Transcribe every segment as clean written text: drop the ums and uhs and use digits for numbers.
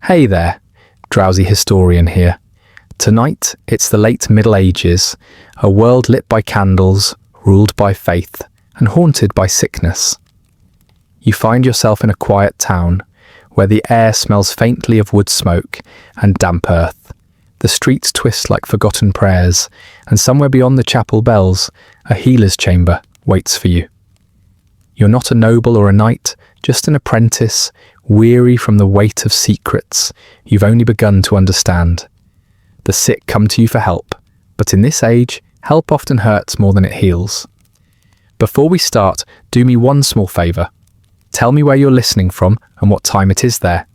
Hey there, Drowsy Historian here. Tonight, it's the late Middle Ages, a world lit by candles, ruled by faith, and haunted by sickness. You find yourself in a quiet town, where the air smells faintly of wood smoke and damp earth. The streets twist like forgotten prayers, and somewhere beyond the chapel bells, a healer's chamber waits for you. You're not a noble or a knight, just an apprentice, weary from the weight of secrets you've only begun to understand. The sick come to you for help, but in this age, help often hurts more than it heals. Before we start, do me one small favour. Tell me where you're listening from and what time it is there.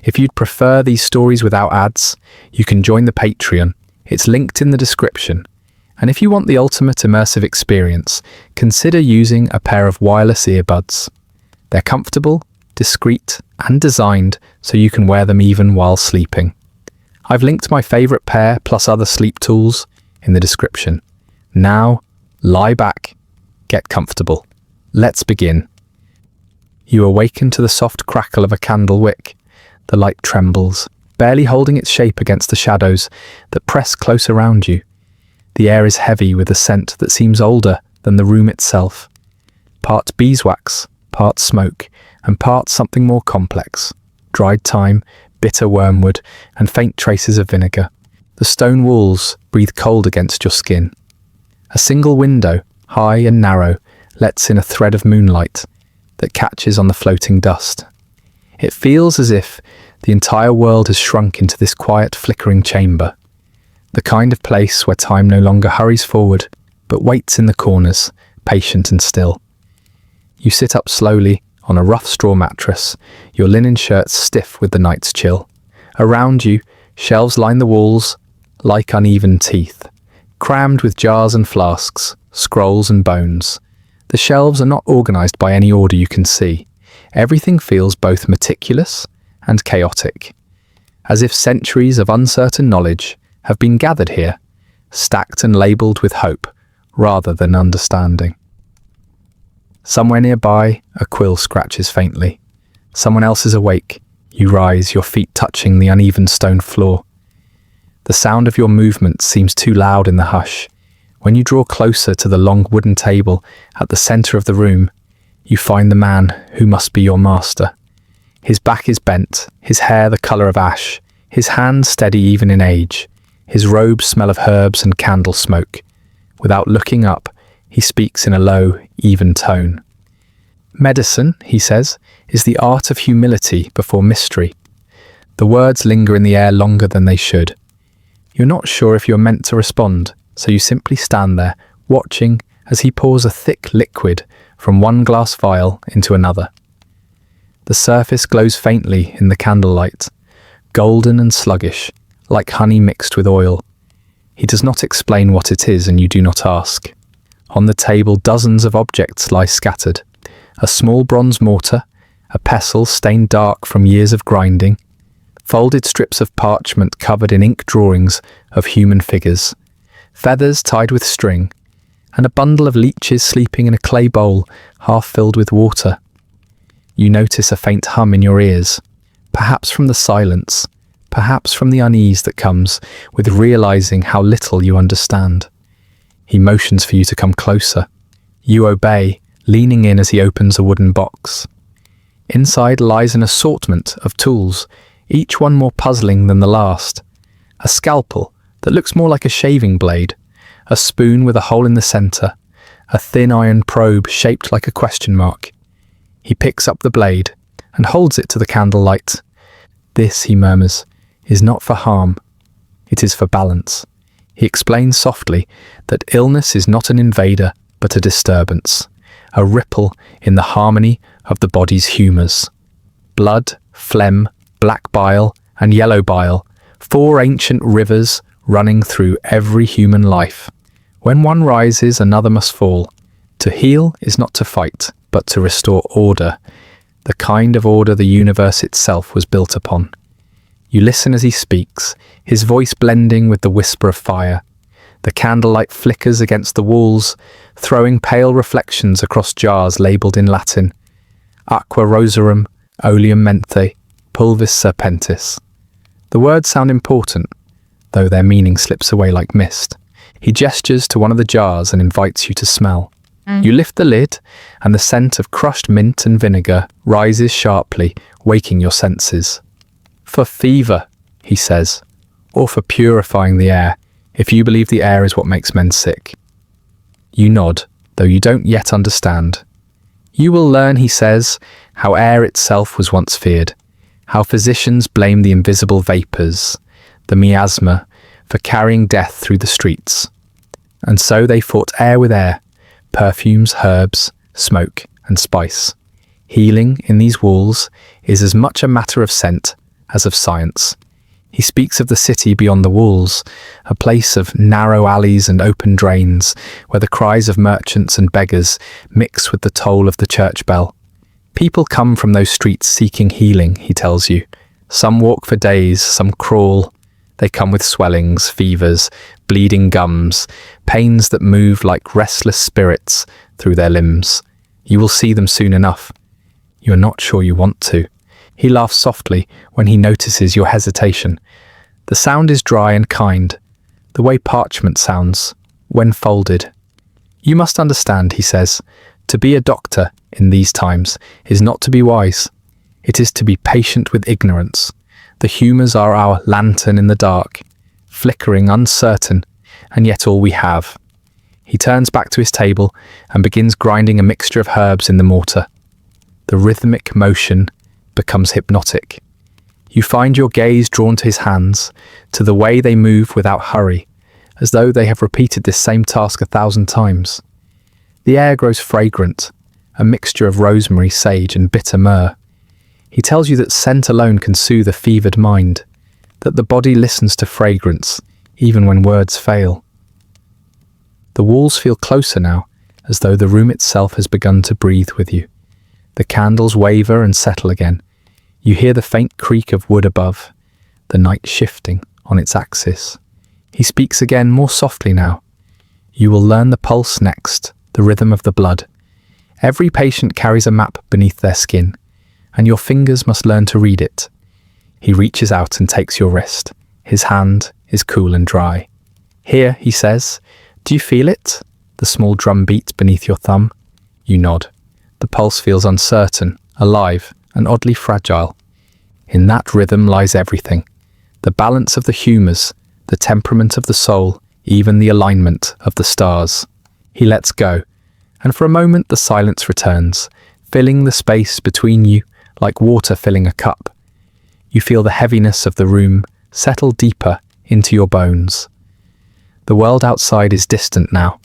If you'd prefer these stories without ads, you can join the Patreon. It's linked in the description. And if you want the ultimate immersive experience, consider using a pair of wireless earbuds. They're comfortable, discreet, and designed so you can wear them even while sleeping. I've linked my favourite pair plus other sleep tools in the description. Now, lie back, get comfortable. Let's begin. You awaken to the soft crackle of a candle wick. The light trembles, barely holding its shape against the shadows that press close around you. The air is heavy with a scent that seems older than the room itself. Part beeswax, part smoke, and part something more complex. Dried thyme, bitter wormwood, and faint traces of vinegar. The stone walls breathe cold against your skin. A single window, high and narrow, lets in a thread of moonlight that catches on the floating dust. It feels as if the entire world has shrunk into this quiet, flickering chamber. The kind of place where time no longer hurries forward, but waits in the corners, patient and still. You sit up slowly on a rough straw mattress, your linen shirts stiff with the night's chill. Around you, shelves line the walls like uneven teeth, crammed with jars and flasks, scrolls and bones. The shelves are not organized by any order you can see. Everything feels both meticulous and chaotic, as if centuries of uncertain knowledge have been gathered here, stacked and labelled with hope rather than understanding. Somewhere nearby, a quill scratches faintly. Someone else is awake. You rise, your feet touching the uneven stone floor. The sound of your movement seems too loud in the hush. When you draw closer to the long wooden table at the centre of the room, you find the man who must be your master. His back is bent, his hair the colour of ash, his hands steady even in age. His robes smell of herbs and candle smoke. Without looking up, he speaks in a low, even tone. Medicine, he says, is the art of humility before mystery. The words linger in the air longer than they should. You're not sure if you're meant to respond, so you simply stand there, watching as he pours a thick liquid from one glass vial into another. The surface glows faintly in the candlelight, golden and sluggish, like honey mixed with oil. He does not explain what it is, and you do not ask. On the table, dozens of objects lie scattered. A small bronze mortar, a pestle stained dark from years of grinding, folded strips of parchment covered in ink drawings of human figures, feathers tied with string, and a bundle of leeches sleeping in a clay bowl half filled with water. You notice a faint hum in your ears, perhaps from the silence, perhaps from the unease that comes with realizing how little you understand. He motions for you to come closer. You obey, leaning in as he opens a wooden box. Inside lies an assortment of tools, each one more puzzling than the last. A scalpel that looks more like a shaving blade, a spoon with a hole in the centre, a thin iron probe shaped like a question mark. He picks up the blade and holds it to the candlelight. This, he murmurs, is not for harm. It is for balance. He explains softly that illness is not an invader, but a disturbance, a ripple in the harmony of the body's humours. Blood, phlegm, black bile, and yellow bile, 4 ancient rivers running through every human life. When one rises, another must fall. To heal is not to fight, but to restore order, the kind of order the universe itself was built upon. You listen as he speaks, his voice blending with the whisper of fire. The candlelight flickers against the walls, throwing pale reflections across jars labelled in Latin. Aqua rosarum, oleum menthe, pulvis serpentis. The words sound important, though their meaning slips away like mist. He gestures to one of the jars and invites you to smell. You lift the lid, and the scent of crushed mint and vinegar rises sharply, waking your senses. For fever, he says, or for purifying the air, if you believe the air is what makes men sick. You nod, though you don't yet understand. You will learn, he says, how air itself was once feared, how physicians blame the invisible vapours, the miasma, for carrying death through the streets. And so they fought air with air, perfumes, herbs, smoke, and spice. Healing in these walls is as much a matter of scent as of science. He speaks of the city beyond the walls, a place of narrow alleys and open drains, where the cries of merchants and beggars mix with the toll of the church bell. People come from those streets seeking healing, he tells you. Some walk for days, some crawl. They come with swellings, fevers, bleeding gums, pains that move like restless spirits through their limbs. You will see them soon enough. You are not sure you want to. He laughs softly when he notices your hesitation. The sound is dry and kind, the way parchment sounds when folded. You must understand, he says, to be a doctor in these times is not to be wise. It is to be patient with ignorance. The humours are our lantern in the dark, flickering, uncertain, and yet all we have. He turns back to his table and begins grinding a mixture of herbs in the mortar. The rhythmic motion becomes hypnotic. You find your gaze drawn to his hands, to the way they move without hurry, as though they have repeated this same task 1,000 times. The air grows fragrant, a mixture of rosemary, sage, and bitter myrrh. He tells you that scent alone can soothe a fevered mind, that the body listens to fragrance, even when words fail. The walls feel closer now, as though the room itself has begun to breathe with you. The candles waver and settle again. You hear the faint creak of wood above, the night shifting on its axis. He speaks again, more softly now. You will learn the pulse next, the rhythm of the blood. Every patient carries a map beneath their skin, and your fingers must learn to read it. He reaches out and takes your wrist. His hand is cool and dry. Here, he says, do you feel it? The small drum beat beneath your thumb? You nod. The pulse feels uncertain, alive, and oddly fragile. In that rhythm lies everything. The balance of the humours, the temperament of the soul, even the alignment of the stars. He lets go, and for a moment the silence returns, filling the space between you like water filling a cup. You feel the heaviness of the room settle deeper into your bones. The world outside is distant now.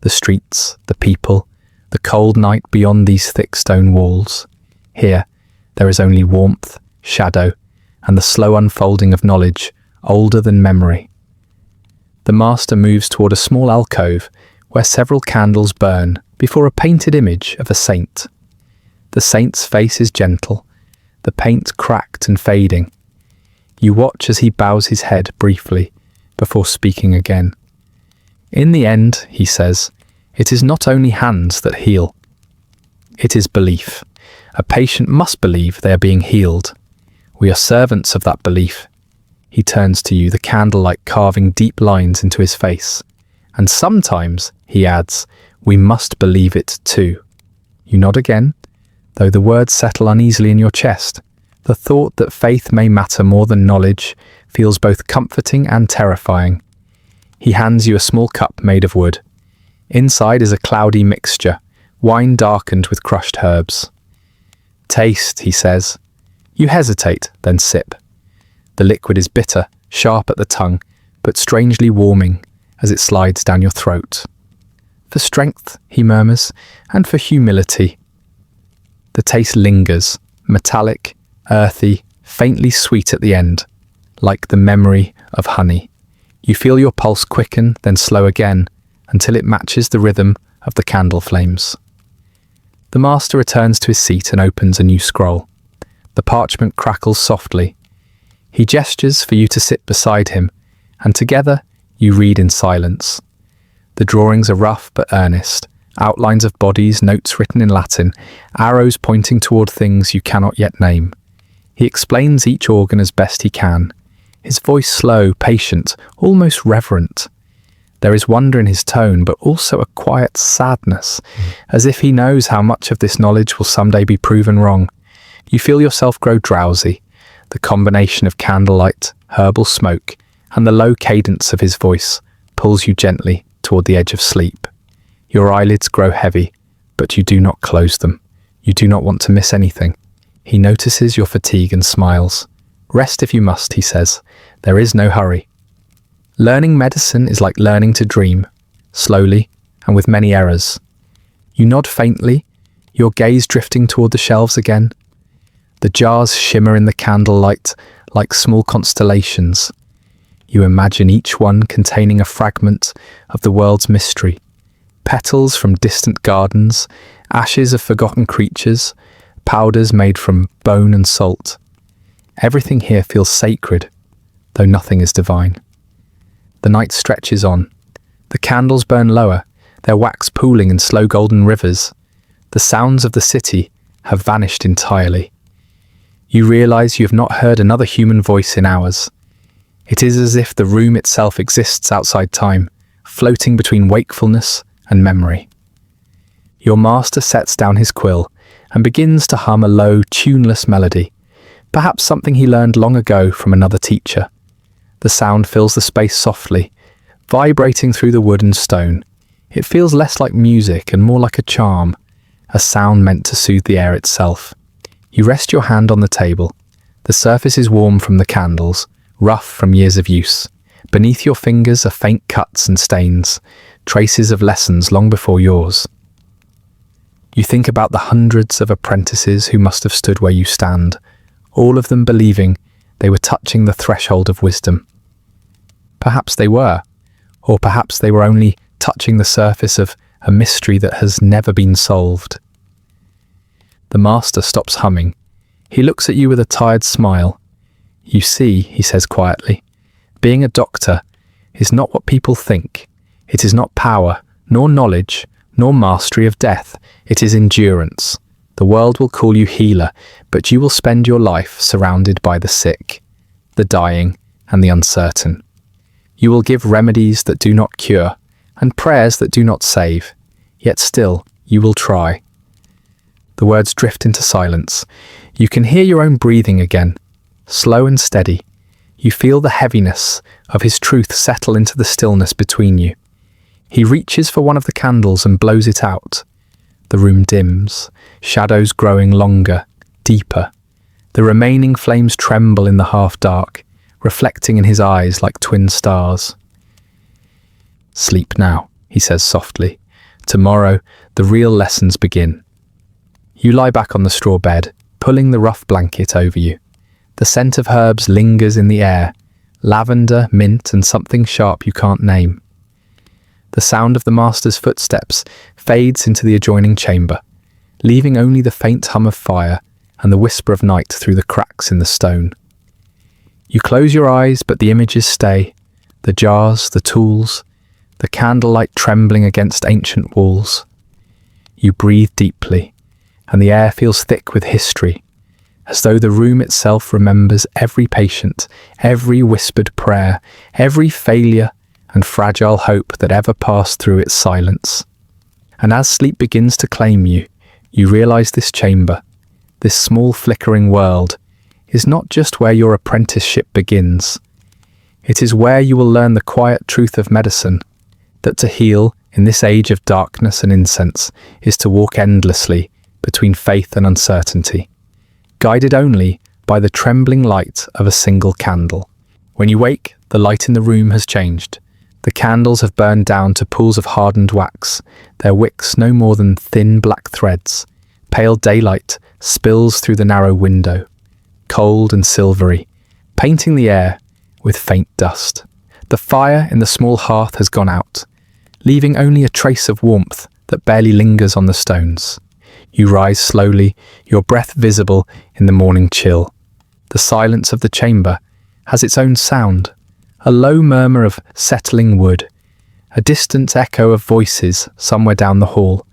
The streets, the people, the cold night beyond these thick stone walls. Here, there is only warmth, shadow, and the slow unfolding of knowledge, older than memory. The master moves toward a small alcove where several candles burn before a painted image of a saint. The saint's face is gentle, the paint cracked and fading. You watch as he bows his head briefly before speaking again. In the end, he says, it is not only hands that heal. It is belief. A patient must believe they are being healed. We are servants of that belief. He turns to you, the candlelight carving deep lines into his face. And sometimes, he adds, we must believe it too. You nod again, though the words settle uneasily in your chest. The thought that faith may matter more than knowledge feels both comforting and terrifying. He hands you a small cup made of wood. Inside is a cloudy mixture, wine darkened with crushed herbs. Taste, he says. You hesitate, then sip. The liquid is bitter, sharp at the tongue, but strangely warming as it slides down your throat. For strength, he murmurs, and for humility. The taste lingers, metallic, earthy, faintly sweet at the end, like the memory of honey. You feel your pulse quicken, then slow again, until it matches the rhythm of the candle flames. The master returns to his seat and opens a new scroll. The parchment crackles softly. He gestures for you to sit beside him, and together you read in silence. The drawings are rough but earnest, outlines of bodies, notes written in Latin, arrows pointing toward things you cannot yet name. He explains each organ as best he can. his voice slow, patient, almost reverent. There is wonder in his tone, but also a quiet sadness, as if he knows how much of this knowledge will someday be proven wrong. You feel yourself grow drowsy. The combination of candlelight, herbal smoke, and the low cadence of his voice pulls you gently toward the edge of sleep. Your eyelids grow heavy, but you do not close them. You do not want to miss anything. He notices your fatigue and smiles. Rest if you must, he says. There is no hurry. Learning medicine is like learning to dream, slowly and with many errors. You nod faintly, your gaze drifting toward the shelves again. The jars shimmer in the candlelight like small constellations. You imagine each one containing a fragment of the world's mystery. Petals from distant gardens, ashes of forgotten creatures, powders made from bone and salt. Everything here feels sacred, though nothing is divine. The night stretches on. The candles burn lower, their wax pooling in slow golden rivers. The sounds of the city have vanished entirely. You realize you have not heard another human voice in hours. It is as if the room itself exists outside time, floating between wakefulness and memory. Your master sets down his quill and begins to hum a low, tuneless melody, perhaps something he learned long ago from another teacher. The sound fills the space softly, vibrating through the wood and stone. It feels less like music and more like a charm, a sound meant to soothe the air itself. You rest your hand on the table. The surface is warm from the candles, rough from years of use. Beneath your fingers are faint cuts and stains, traces of lessons long before yours. You think about the hundreds of apprentices who must have stood where you stand, all of them believing they were touching the threshold of wisdom. Perhaps they were, or perhaps they were only touching the surface of a mystery that has never been solved. The master stops humming. He looks at you with a tired smile. You see, he says quietly, being a doctor is not what people think. It is not power, nor knowledge, nor mastery of death. It is endurance. The world will call you healer, but you will spend your life surrounded by the sick, the dying, and the uncertain. You will give remedies that do not cure, and prayers that do not save, yet still you will try. The words drift into silence. You can hear your own breathing again, slow and steady. You feel the heaviness of his truth settle into the stillness between you. He reaches for one of the candles and blows it out. The room dims, shadows growing longer, deeper. The remaining flames tremble in the half-dark, reflecting in his eyes like twin stars. Sleep now, he says softly. Tomorrow, the real lessons begin. You lie back on the straw bed, pulling the rough blanket over you. The scent of herbs lingers in the air, lavender, mint, and something sharp you can't name. The sound of the master's footsteps fades into the adjoining chamber, leaving only the faint hum of fire and the whisper of night through the cracks in the stone. You close your eyes, but the images stay. The jars, the tools, the candlelight trembling against ancient walls. You breathe deeply, and the air feels thick with history, as though the room itself remembers every patient, every whispered prayer, every failure and fragile hope that ever passed through its silence. And as sleep begins to claim you, you realize this chamber, this small flickering world, is not just where your apprenticeship begins. It is where you will learn the quiet truth of medicine, that to heal in this age of darkness and incense is to walk endlessly between faith and uncertainty, guided only by the trembling light of a single candle. When you wake, the light in the room has changed. The candles have burned down to pools of hardened wax, their wicks no more than thin black threads. Pale daylight spills through the narrow window, cold and silvery, painting the air with faint dust. The fire in the small hearth has gone out, leaving only a trace of warmth that barely lingers on the stones. You rise slowly, your breath visible in the morning chill. The silence of the chamber has its own sound, a low murmur of settling wood, a distant echo of voices somewhere down the hall,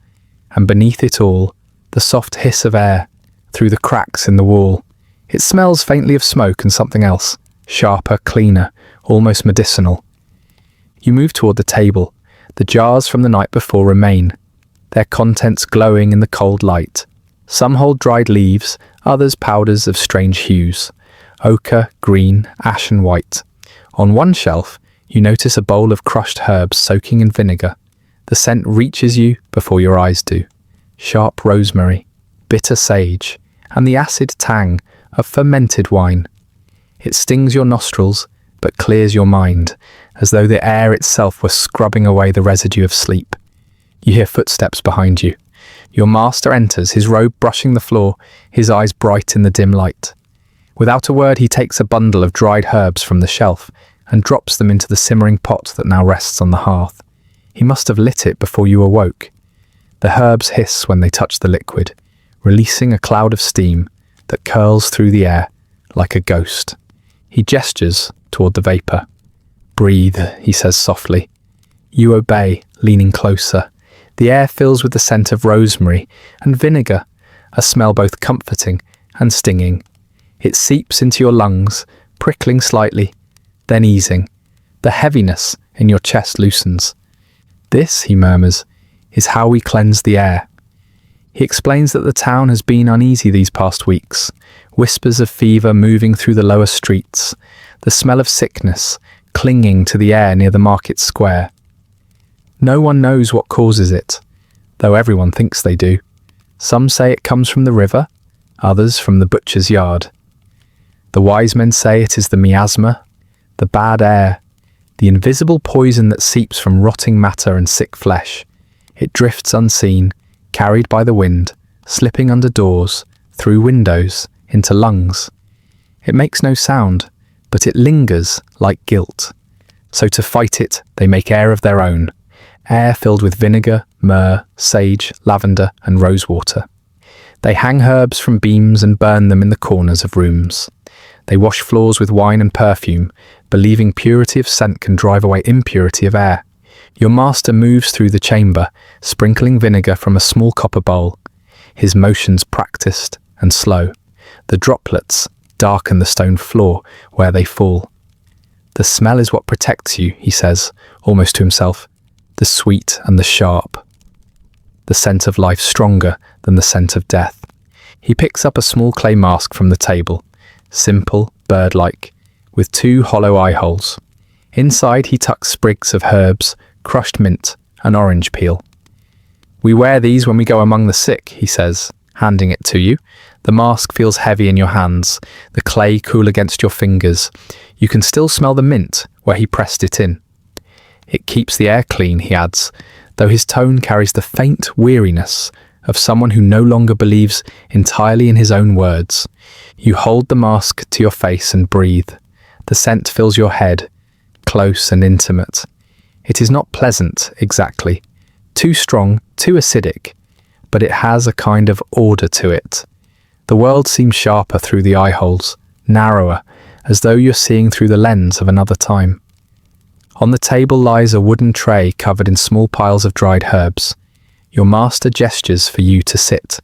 and beneath it all, the soft hiss of air through the cracks in the wall. It smells faintly of smoke and something else, sharper, cleaner, almost medicinal. You move toward the table. The jars from the night before remain, their contents glowing in the cold light. Some hold dried leaves, others powders of strange hues, ochre, green, ashen white. On one shelf, you notice a bowl of crushed herbs soaking in vinegar. The scent reaches you before your eyes do. Sharp rosemary, bitter sage, and the acid tang of fermented wine. It stings your nostrils, but clears your mind, as though the air itself were scrubbing away the residue of sleep. You hear footsteps behind you. Your master enters, his robe brushing the floor, his eyes bright in the dim light. Without a word, he takes a bundle of dried herbs from the shelf and drops them into the simmering pot that now rests on the hearth. He must have lit it before you awoke. The herbs hiss when they touch the liquid, releasing a cloud of steam that curls through the air like a ghost. He gestures toward the vapour. "Breathe," he says softly. You obey, leaning closer. The air fills with the scent of rosemary and vinegar, a smell both comforting and stinging. It seeps into your lungs, prickling slightly, then easing. The heaviness in your chest loosens. "This," he murmurs, "is how we cleanse the air." He explains that the town has been uneasy these past weeks, whispers of fever moving through the lower streets, the smell of sickness clinging to the air near the market square. No one knows what causes it, though everyone thinks they do. Some say it comes from the river, others from the butcher's yard. The wise men say it is the miasma, the bad air, the invisible poison that seeps from rotting matter and sick flesh. It drifts unseen, carried by the wind, slipping under doors, through windows, into lungs. It makes no sound, but it lingers like guilt. So to fight it, they make air of their own, air filled with vinegar, myrrh, sage, lavender, and rosewater. They hang herbs from beams and burn them in the corners of rooms. They wash floors with wine and perfume, believing purity of scent can drive away impurity of air. Your master moves through the chamber, sprinkling vinegar from a small copper bowl, his motions practiced and slow. The droplets darken the stone floor where they fall. "The smell is what protects you," he says, almost to himself, "the sweet and the sharp. The scent of life stronger than the scent of death." He picks up a small clay mask from the table, simple, bird-like, with 2 hollow eye holes. Inside he tucks sprigs of herbs, crushed mint, and orange peel. "We wear these when we go among the sick," he says, handing it to you. The mask feels heavy in your hands, the clay cool against your fingers. You can still smell the mint where he pressed it in. "It keeps the air clean," he adds, though his tone carries the faint weariness of someone who no longer believes entirely in his own words. You hold the mask to your face and breathe. The scent fills your head, close and intimate. It is not pleasant, exactly. Too strong, too acidic, but it has a kind of order to it. The world seems sharper through the eye holes, narrower, as though you're seeing through the lens of another time. On the table lies a wooden tray covered in small piles of dried herbs. Your master gestures for you to sit.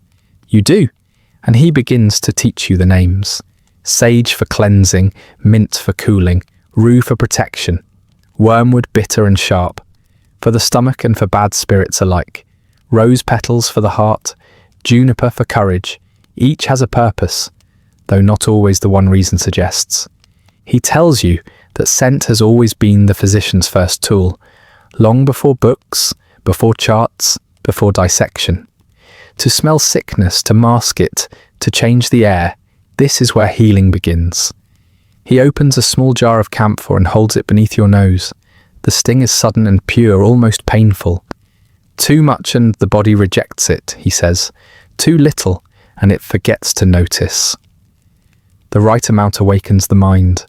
You do, and he begins to teach you the names. Sage for cleansing, mint for cooling, rue for protection, wormwood bitter and sharp, for the stomach and for bad spirits alike, rose petals for the heart, juniper for courage. Each has a purpose, though not always the one reason suggests. He tells you that scent has always been the physician's first tool, long before books, before charts, before dissection. To smell sickness, to mask it, to change the air, this is where healing begins. He opens a small jar of camphor and holds it beneath your nose. The sting is sudden and pure, almost painful. "Too much and the body rejects it," he says. "Too little and it forgets to notice." The right amount awakens the mind.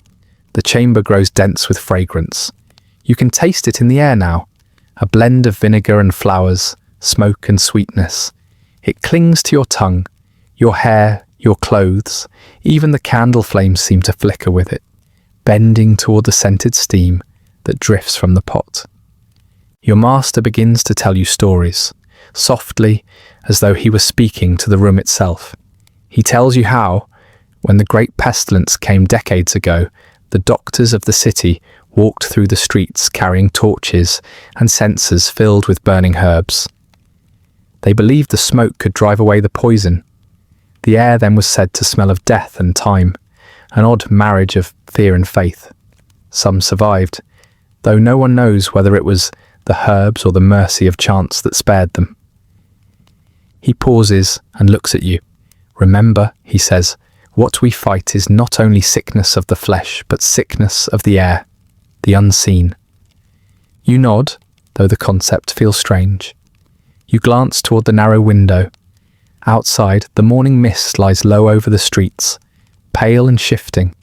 The chamber grows dense with fragrance. You can taste it in the air now, a blend of vinegar and flowers, smoke and sweetness. It clings to your tongue, your hair, your clothes. Even the candle flames seem to flicker with it, bending toward the scented steam that drifts from the pot. Your master begins to tell you stories, softly, as though he were speaking to the room itself. He tells you how, when the great pestilence came decades ago, the doctors of the city walked through the streets carrying torches and censers filled with burning herbs. They believed the smoke could drive away the poison. The air then was said to smell of death and time, an odd marriage of fear and faith. Some survived, though no one knows whether it was the herbs or the mercy of chance that spared them. He pauses and looks at you. Remember, he says, what we fight is not only sickness of the flesh, but sickness of the air, the unseen. You nod, though the concept feels strange. You glance toward the narrow window. Outside, the morning mist lies low over the streets, pale and shifting.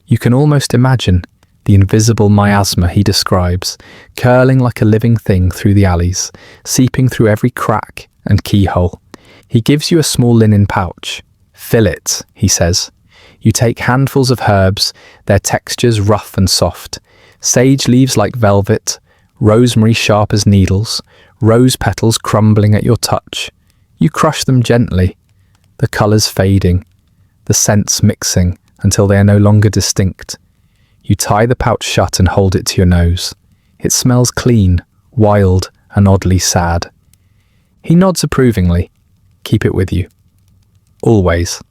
You can almost imagine the invisible miasma he describes, curling like a living thing through the alleys, seeping through every crack and keyhole. He gives you a small linen pouch. Fill it, he says. You take handfuls of herbs, their textures rough and soft. Sage leaves like velvet, rosemary sharp as needles, rose petals crumbling at your touch. You crush them gently, the colours fading, the scents mixing until they are no longer distinct. You tie the pouch shut and hold it to your nose. It smells clean, wild, and oddly sad. He nods approvingly. Keep it with you. Always.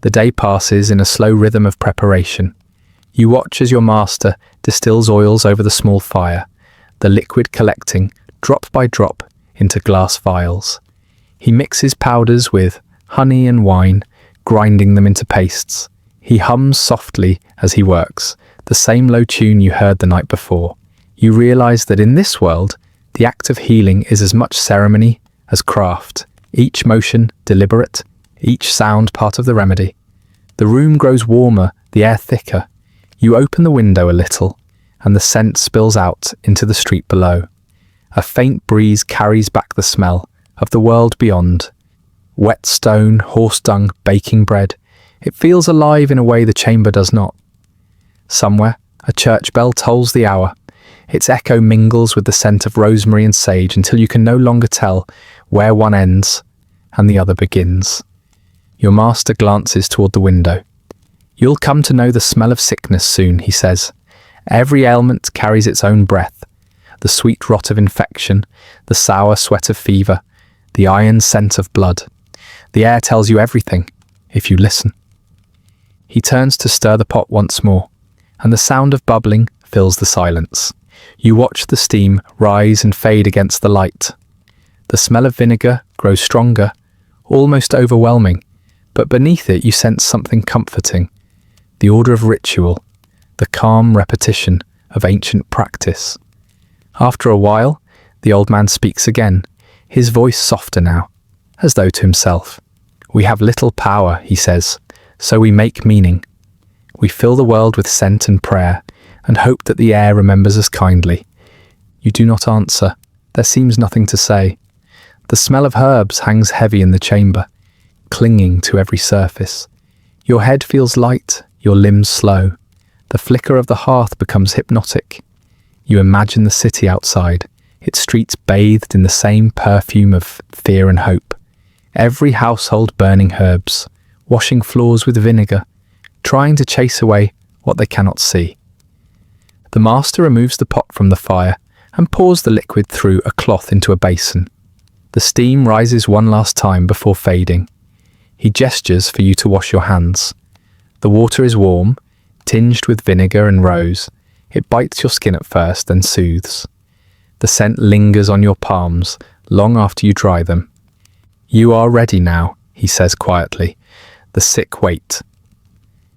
The day passes in a slow rhythm of preparation. You watch as your master distills oils over the small fire, the liquid collecting, drop by drop, into glass vials. He mixes powders with honey and wine, grinding them into pastes. He hums softly as he works, the same low tune you heard the night before. You realize that in this world, the act of healing is as much ceremony as craft, each motion deliberate, each sound part of the remedy. The room grows warmer, the air thicker. You open the window a little, and the scent spills out into the street below. A faint breeze carries back the smell of the world beyond. Wet stone, horse dung, baking bread. It feels alive in a way the chamber does not. Somewhere, a church bell tolls the hour. Its echo mingles with the scent of rosemary and sage until you can no longer tell where one ends and the other begins. Your master glances toward the window. You'll come to know the smell of sickness soon, he says. Every ailment carries its own breath. The sweet rot of infection, the sour sweat of fever, the iron scent of blood. The air tells you everything, if you listen. He turns to stir the pot once more, and the sound of bubbling fills the silence. You watch the steam rise and fade against the light. The smell of vinegar grows stronger, almost overwhelming, but beneath it you sense something comforting. The order of ritual, the calm repetition of ancient practice. After a while, the old man speaks again, his voice softer now, as though to himself. We have little power, he says, so we make meaning. We fill the world with scent and prayer, and hope that the air remembers us kindly. You do not answer. There seems nothing to say. The smell of herbs hangs heavy in the chamber, clinging to every surface. Your head feels light, your limbs slow. The flicker of the hearth becomes hypnotic. You imagine the city outside, its streets bathed in the same perfume of fear and hope. Every household burning herbs, washing floors with vinegar, trying to chase away what they cannot see. The master removes the pot from the fire and pours the liquid through a cloth into a basin. The steam rises one last time before fading. He gestures for you to wash your hands. The water is warm, tinged with vinegar and rose. It bites your skin at first, then soothes. The scent lingers on your palms long after you dry them. You are ready now, he says quietly. The sick wait.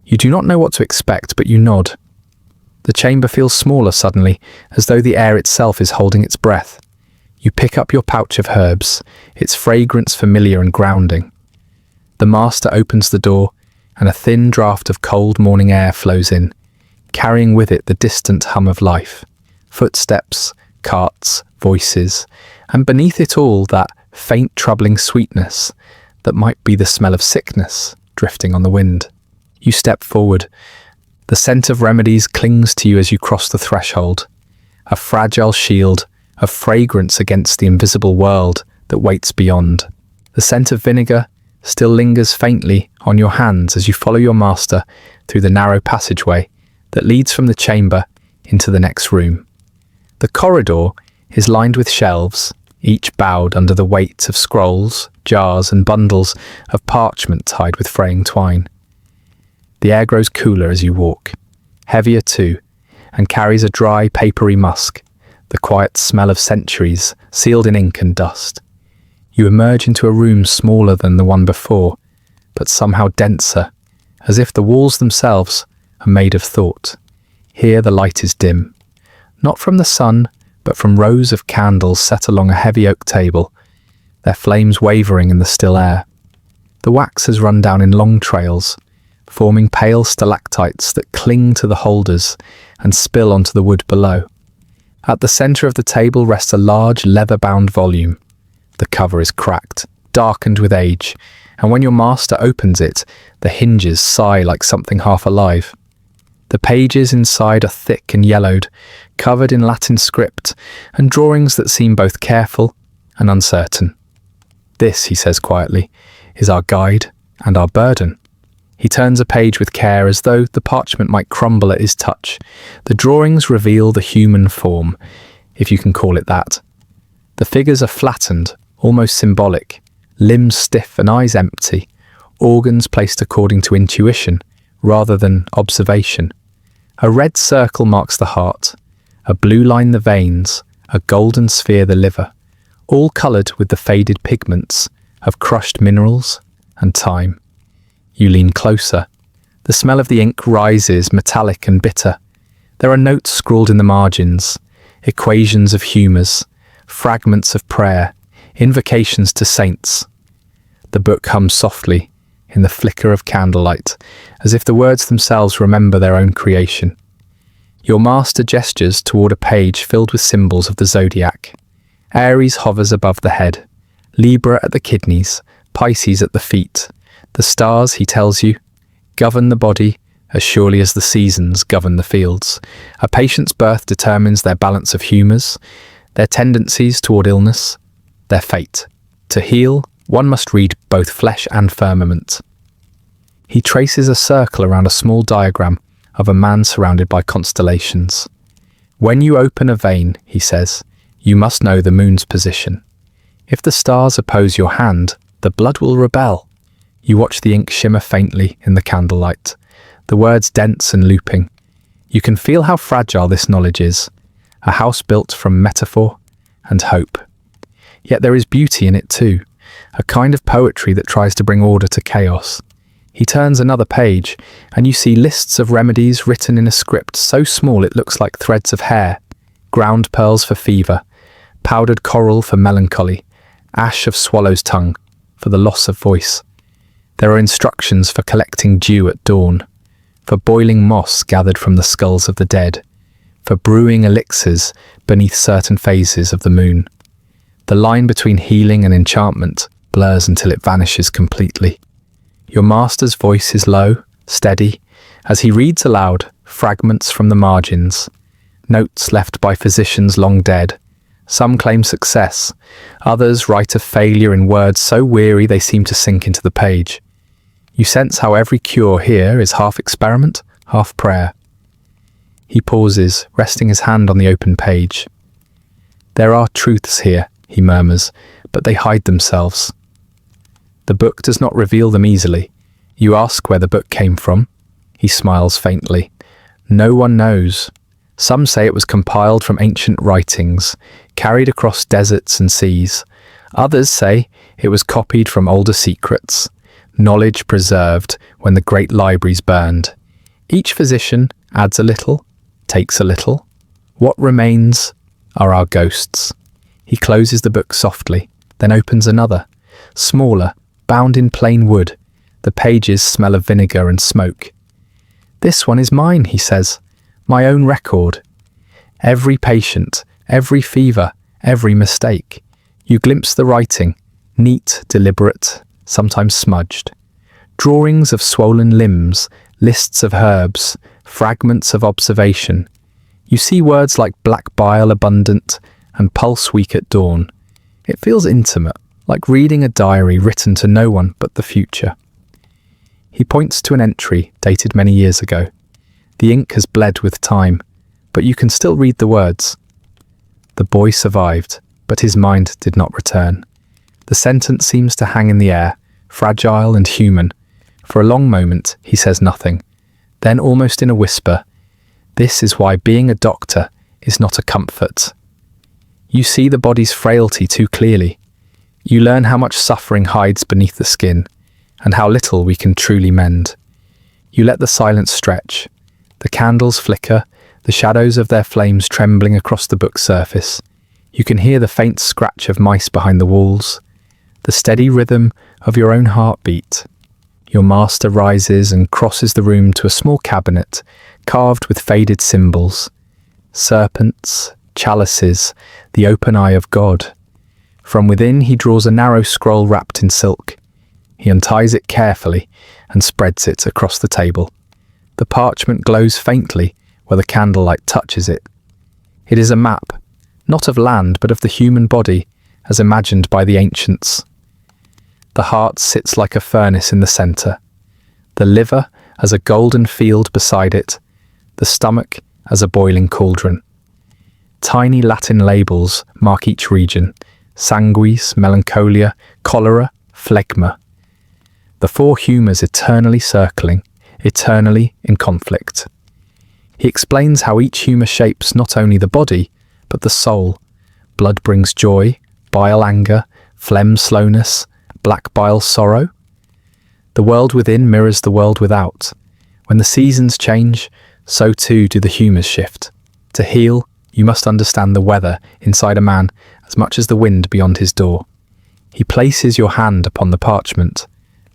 You do not know what to expect, but you nod. The chamber feels smaller suddenly, as though the air itself is holding its breath. You pick up your pouch of herbs, its fragrance familiar and grounding. The master opens the door, and a thin draught of cold morning air flows in, carrying with it the distant hum of life. Footsteps, carts, voices, and beneath it all that faint troubling sweetness that might be the smell of sickness drifting on the wind. You step forward. The scent of remedies clings to you as you cross the threshold, a fragile shield of fragrance against the invisible world that waits beyond. The scent of vinegar still lingers faintly on your hands as you follow your master through the narrow passageway that leads from the chamber into the next room. The corridor is lined with shelves, each bowed under the weight of scrolls, jars, and bundles of parchment tied with fraying twine. The air grows cooler as you walk, heavier too, and carries a dry, papery musk, the quiet smell of centuries sealed in ink and dust. You emerge into a room smaller than the one before, but somehow denser, as if the walls themselves are made of thought. Here the light is dim, not from the sun, but from rows of candles set along a heavy oak table, their flames wavering in the still air. The wax has run down in long trails, forming pale stalactites that cling to the holders and spill onto the wood below. At the centre of the table rests a large leather-bound volume. The cover is cracked, darkened with age, and when your master opens it, the hinges sigh like something half alive. The pages inside are thick and yellowed, covered in Latin script, and drawings that seem both careful and uncertain. This, he says quietly, is our guide and our burden. He turns a page with care as though the parchment might crumble at his touch. The drawings reveal the human form, if you can call it that. The figures are flattened, almost symbolic, limbs stiff and eyes empty, organs placed according to intuition rather than observation. A red circle marks the heart, a blue line the veins, a golden sphere the liver, all coloured with the faded pigments of crushed minerals and time. You lean closer. The smell of the ink rises, metallic and bitter. There are notes scrawled in the margins, equations of humours, fragments of prayer, invocations to saints. The book hums softly in the flicker of candlelight, as if the words themselves remember their own creation. Your master gestures toward a page filled with symbols of the zodiac. Aries hovers above the head, Libra at the kidneys, Pisces at the feet. The stars, he tells you, govern the body as surely as the seasons govern the fields. A patient's birth determines their balance of humours, their tendencies toward illness, their fate. To heal, one must read both flesh and firmament. He traces a circle around a small diagram of a man surrounded by constellations. When you open a vein, he says, you must know the moon's position. If the stars oppose your hand, the blood will rebel. You watch the ink shimmer faintly in the candlelight, the words dense and looping. You can feel how fragile this knowledge is, a house built from metaphor and hope. Yet there is beauty in it too, a kind of poetry that tries to bring order to chaos. He turns another page, and you see lists of remedies written in a script so small it looks like threads of hair. Ground pearls for fever, powdered coral for melancholy, ash of swallow's tongue for the loss of voice. There are instructions for collecting dew at dawn, for boiling moss gathered from the skulls of the dead, for brewing elixirs beneath certain phases of the moon. The line between healing and enchantment blurs until it vanishes completely. Your master's voice is low, steady, as he reads aloud fragments from the margins, notes left by physicians long dead. Some claim success, others write of failure in words so weary they seem to sink into the page. You sense how every cure here is half experiment, half prayer. He pauses, resting his hand on the open page. There are truths here, he murmurs, but they hide themselves. The book does not reveal them easily. You ask where the book came from. He smiles faintly. No one knows. Some say it was compiled from ancient writings, carried across deserts and seas. Others say it was copied from older secrets, knowledge preserved when the great libraries burned. Each physician adds a little, takes a little. What remains are our ghosts. He closes the book softly, then opens another, smaller, bound in plain wood. The pages smell of vinegar and smoke. This one is mine, he says, my own record. Every patient, every fever, every mistake. You glimpse the writing, neat, deliberate, sometimes smudged. Drawings of swollen limbs, lists of herbs, fragments of observation. You see words like black bile abundant and pulse weak at dawn. It feels intimate, like reading a diary written to no one but the future. He points to an entry dated many years ago. The ink has bled with time, but you can still read the words. The boy survived, but his mind did not return. The sentence seems to hang in the air, fragile and human. For a long moment, he says nothing. Then, almost in a whisper, "This is why being a doctor is not a comfort." You see the body's frailty too clearly. You learn how much suffering hides beneath the skin, and how little we can truly mend. You let the silence stretch. The candles flicker, the shadows of their flames trembling across the book's surface. You can hear the faint scratch of mice behind the walls, the steady rhythm of your own heartbeat. Your master rises and crosses the room to a small cabinet carved with faded symbols. Serpents, chalices, the open eye of God. From within he draws a narrow scroll wrapped in silk. He unties it carefully and spreads it across the table. The parchment glows faintly where the candlelight touches it. It is a map, not of land but of the human body as imagined by the ancients. The heart sits like a furnace in the centre, the liver as a golden field beside it, the stomach as a boiling cauldron. Tiny Latin labels mark each region: sanguis, melancholia, cholera, phlegma. The four humours eternally circling, eternally in conflict. He explains how each humour shapes not only the body, but the soul. Blood brings joy, bile anger, phlegm slowness, black bile sorrow. The world within mirrors the world without. When the seasons change, so too do the humours shift. To heal, you must understand the weather inside a man as much as the wind beyond his door. He places your hand upon the parchment.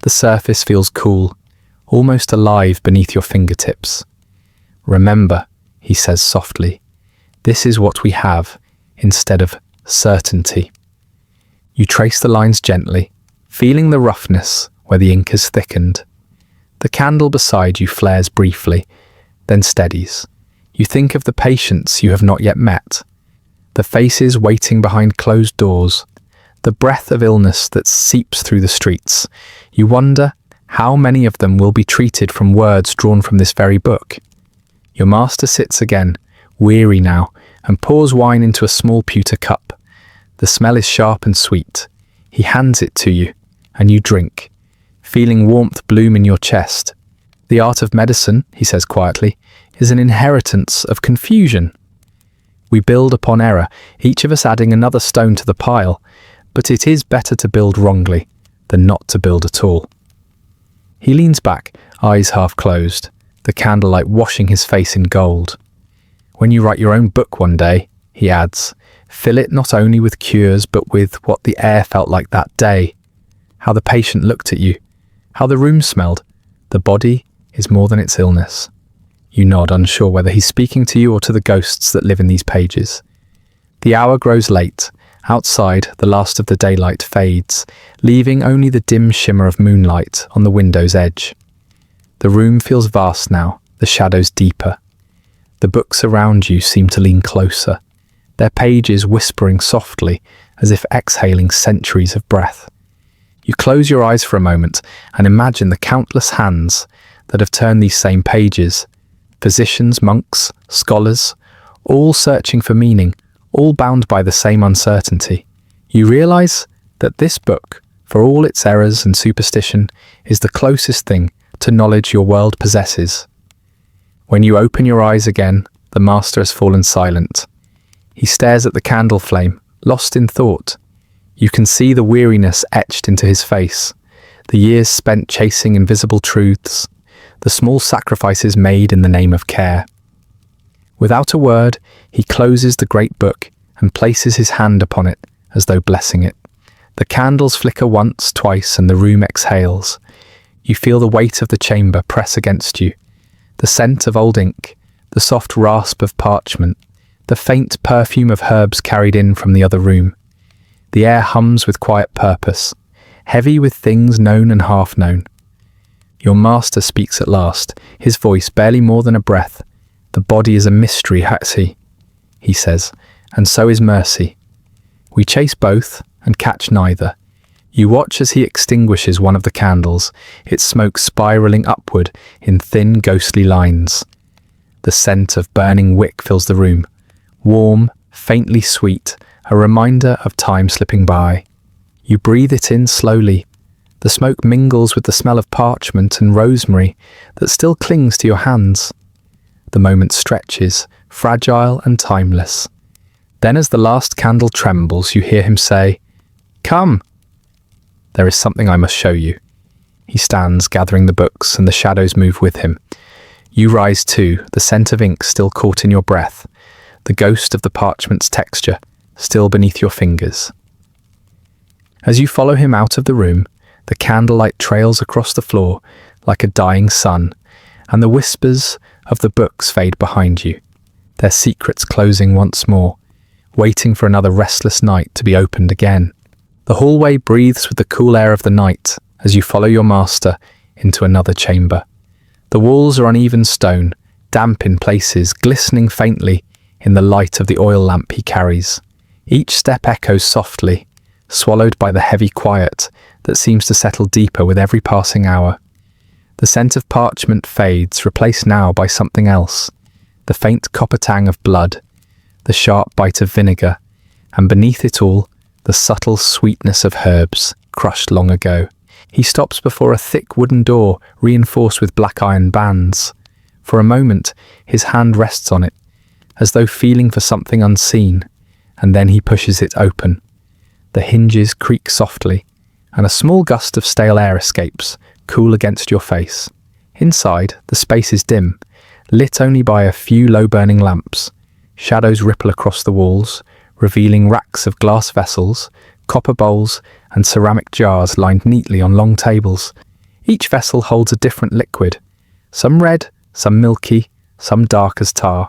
The surface feels cool, almost alive beneath your fingertips. "Remember," he says softly, "this is what we have instead of certainty." You trace the lines gently, feeling the roughness where the ink has thickened. The candle beside you flares briefly, then steadies. You think of the patients you have not yet met, the faces waiting behind closed doors, the breath of illness that seeps through the streets. You wonder how many of them will be treated from words drawn from this very book. Your master sits again, weary now, and pours wine into a small pewter cup. The smell is sharp and sweet. He hands it to you, and you drink, feeling warmth bloom in your chest. "The art of medicine," he says quietly, "is an inheritance of confusion. We build upon error, each of us adding another stone to the pile, but it is better to build wrongly than not to build at all." He leans back, eyes half closed, the candlelight washing his face in gold. "When you write your own book one day," he adds, "fill it not only with cures but with what the air felt like that day, how the patient looked at you, how the room smelled. The body is more than its illness." You nod, unsure whether he's speaking to you or to the ghosts that live in these pages. The hour grows late. Outside, the last of the daylight fades, leaving only the dim shimmer of moonlight on the window's edge. The room feels vast now, the shadows deeper. The books around you seem to lean closer, their pages whispering softly as if exhaling centuries of breath. You close your eyes for a moment and imagine the countless hands that have turned these same pages. Physicians, monks, scholars, all searching for meaning, all bound by the same uncertainty. You realize that this book, for all its errors and superstition, is the closest thing to knowledge your world possesses. When you open your eyes again, the master has fallen silent. He stares at the candle flame, lost in thought. You can see the weariness etched into his face, the years spent chasing invisible truths, the small sacrifices made in the name of care. Without a word, he closes the great book and places his hand upon it as though blessing it. The candles flicker once, twice, and the room exhales. You feel the weight of the chamber press against you, the scent of old ink, the soft rasp of parchment, the faint perfume of herbs carried in from the other room. The air hums with quiet purpose, heavy with things known and half known. Your master speaks at last, his voice barely more than a breath. "The body is a mystery, Hatsi," he says, "and so is mercy. We chase both and catch neither." You watch as he extinguishes one of the candles, its smoke spiraling upward in thin, ghostly lines. The scent of burning wick fills the room. Warm, faintly sweet, a reminder of time slipping by. You breathe it in slowly. The smoke mingles with the smell of parchment and rosemary that still clings to your hands. The moment stretches, fragile and timeless. Then as the last candle trembles, you hear him say, "Come." "There is something I must show you." He stands, gathering the books, and the shadows move with him. You rise too, the scent of ink still caught in your breath, the ghost of the parchment's texture still beneath your fingers. As you follow him out of the room, the candlelight trails across the floor like a dying sun, and the whispers of the books fade behind you, their secrets closing once more, waiting for another restless night to be opened again. The hallway breathes with the cool air of the night as you follow your master into another chamber. The walls are uneven stone, damp in places, glistening faintly in the light of the oil lamp he carries. Each step echoes softly, swallowed by the heavy quiet that seems to settle deeper with every passing hour. The scent of parchment fades, replaced now by something else, the faint copper tang of blood, the sharp bite of vinegar, and beneath it all, the subtle sweetness of herbs, crushed long ago. He stops before a thick wooden door reinforced with black iron bands. For a moment, his hand rests on it, as though feeling for something unseen, and then he pushes it open. The hinges creak softly, and a small gust of stale air escapes, cool against your face. Inside, the space is dim, lit only by a few low-burning lamps. Shadows ripple across the walls, revealing racks of glass vessels, copper bowls, and ceramic jars lined neatly on long tables. Each vessel holds a different liquid, some red, some milky, some dark as tar.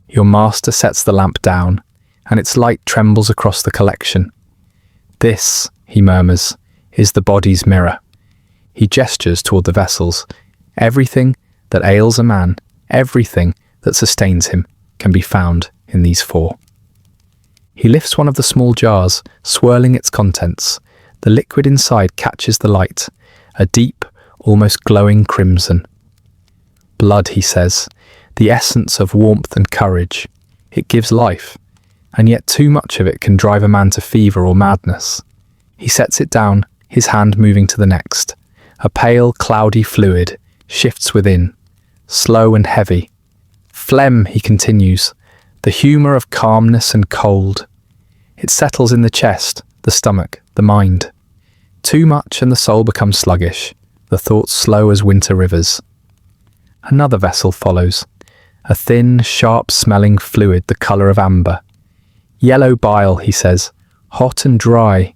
Your master sets the lamp down, and its light trembles across the collection. "This," he murmurs, "is the body's mirror." He gestures toward the vessels. Everything that ails a man, everything that sustains him, can be found in these four. He lifts one of the small jars, swirling its contents. The liquid inside catches the light, a deep, almost glowing crimson. "Blood," he says, "the essence of warmth and courage. It gives life, and yet too much of it can drive a man to fever or madness." He sets it down, his hand moving to the next. A pale, cloudy fluid shifts within, slow and heavy. "Phlegm," he continues, "the humour of calmness and cold. It settles in the chest, the stomach, the mind. Too much and the soul becomes sluggish, the thoughts slow as winter rivers." Another vessel follows, a thin, sharp-smelling fluid the colour of amber. "Yellow bile," he says, "hot and dry.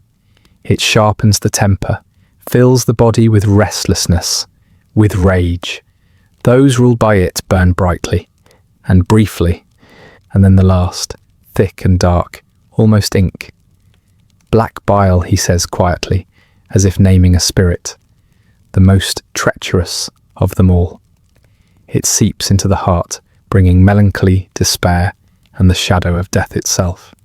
It sharpens the temper, fills the body with restlessness, with rage. Those ruled by it burn brightly, and briefly, and then the last, thick and dark, almost ink. Black bile," he says quietly, as if naming a spirit, "the most treacherous of them all. It seeps into the heart, bringing melancholy, despair, and the shadow of death itself."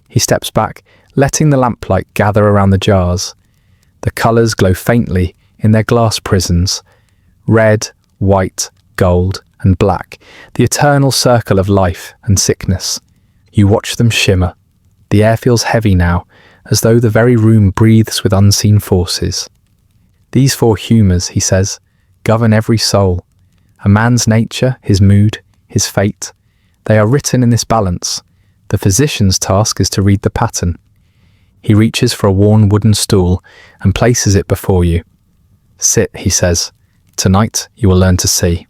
He steps back, letting the lamplight gather around the jars. The colours glow faintly in their glass prisons, red, white, gold, and black, the eternal circle of life and sickness. You watch them shimmer. The air feels heavy now, as though the very room breathes with unseen forces. "These four humours," he says, "govern every soul. A man's nature, his mood, his fate. They are written in this balance. The physician's task is to read the pattern." He reaches for a worn wooden stool and places it before you. "Sit," he says. "Tonight you will learn to see."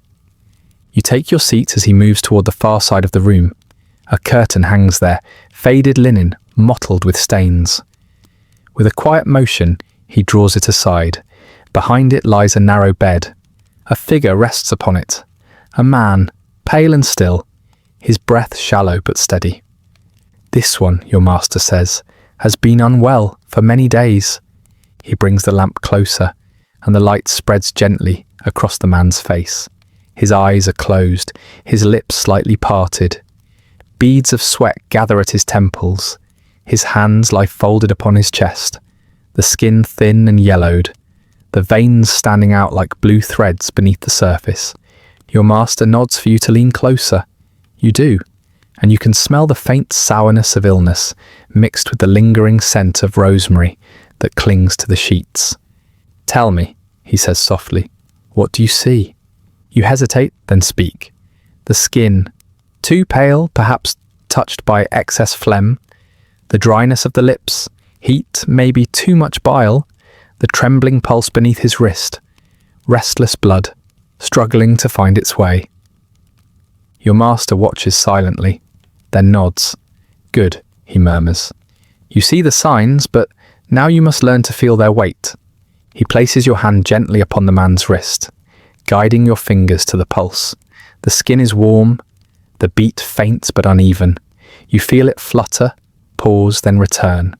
You take your seat as he moves toward the far side of the room. A curtain hangs there, faded linen, mottled with stains. With a quiet motion, he draws it aside. Behind it lies a narrow bed. A figure rests upon it. A man, pale and still, his breath shallow but steady. "This one," your master says, "has been unwell for many days." He brings the lamp closer, and the light spreads gently across the man's face. His eyes are closed, his lips slightly parted. Beads of sweat gather at his temples. His hands lie folded upon his chest, the skin thin and yellowed, the veins standing out like blue threads beneath the surface. Your master nods for you to lean closer. You do, and you can smell the faint sourness of illness mixed with the lingering scent of rosemary that clings to the sheets. "Tell me," he says softly, "what do you see?" You hesitate, then speak. The skin, too pale, perhaps touched by excess phlegm, the dryness of the lips, heat, maybe too much bile, the trembling pulse beneath his wrist, restless blood, struggling to find its way. Your master watches silently, then nods. "Good," he murmurs. "You see the signs, but now you must learn to feel their weight." He places your hand gently upon the man's wrist, guiding your fingers to the pulse. The skin is warm, the beat faint but uneven. You feel it flutter, pause, then return.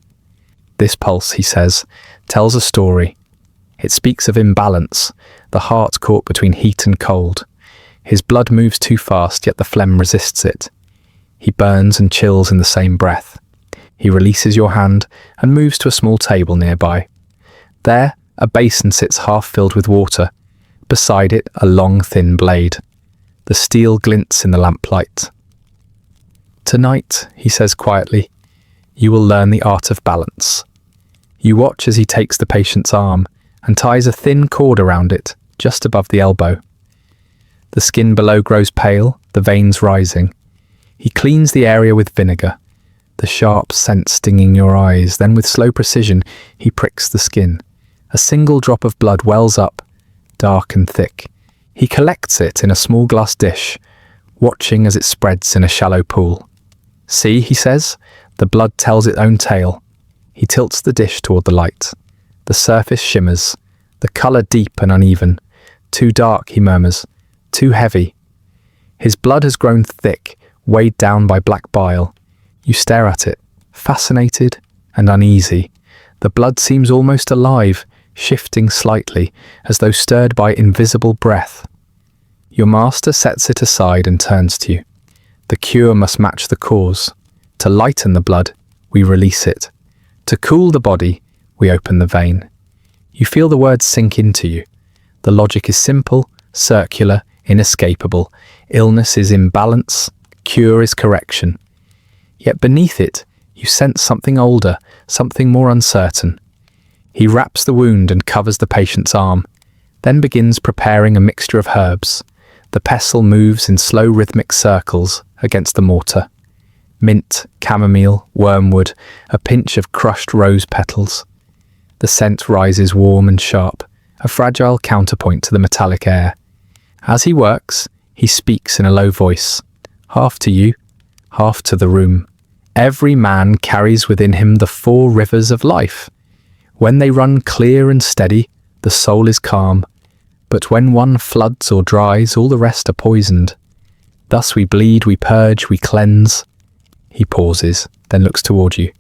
"This pulse," he says, "tells a story. It speaks of imbalance, the heart caught between heat and cold. His blood moves too fast, yet the phlegm resists it. He burns and chills in the same breath." He releases your hand and moves to a small table nearby. There, a basin sits half filled with water. Beside it, a long, thin blade. The steel glints in the lamplight. "Tonight," he says quietly, "you will learn the art of balance." You watch as he takes the patient's arm and ties a thin cord around it, just above the elbow. The skin below grows pale, the veins rising. He cleans the area with vinegar, the sharp scent stinging your eyes. Then with slow precision, he pricks the skin. A single drop of blood wells up, dark and thick. He collects it in a small glass dish, watching as it spreads in a shallow pool. "See," he says, "the blood tells its own tale." He tilts the dish toward the light. The surface shimmers, the colour deep and uneven. "Too dark," he murmurs, "too heavy." His blood has grown thick, weighed down by black bile. You stare at it, fascinated and uneasy. The blood seems almost alive, shifting slightly, as though stirred by invisible breath. Your master sets it aside and turns to you. The cure must match the cause. To lighten the blood, we release it. To cool the body, we open the vein. You feel the words sink into you. The logic is simple, circular, inescapable. Illness is imbalance, cure is correction. Yet beneath it, you sense something older, something more uncertain. He wraps the wound and covers the patient's arm, then begins preparing a mixture of herbs. The pestle moves in slow rhythmic circles against the mortar. Mint, chamomile, wormwood, a pinch of crushed rose petals. The scent rises warm and sharp, a fragile counterpoint to the metallic air. As he works, he speaks in a low voice, half to you, half to the room. Every man carries within him the 4 rivers of life. When they run clear and steady, the soul is calm. But when one floods or dries, all the rest are poisoned. Thus we bleed, we purge, we cleanse. He pauses, then looks toward you.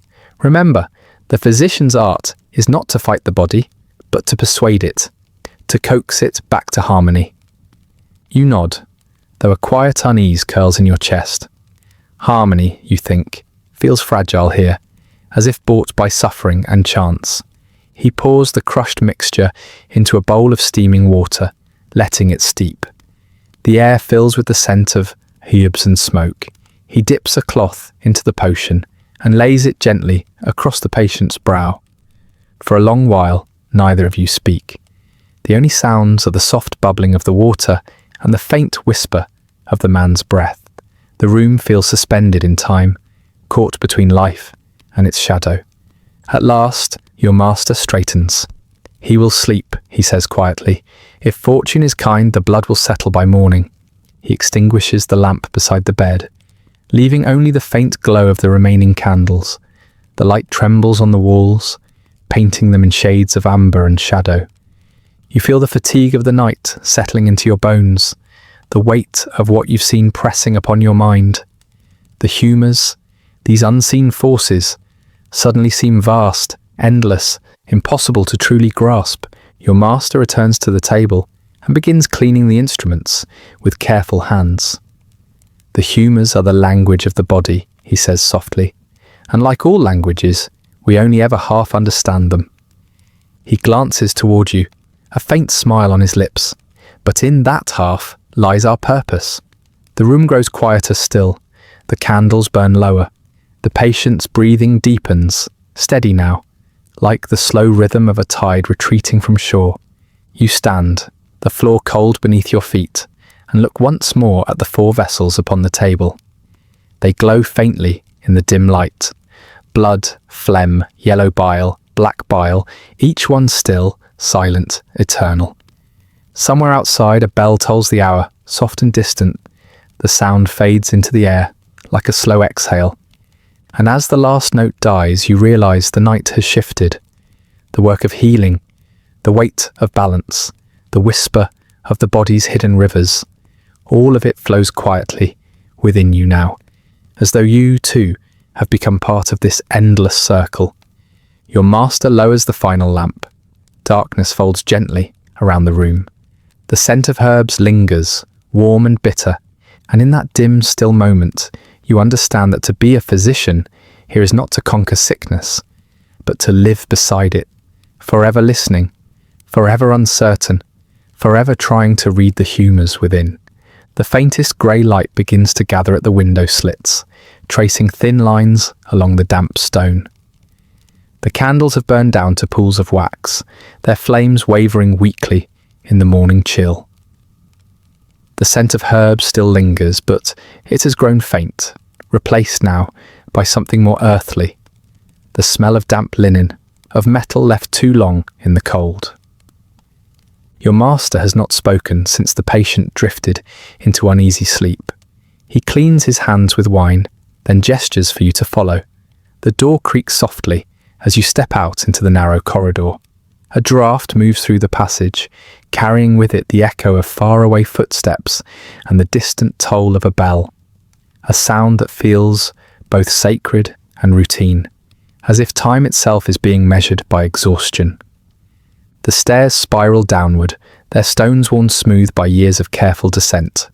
Remember, the physician's art is not to fight the body, but to persuade it, to coax it back to harmony. You nod, though a quiet unease curls in your chest. Harmony, you think, feels fragile here, as if bought by suffering and chance. He pours the crushed mixture into a bowl of steaming water, letting it steep. The air fills with the scent of herbs and smoke. He dips a cloth into the potion and lays it gently across the patient's brow. For a long while, neither of you speak. The only sounds are the soft bubbling of the water and the faint whisper of the man's breath. The room feels suspended in time, caught between life and its shadow. At last, your master straightens. He will sleep, he says quietly. If fortune is kind, the blood will settle by morning. He extinguishes the lamp beside the bed, leaving only the faint glow of the remaining candles. The light trembles on the walls, painting them in shades of amber and shadow. You feel the fatigue of the night settling into your bones, the weight of what you've seen pressing upon your mind. The humours, these unseen forces, suddenly seem vast, endless, impossible to truly grasp. Your master returns to the table and begins cleaning the instruments with careful hands. The humours are the language of the body, he says softly, and like all languages, we only ever half understand them. He glances toward you, a faint smile on his lips, but in that half, lies our purpose. The room grows quieter still. The candles burn lower. The patient's breathing deepens, steady now, like the slow rhythm of a tide retreating from shore. You stand, the floor cold beneath your feet, and look once more at the 4 vessels upon the table. They glow faintly in the dim light. Blood, phlegm, yellow bile, black bile, each one still, silent, eternal. Somewhere outside a bell tolls the hour, soft and distant. The sound fades into the air, like a slow exhale. And as the last note dies, you realize the night has shifted. The work of healing, the weight of balance, the whisper of the body's hidden rivers, all of it flows quietly within you now, as though you, too, have become part of this endless circle. Your master lowers the final lamp. Darkness folds gently around the room. The scent of herbs lingers, warm and bitter, and in that dim, still moment, you understand that to be a physician here is not to conquer sickness, but to live beside it, forever listening, forever uncertain, forever trying to read the humours within. The faintest grey light begins to gather at the window slits, tracing thin lines along the damp stone. The candles have burned down to pools of wax, their flames wavering weakly in the morning chill. The scent of herbs still lingers, but it has grown faint, replaced now by something more earthly. The smell of damp linen, of metal left too long in the cold. Your master has not spoken since the patient drifted into uneasy sleep. He cleans his hands with wine, then gestures for you to follow. The door creaks softly as you step out into the narrow corridor. A draught moves through the passage, carrying with it the echo of faraway footsteps and the distant toll of a bell. A sound that feels both sacred and routine, as if time itself is being measured by exhaustion. The stairs spiral downward, their stones worn smooth by years of careful descent.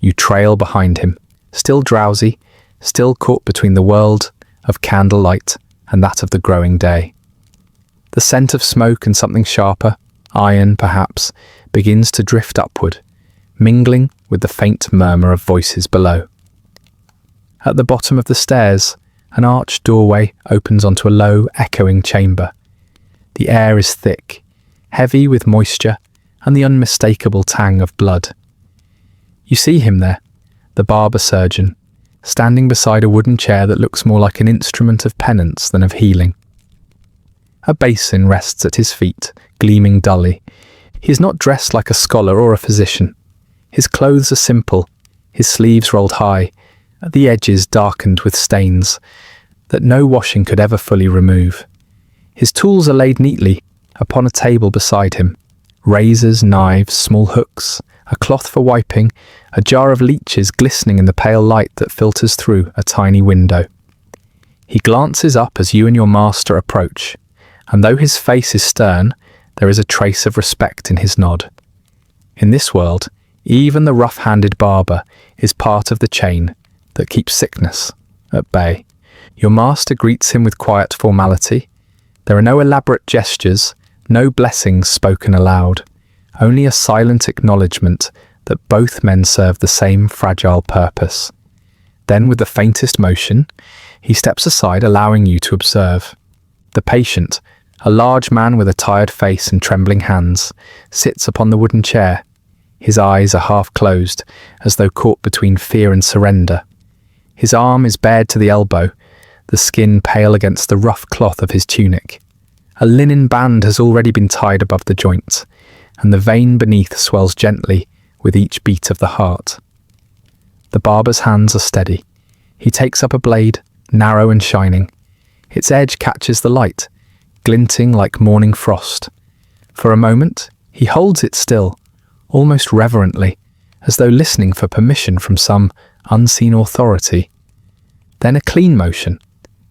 You trail behind him, still drowsy, still caught between the world of candlelight and that of the growing day. The scent of smoke and something sharper, iron perhaps, begins to drift upward, mingling with the faint murmur of voices below. At the bottom of the stairs, an arched doorway opens onto a low, echoing chamber. The air is thick, heavy with moisture and the unmistakable tang of blood. You see him there, the barber surgeon, standing beside a wooden chair that looks more like an instrument of penance than of healing. A basin rests at his feet, gleaming dully. He is not dressed like a scholar or a physician. His clothes are simple, his sleeves rolled high, at the edges darkened with stains that no washing could ever fully remove. His tools are laid neatly upon a table beside him. Razors, knives, small hooks, a cloth for wiping, a jar of leeches glistening in the pale light that filters through a tiny window. He glances up as you and your master approach, and though his face is stern, there is a trace of respect in his nod. In this world, even the rough-handed barber is part of the chain that keeps sickness at bay. Your master greets him with quiet formality. There are no elaborate gestures, no blessings spoken aloud, only a silent acknowledgement that both men serve the same fragile purpose. Then, with the faintest motion, he steps aside, allowing you to observe. The patient, a large man with a tired face and trembling hands, sits upon the wooden chair. His eyes are half closed, as though caught between fear and surrender. His arm is bared to the elbow, the skin pale against the rough cloth of his tunic. A linen band has already been tied above the joint, and the vein beneath swells gently with each beat of the heart. The barber's hands are steady. He takes up a blade, narrow and shining. Its edge catches the light, glinting like morning frost. For a moment, he holds it still, almost reverently, as though listening for permission from some unseen authority. Then a clean motion.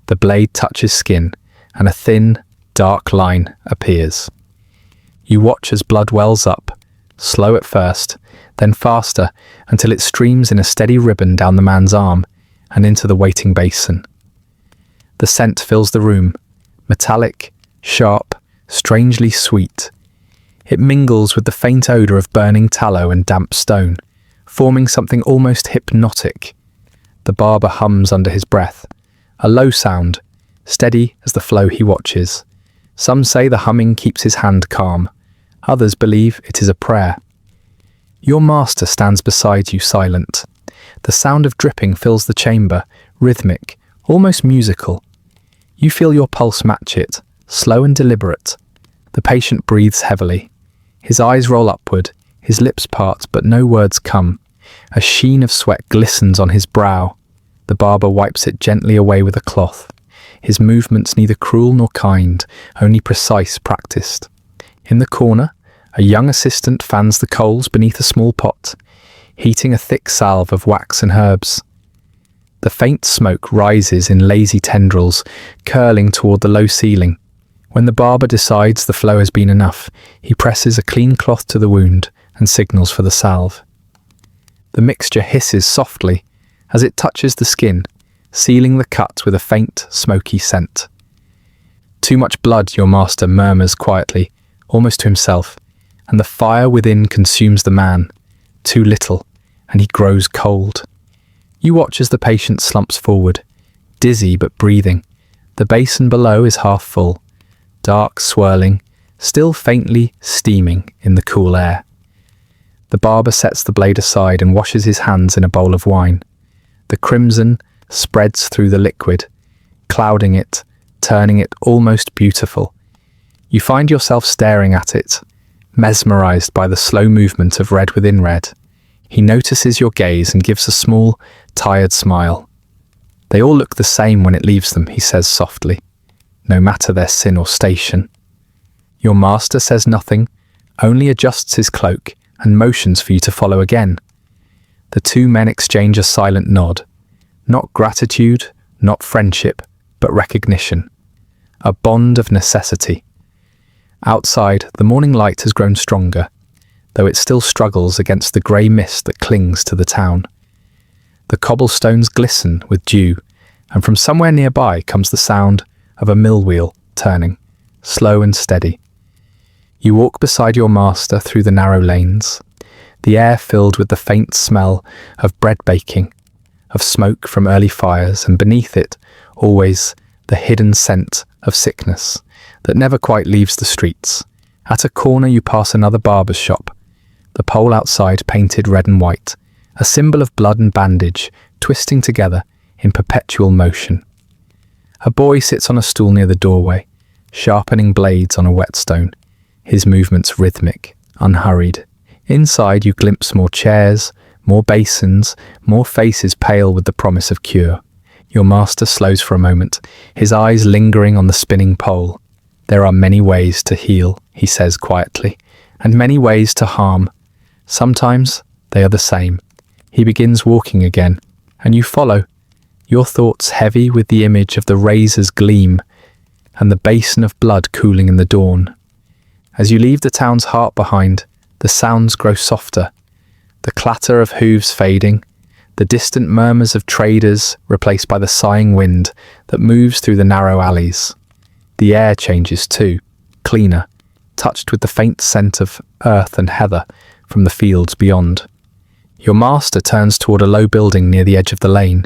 The blade touches skin, and a thin, dark line appears. You watch as blood wells up, slow at first, then faster, until it streams in a steady ribbon down the man's arm and into the waiting basin. The scent fills the room, metallic, sharp, strangely sweet. It mingles with the faint odour of burning tallow and damp stone, forming something almost hypnotic. The barber hums under his breath, a low sound, steady as the flow he watches. Some say the humming keeps his hand calm. Others believe it is a prayer. Your master stands beside you, silent. The sound of dripping fills the chamber, rhythmic, almost musical. You feel your pulse match it, slow and deliberate. The patient breathes heavily. His eyes roll upward, his lips part, but no words come. A sheen of sweat glistens on his brow. The barber wipes it gently away with a cloth. His movements neither cruel nor kind, only precise, practiced. In the corner, a young assistant fans the coals beneath a small pot, heating a thick salve of wax and herbs. The faint smoke rises in lazy tendrils, curling toward the low ceiling. When the barber decides the flow has been enough, he presses a clean cloth to the wound and signals for the salve. The mixture hisses softly as it touches the skin, sealing the cut with a faint, smoky scent. Too much blood, your master murmurs quietly, almost to himself, and the fire within consumes the man. Too little, and he grows cold. You watch as the patient slumps forward, dizzy but breathing. The basin below is half full, dark, swirling, still faintly steaming in the cool air. The barber sets the blade aside and washes his hands in a bowl of wine. The crimson spreads through the liquid, clouding it, turning it almost beautiful. You find yourself staring at it, mesmerized by the slow movement of red within red. He notices your gaze and gives a small, tired smile. They all look the same when it leaves them, he says softly, no matter their sin or station. Your master says nothing, only adjusts his cloak and motions for you to follow again. The two men exchange a silent nod. Not gratitude, not friendship, but recognition. A bond of necessity. Outside, the morning light has grown stronger, though it still struggles against the grey mist that clings to the town. The cobblestones glisten with dew, and from somewhere nearby comes the sound of a mill wheel turning, slow and steady. You walk beside your master through the narrow lanes, the air filled with the faint smell of bread baking, of smoke from early fires, and beneath it, always the hidden scent of sickness that never quite leaves the streets. At a corner you pass another barber's shop, the pole outside painted red and white, a symbol of blood and bandage twisting together in perpetual motion. A boy sits on a stool near the doorway, sharpening blades on a whetstone, his movements rhythmic, unhurried. Inside you glimpse more chairs, more basins, more faces pale with the promise of cure. Your master slows for a moment, his eyes lingering on the spinning pole. There are many ways to heal, he says quietly, and many ways to harm. Sometimes they are the same. He begins walking again, and you follow, your thoughts heavy with the image of the razor's gleam and the basin of blood cooling in the dawn. As you leave the town's heart behind, the sounds grow softer, the clatter of hooves fading, the distant murmurs of traders replaced by the sighing wind that moves through the narrow alleys. The air changes too, cleaner, touched with the faint scent of earth and heather from the fields beyond. Your master turns toward a low building near the edge of the lane,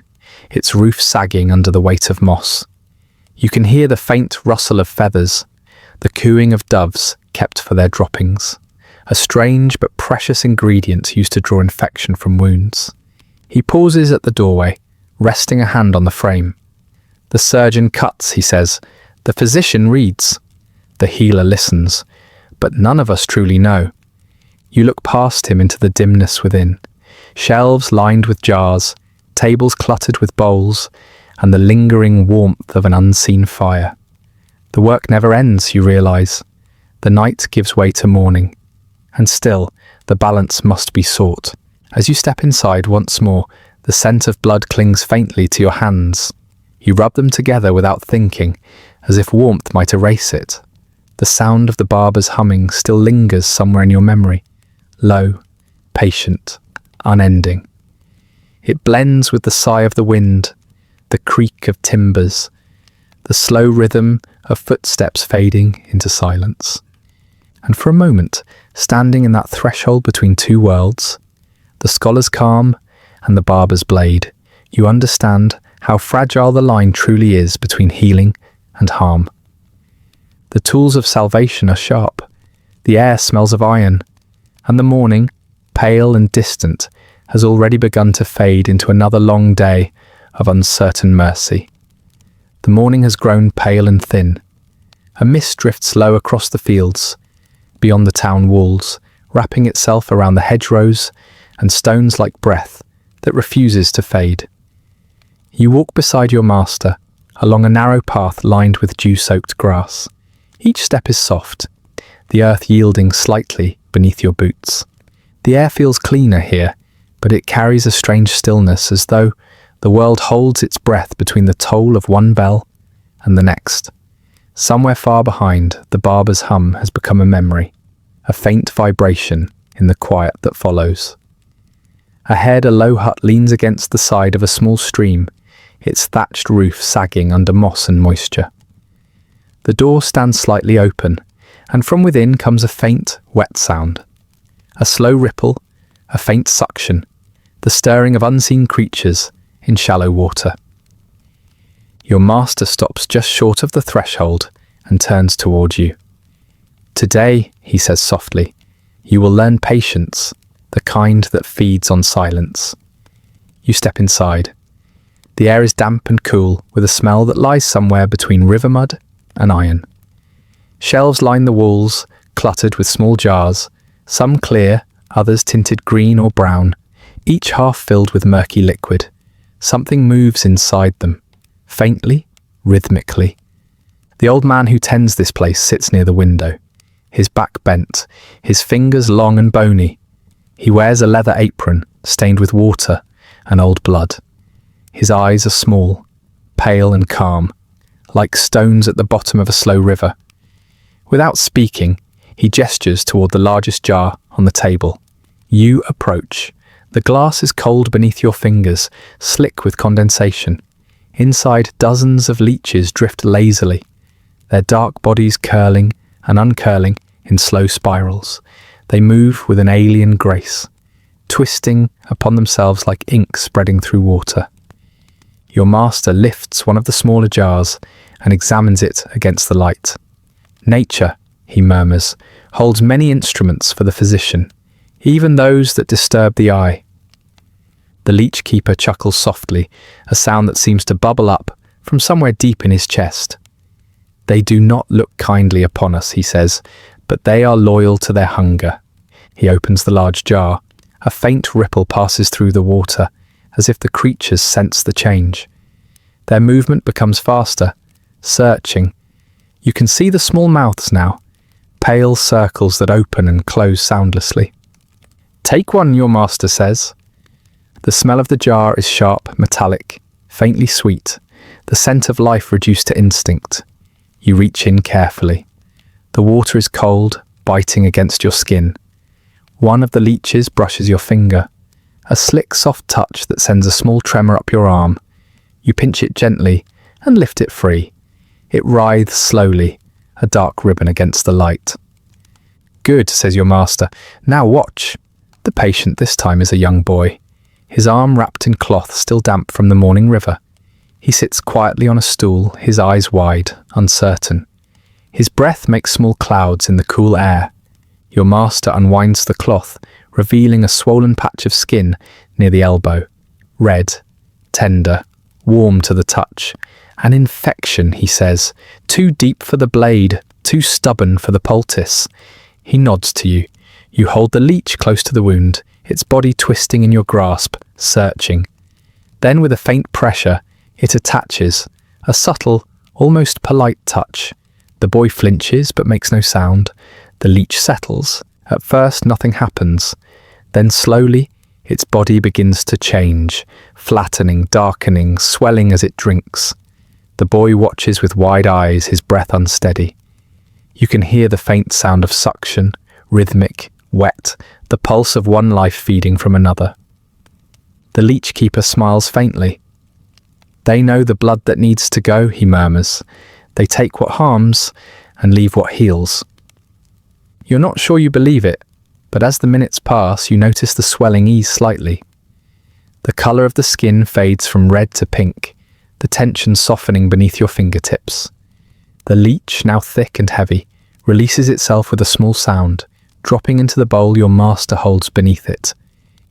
its roof sagging under the weight of moss. You can hear the faint rustle of feathers, the cooing of doves kept for their droppings, a strange but precious ingredient used to draw infection from wounds. He pauses at the doorway, resting a hand on the frame. The surgeon cuts, he says. The physician reads. The healer listens, but none of us truly know. You look past him into the dimness within, shelves lined with jars, tables cluttered with bowls, and the lingering warmth of an unseen fire. The work never ends, you realize. The night gives way to morning, and still the balance must be sought. As you step inside once more, the scent of blood clings faintly to your hands. You rub them together without thinking, as if warmth might erase it. The sound of the barber's humming still lingers somewhere in your memory, low, patient, unending. It blends with the sigh of the wind, the creak of timbers, the slow rhythm of footsteps fading into silence. And for a moment, standing in that threshold between two worlds, the scholar's calm, and the barber's blade, you understand how fragile the line truly is between healing and harm. The tools of salvation are sharp, the air smells of iron, and the morning, pale and distant, has already begun to fade into another long day of uncertain mercy. The morning has grown pale and thin. A mist drifts low across the fields, beyond the town walls, wrapping itself around the hedgerows and stones like breath that refuses to fade. You walk beside your master, along a narrow path lined with dew-soaked grass. Each step is soft, the earth yielding slightly beneath your boots. The air feels cleaner here, but it carries a strange stillness, as though the world holds its breath between the toll of one bell and the next. Somewhere far behind, the barber's hum has become a memory, a faint vibration in the quiet that follows. Ahead, a low hut leans against the side of a small stream, its thatched roof sagging under moss and moisture. The door stands slightly open, and from within comes a faint, wet sound. A slow ripple, a faint suction, the stirring of unseen creatures in shallow water. Your master stops just short of the threshold and turns toward you. "Today," he says softly, "you will learn patience, the kind that feeds on silence." You step inside. The air is damp and cool, with a smell that lies somewhere between river mud and iron. Shelves line the walls, cluttered with small jars, some clear, others tinted green or brown, each half filled with murky liquid. Something moves inside them, faintly, rhythmically. The old man who tends this place sits near the window, his back bent, his fingers long and bony. He wears a leather apron, stained with water and old blood. His eyes are small, pale and calm, like stones at the bottom of a slow river. Without speaking, he gestures toward the largest jar on the table. You approach. The glass is cold beneath your fingers, slick with condensation. Inside, dozens of leeches drift lazily, their dark bodies curling and uncurling in slow spirals. They move with an alien grace, twisting upon themselves like ink spreading through water. Your master lifts one of the smaller jars and examines it against the light. "Nature," he murmurs, "holds many instruments for the physician, even those that disturb the eye." The leech keeper chuckles softly, a sound that seems to bubble up from somewhere deep in his chest. "They do not look kindly upon us," he says, "but they are loyal to their hunger." He opens the large jar. A faint ripple passes through the water, as if the creatures sense the change. Their movement becomes faster, searching. You can see the small mouths now, pale circles that open and close soundlessly. "Take one," your master says. The smell of the jar is sharp, metallic, faintly sweet, the scent of life reduced to instinct. You reach in carefully. The water is cold, biting against your skin. One of the leeches brushes your finger, a slick, soft touch that sends a small tremor up your arm. You pinch it gently and lift it free. It writhes slowly, a dark ribbon against the light. "Good," says your master. "Now watch." The patient this time is a young boy, his arm wrapped in cloth still damp from the morning river. He sits quietly on a stool, his eyes wide, uncertain. His breath makes small clouds in the cool air. Your master unwinds the cloth, revealing a swollen patch of skin near the elbow. Red, tender, warm to the touch. "An infection," he says, "too deep for the blade, too stubborn for the poultice." He nods to you. You hold the leech close to the wound, its body twisting in your grasp, searching. Then with a faint pressure, it attaches, a subtle, almost polite touch. The boy flinches but makes no sound. The leech settles. At first nothing happens. Then slowly, its body begins to change, flattening, darkening, swelling as it drinks. The boy watches with wide eyes, his breath unsteady. You can hear the faint sound of suction, rhythmic, wet, the pulse of one life feeding from another. The leech keeper smiles faintly. "They know the blood that needs to go," he murmurs. "They take what harms and leave what heals." You're not sure you believe it, but as the minutes pass, you notice the swelling ease slightly. The colour of the skin fades from red to pink, the tension softening beneath your fingertips. The leech, now thick and heavy, releases itself with a small sound, dropping into the bowl your master holds beneath it.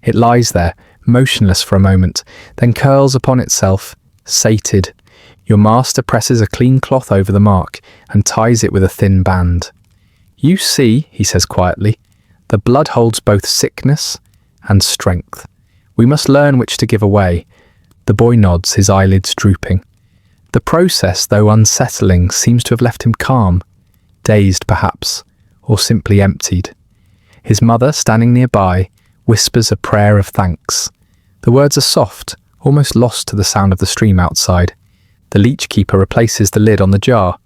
It lies there, motionless for a moment, then curls upon itself, sated. Your master presses a clean cloth over the mark and ties it with a thin band. "You see," he says quietly, "the blood holds both sickness and strength. We must learn which to give away." The boy nods, his eyelids drooping. The process, though unsettling, seems to have left him calm, dazed perhaps, or simply emptied. His mother, standing nearby, whispers a prayer of thanks. The words are soft, almost lost to the sound of the stream outside. The leech keeper replaces the lid on the jar.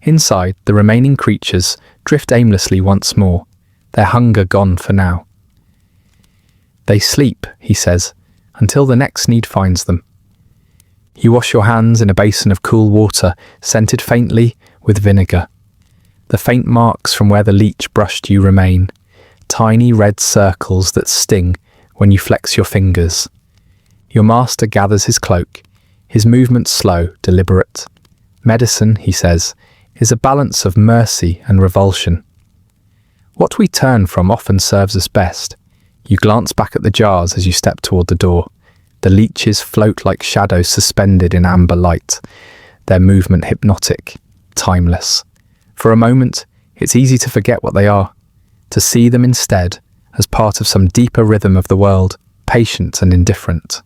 Inside, the remaining creatures drift aimlessly once more, their hunger gone for now. "They sleep," he says, "until the next need finds them." You wash your hands in a basin of cool water, scented faintly with vinegar. The faint marks from where the leech brushed you remain, tiny red circles that sting when you flex your fingers. Your master gathers his cloak, his movements slow, deliberate. "Medicine," he says, "is a balance of mercy and revulsion. What we turn from often serves us best." You glance back at the jars as you step toward the door. The leeches float like shadows suspended in amber light, their movement hypnotic, timeless. For a moment, it's easy to forget what they are, to see them instead as part of some deeper rhythm of the world, patient and indifferent.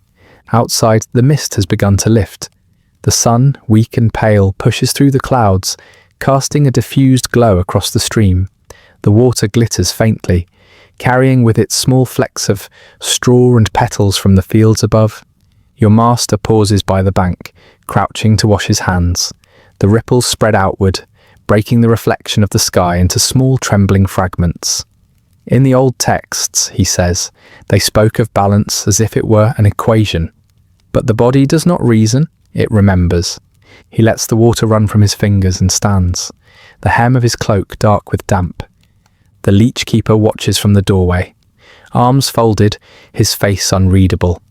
Outside, the mist has begun to lift. The sun, weak and pale, pushes through the clouds, casting a diffused glow across the stream. The water glitters faintly, carrying with it small flecks of straw and petals from the fields above. Your master pauses by the bank, crouching to wash his hands. The ripples spread outward, breaking the reflection of the sky into small trembling fragments. In the old texts, he says, they spoke of balance as if it were an equation. But the body does not reason, it remembers. He lets the water run from his fingers and stands, the hem of his cloak dark with damp. The leech keeper watches from the doorway, arms folded, his face unreadable.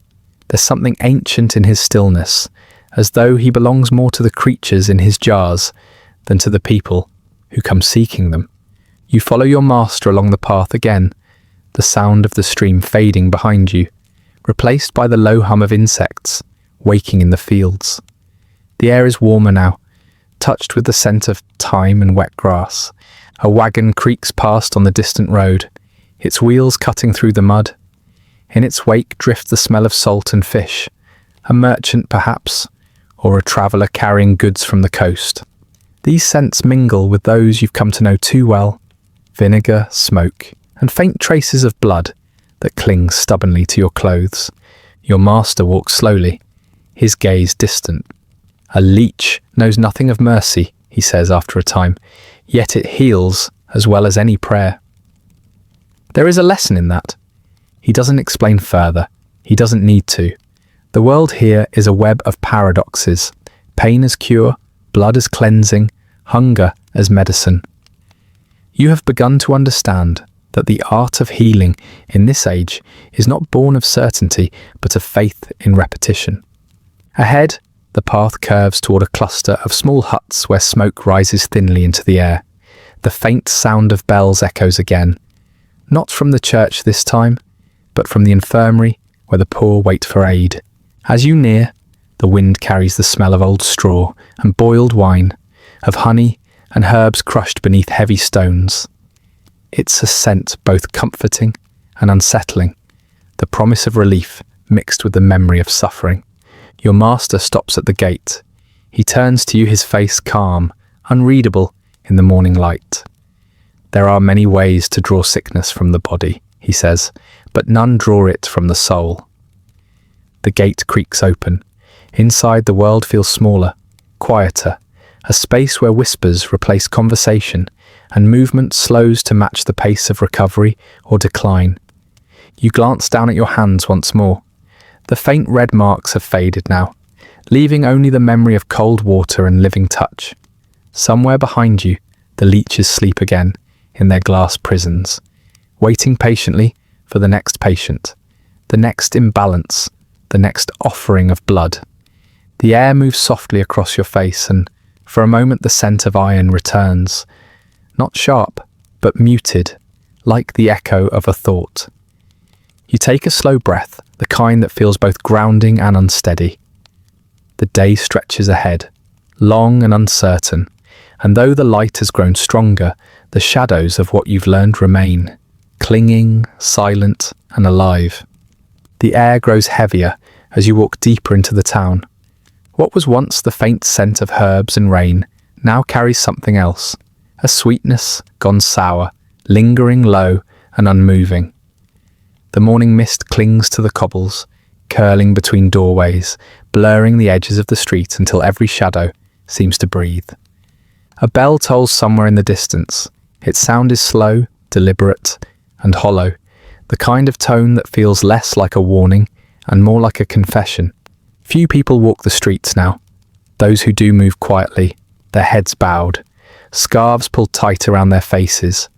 There's something ancient in his stillness, as though he belongs more to the creatures in his jars than to the people who come seeking them. You follow your master along the path again, the sound of the stream fading behind you, replaced by the low hum of insects waking in the fields. The air is warmer now, touched with the scent of thyme and wet grass. A wagon creaks past on the distant road, its wheels cutting through the mud. In its wake drift the smell of salt and fish, a merchant perhaps, or a traveller carrying goods from the coast. These scents mingle with those you've come to know too well: vinegar, smoke, and faint traces of blood that cling stubbornly to your clothes. Your master walks slowly, his gaze distant. "A leech knows nothing of mercy," he says after a time, "yet it heals as well as any prayer." There is a lesson in that. He doesn't explain further. He doesn't need to. The world here is a web of paradoxes: pain as cure, blood as cleansing, hunger as medicine. You have begun to understand that the art of healing in this age is not born of certainty, but of faith in repetition. Ahead, the path curves toward a cluster of small huts where smoke rises thinly into the air. The faint sound of bells echoes again, not from the church this time, but from the infirmary where the poor wait for aid. As you near, the wind carries the smell of old straw and boiled wine, of honey and herbs crushed beneath heavy stones. It's a scent both comforting and unsettling, the promise of relief mixed with the memory of suffering. Your master stops at the gate. He turns to you, his face calm, unreadable in the morning light. "There are many ways to draw sickness from the body," he says, "but none draw it from the soul." The gate creaks open. Inside, the world feels smaller, quieter, a space where whispers replace conversation and movement slows to match the pace of recovery or decline. You glance down at your hands once more. The faint red marks have faded now, leaving only the memory of cold water and living touch. Somewhere behind you, the leeches sleep again in their glass prisons, waiting patiently for the next patient, the next imbalance, the next offering of blood. The air moves softly across your face, and for a moment the scent of iron returns, not sharp, but muted, like the echo of a thought. You take a slow breath, the kind that feels both grounding and unsteady. The day stretches ahead, long and uncertain, and though the light has grown stronger, the shadows of what you've learned remain, clinging, silent, and alive. The air grows heavier as you walk deeper into the town. What was once the faint scent of herbs and rain now carries something else, a sweetness gone sour, lingering low and unmoving. The morning mist clings to the cobbles, curling between doorways, blurring the edges of the street until every shadow seems to breathe. A bell tolls somewhere in the distance. Its sound is slow, deliberate, and hollow, the kind of tone that feels less like a warning and more like a confession. Few people walk the streets now. Those who do move quietly, their heads bowed, scarves pulled tight around their faces.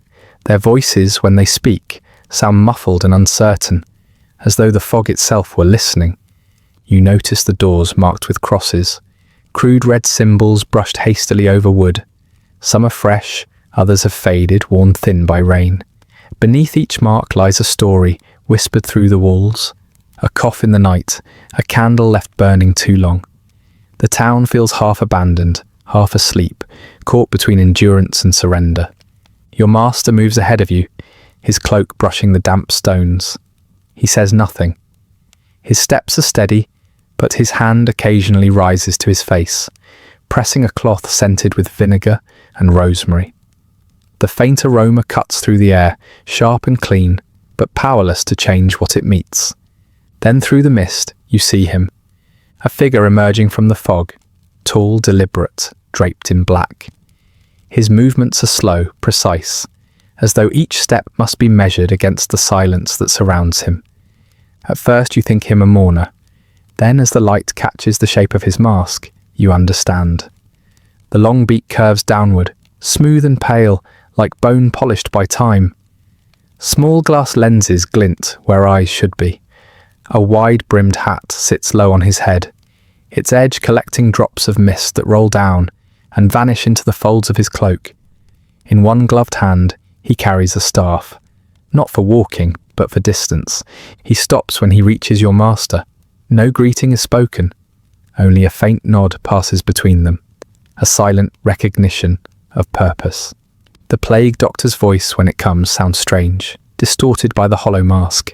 Their voices, when they speak, sound muffled and uncertain, as though the fog itself were listening. You notice the doors marked with crosses, crude red symbols brushed hastily over wood. Some are fresh, others have faded, worn thin by rain. Beneath each mark lies a story, whispered through the walls. A cough in the night, a candle left burning too long. The town feels half abandoned, half asleep, caught between endurance and surrender. Your master moves ahead of you, his cloak brushing the damp stones. He says nothing. His steps are steady, but his hand occasionally rises to his face, pressing a cloth scented with vinegar and rosemary. The faint aroma cuts through the air, sharp and clean, but powerless to change what it meets. Then through the mist, you see him, a figure emerging from the fog, tall, deliberate, draped in black. His movements are slow, precise, as though each step must be measured against the silence that surrounds him. At first you think him a mourner. Then, as the light catches the shape of his mask, you understand. The long beak curves downward, smooth and pale, like bone polished by time. Small glass lenses glint where eyes should be. A wide-brimmed hat sits low on his head, its edge collecting drops of mist that roll down and vanish into the folds of his cloak. In one gloved hand, he carries a staff, not for walking, but for distance. He stops when he reaches your master. No greeting is spoken. Only a faint nod passes between them, a silent recognition of purpose. The plague doctor's voice, when it comes, sounds strange, distorted by the hollow mask.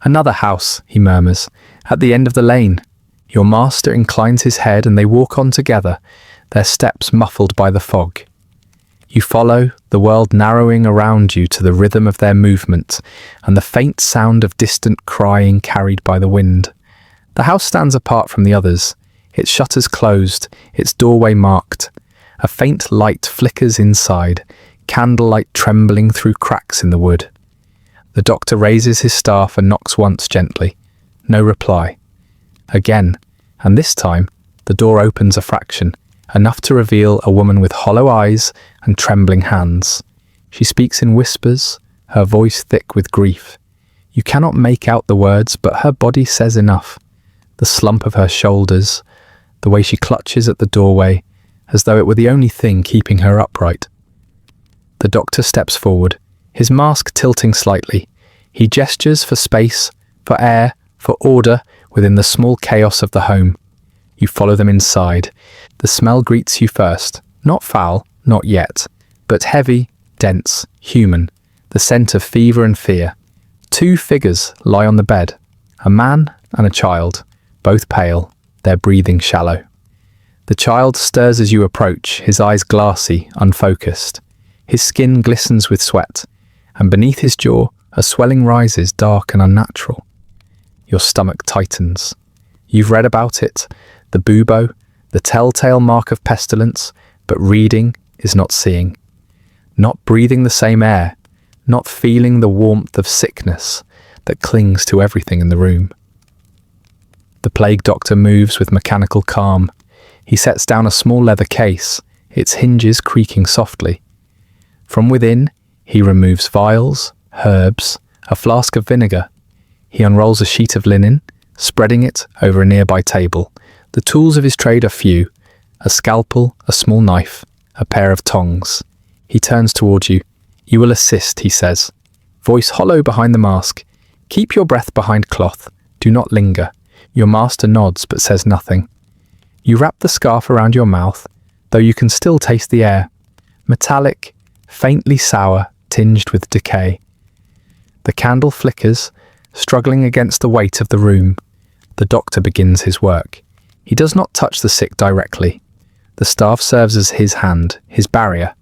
"Another house," he murmurs, "at the end of the lane." Your master inclines his head and they walk on together, their steps muffled by the fog. You follow, the world narrowing around you to the rhythm of their movement and the faint sound of distant crying carried by the wind. The house stands apart from the others, its shutters closed, its doorway marked. A faint light flickers inside, candlelight trembling through cracks in the wood. The doctor raises his staff and knocks once gently. No reply. Again, and this time, the door opens a fraction, enough to reveal a woman with hollow eyes and trembling hands. She speaks in whispers, her voice thick with grief. You cannot make out the words, but her body says enough. The slump of her shoulders, the way she clutches at the doorway, as though it were the only thing keeping her upright. The doctor steps forward, his mask tilting slightly. He gestures for space, for air, for order within the small chaos of the home. You follow them inside. The smell greets you first, not foul, not yet, but heavy, dense, human, the scent of fever and fear. Two figures lie on the bed, a man and a child, both pale, their breathing shallow. The child stirs as you approach, his eyes glassy, unfocused. His skin glistens with sweat, and beneath his jaw, a swelling rises, dark and unnatural. Your stomach tightens. You've read about it, the bubo, the telltale mark of pestilence, but reading is not seeing. Not breathing the same air, not feeling the warmth of sickness that clings to everything in the room. The plague doctor moves with mechanical calm. He sets down a small leather case, its hinges creaking softly. From within, he removes vials, herbs, a flask of vinegar. He unrolls a sheet of linen, spreading it over a nearby table. The tools of his trade are few: a scalpel, a small knife, a pair of tongs. He turns towards you. "You will assist," he says, voice hollow behind the mask. "Keep your breath behind cloth. Do not linger." Your master nods but says nothing. You wrap the scarf around your mouth, though you can still taste the air. Metallic, faintly sour, tinged with decay. The candle flickers, struggling against the weight of the room. The doctor begins his work. He does not touch the sick directly. The staff serves as his hand, his barrier.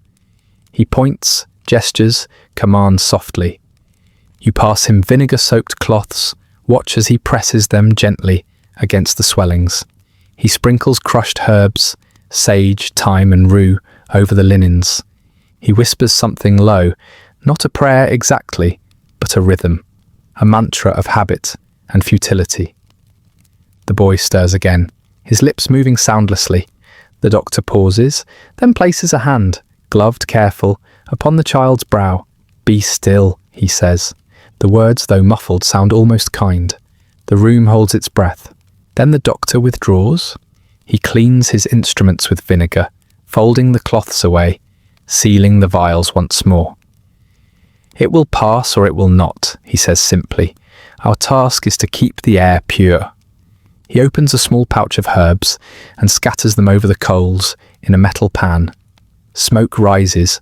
He points, gestures, commands softly. You pass him vinegar-soaked cloths, watch as he presses them gently against the swellings. He sprinkles crushed herbs, sage, thyme and rue, over the linens. He whispers something low, not a prayer exactly, but a rhythm, a mantra of habit and futility. The boy stirs again, his lips moving soundlessly. The doctor pauses, then places a hand, gloved, careful, upon the child's brow. "Be still," he says. The words, though muffled, sound almost kind. The room holds its breath. Then the doctor withdraws. He cleans his instruments with vinegar, folding the cloths away, sealing the vials once more. "It will pass or it will not," he says simply. "Our task is to keep the air pure." He opens a small pouch of herbs and scatters them over the coals in a metal pan. Smoke rises,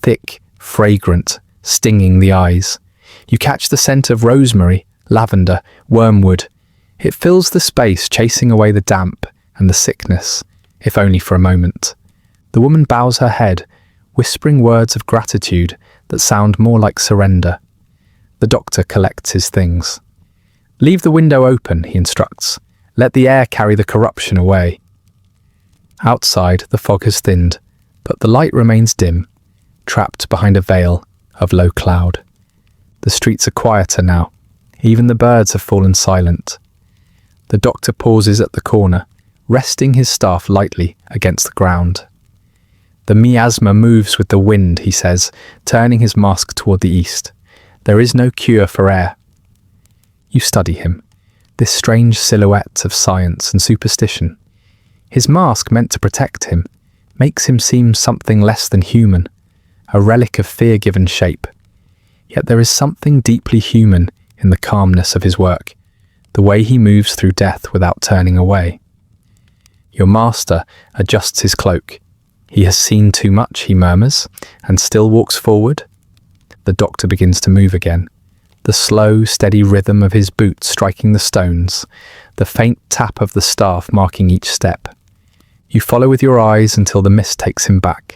thick, fragrant, stinging the eyes. You catch the scent of rosemary, lavender, wormwood. It fills the space, chasing away the damp and the sickness, if only for a moment. The woman bows her head, whispering words of gratitude that sound more like surrender. The doctor collects his things. "Leave the window open," he instructs. "Let the air carry the corruption away." Outside, the fog has thinned, but the light remains dim, trapped behind a veil of low cloud. The streets are quieter now. Even the birds have fallen silent. The doctor pauses at the corner, resting his staff lightly against the ground. "The miasma moves with the wind," he says, turning his mask toward the east. "There is no cure for air." You study him, this strange silhouette of science and superstition. His mask, meant to protect him, makes him seem something less than human, a relic of fear-given shape. Yet there is something deeply human in the calmness of his work, the way he moves through death without turning away. Your master adjusts his cloak. "He has seen too much," he murmurs, and still walks forward. The doctor begins to move again, the slow, steady rhythm of his boots striking the stones, the faint tap of the staff marking each step. You follow with your eyes until the mist takes him back,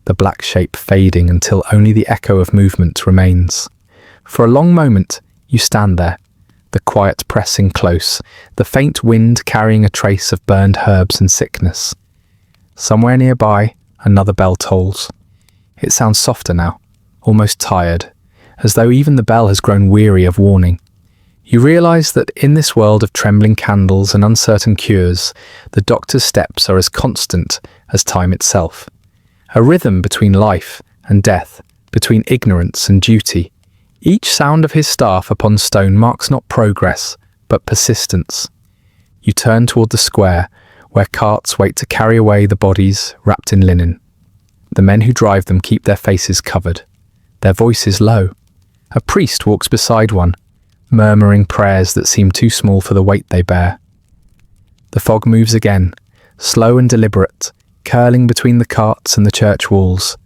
the black shape fading until only the echo of movement remains. For a long moment, you stand there, the quiet pressing close, the faint wind carrying a trace of burned herbs and sickness. Somewhere nearby, another bell tolls. It sounds softer now, almost tired, as though even the bell has grown weary of warning. You realize that in this world of trembling candles and uncertain cures, the doctor's steps are as constant as time itself. A rhythm between life and death, between ignorance and duty. Each sound of his staff upon stone marks not progress, but persistence. You turn toward the square, where carts wait to carry away the bodies wrapped in linen. The men who drive them keep their faces covered, their voices low. A priest walks beside one, murmuring prayers that seem too small for the weight they bear. The fog moves again, slow and deliberate, curling between the carts and the church walls.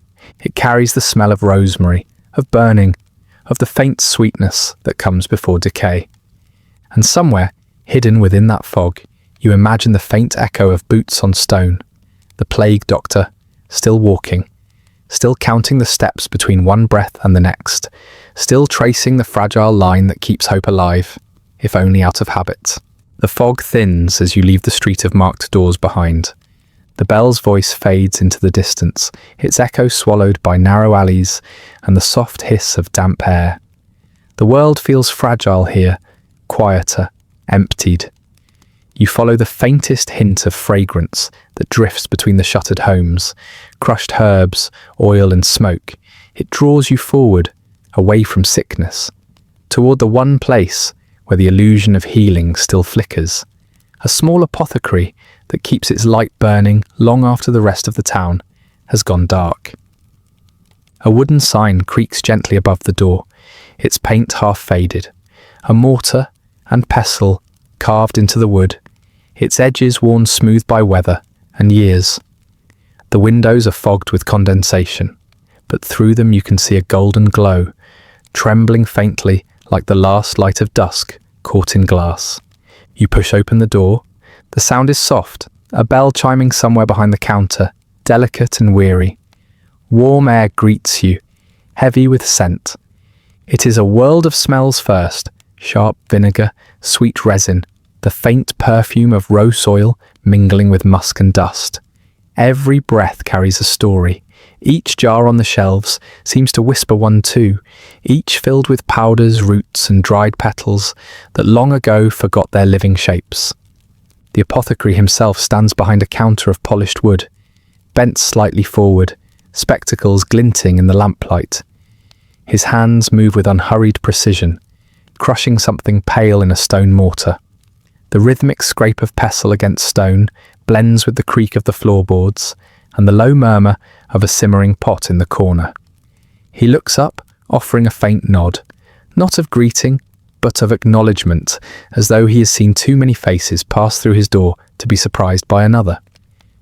It carries the smell of rosemary, of burning, of the faint sweetness that comes before decay. And somewhere, hidden within that fog, you imagine the faint echo of boots on stone, the plague doctor, still walking, still counting the steps between one breath and the next, still tracing the fragile line that keeps hope alive, if only out of habit. The fog thins as you leave the street of marked doors behind. The bell's voice fades into the distance, its echo swallowed by narrow alleys and the soft hiss of damp air. The world feels fragile here, quieter, emptied. You follow the faintest hint of fragrance that drifts between the shuttered homes, crushed herbs, oil and smoke. It draws you forward, away from sickness, toward the one place where the illusion of healing still flickers, a small apothecary that keeps its light burning long after the rest of the town has gone dark. A wooden sign creaks gently above the door, its paint half faded, a mortar and pestle carved into the wood, its edges worn smooth by weather and years. The windows are fogged with condensation, but through them you can see a golden glow, trembling faintly like the last light of dusk caught in glass. You push open the door. The sound is soft, a bell chiming somewhere behind the counter, delicate and weary. Warm air greets you, heavy with scent. It is a world of smells first, sharp vinegar, sweet resin, the faint perfume of rose oil mingling with musk and dust. Every breath carries a story. Each jar on the shelves seems to whisper one too, each filled with powders, roots and dried petals that long ago forgot their living shapes. The apothecary himself stands behind a counter of polished wood, bent slightly forward, spectacles glinting in the lamplight. His hands move with unhurried precision, crushing something pale in a stone mortar. The rhythmic scrape of pestle against stone blends with the creak of the floorboards and the low murmur of a simmering pot in the corner. He looks up, offering a faint nod, not of greeting, but of acknowledgement, as though he has seen too many faces pass through his door to be surprised by another.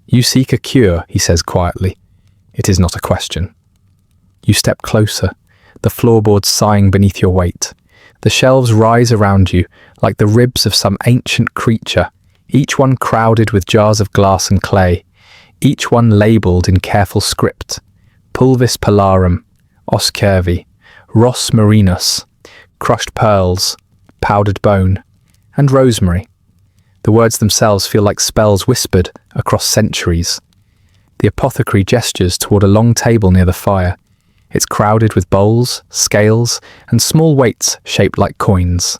"You seek a cure," he says quietly. It is not a question. You step closer, the floorboards sighing beneath your weight. The shelves rise around you like the ribs of some ancient creature, each one crowded with jars of glass and clay, each one labelled in careful script: Pulvis pilarum, os curvi, ros marinus, crushed pearls, powdered bone, and rosemary. The words themselves feel like spells whispered across centuries. The apothecary gestures toward a long table near the fire. It's crowded with bowls, scales, and small weights shaped like coins.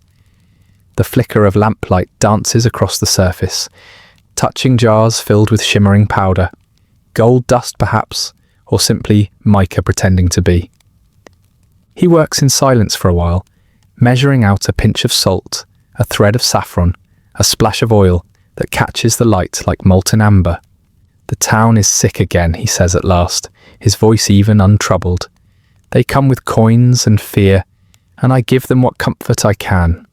The flicker of lamplight dances across the surface, touching jars filled with shimmering powder, gold dust perhaps, or simply mica pretending to be. He works in silence for a while, measuring out a pinch of salt, a thread of saffron, a splash of oil that catches the light like molten amber. "The town is sick again," he says at last, his voice even, untroubled. "They come with coins and fear, and I give them what comfort I can."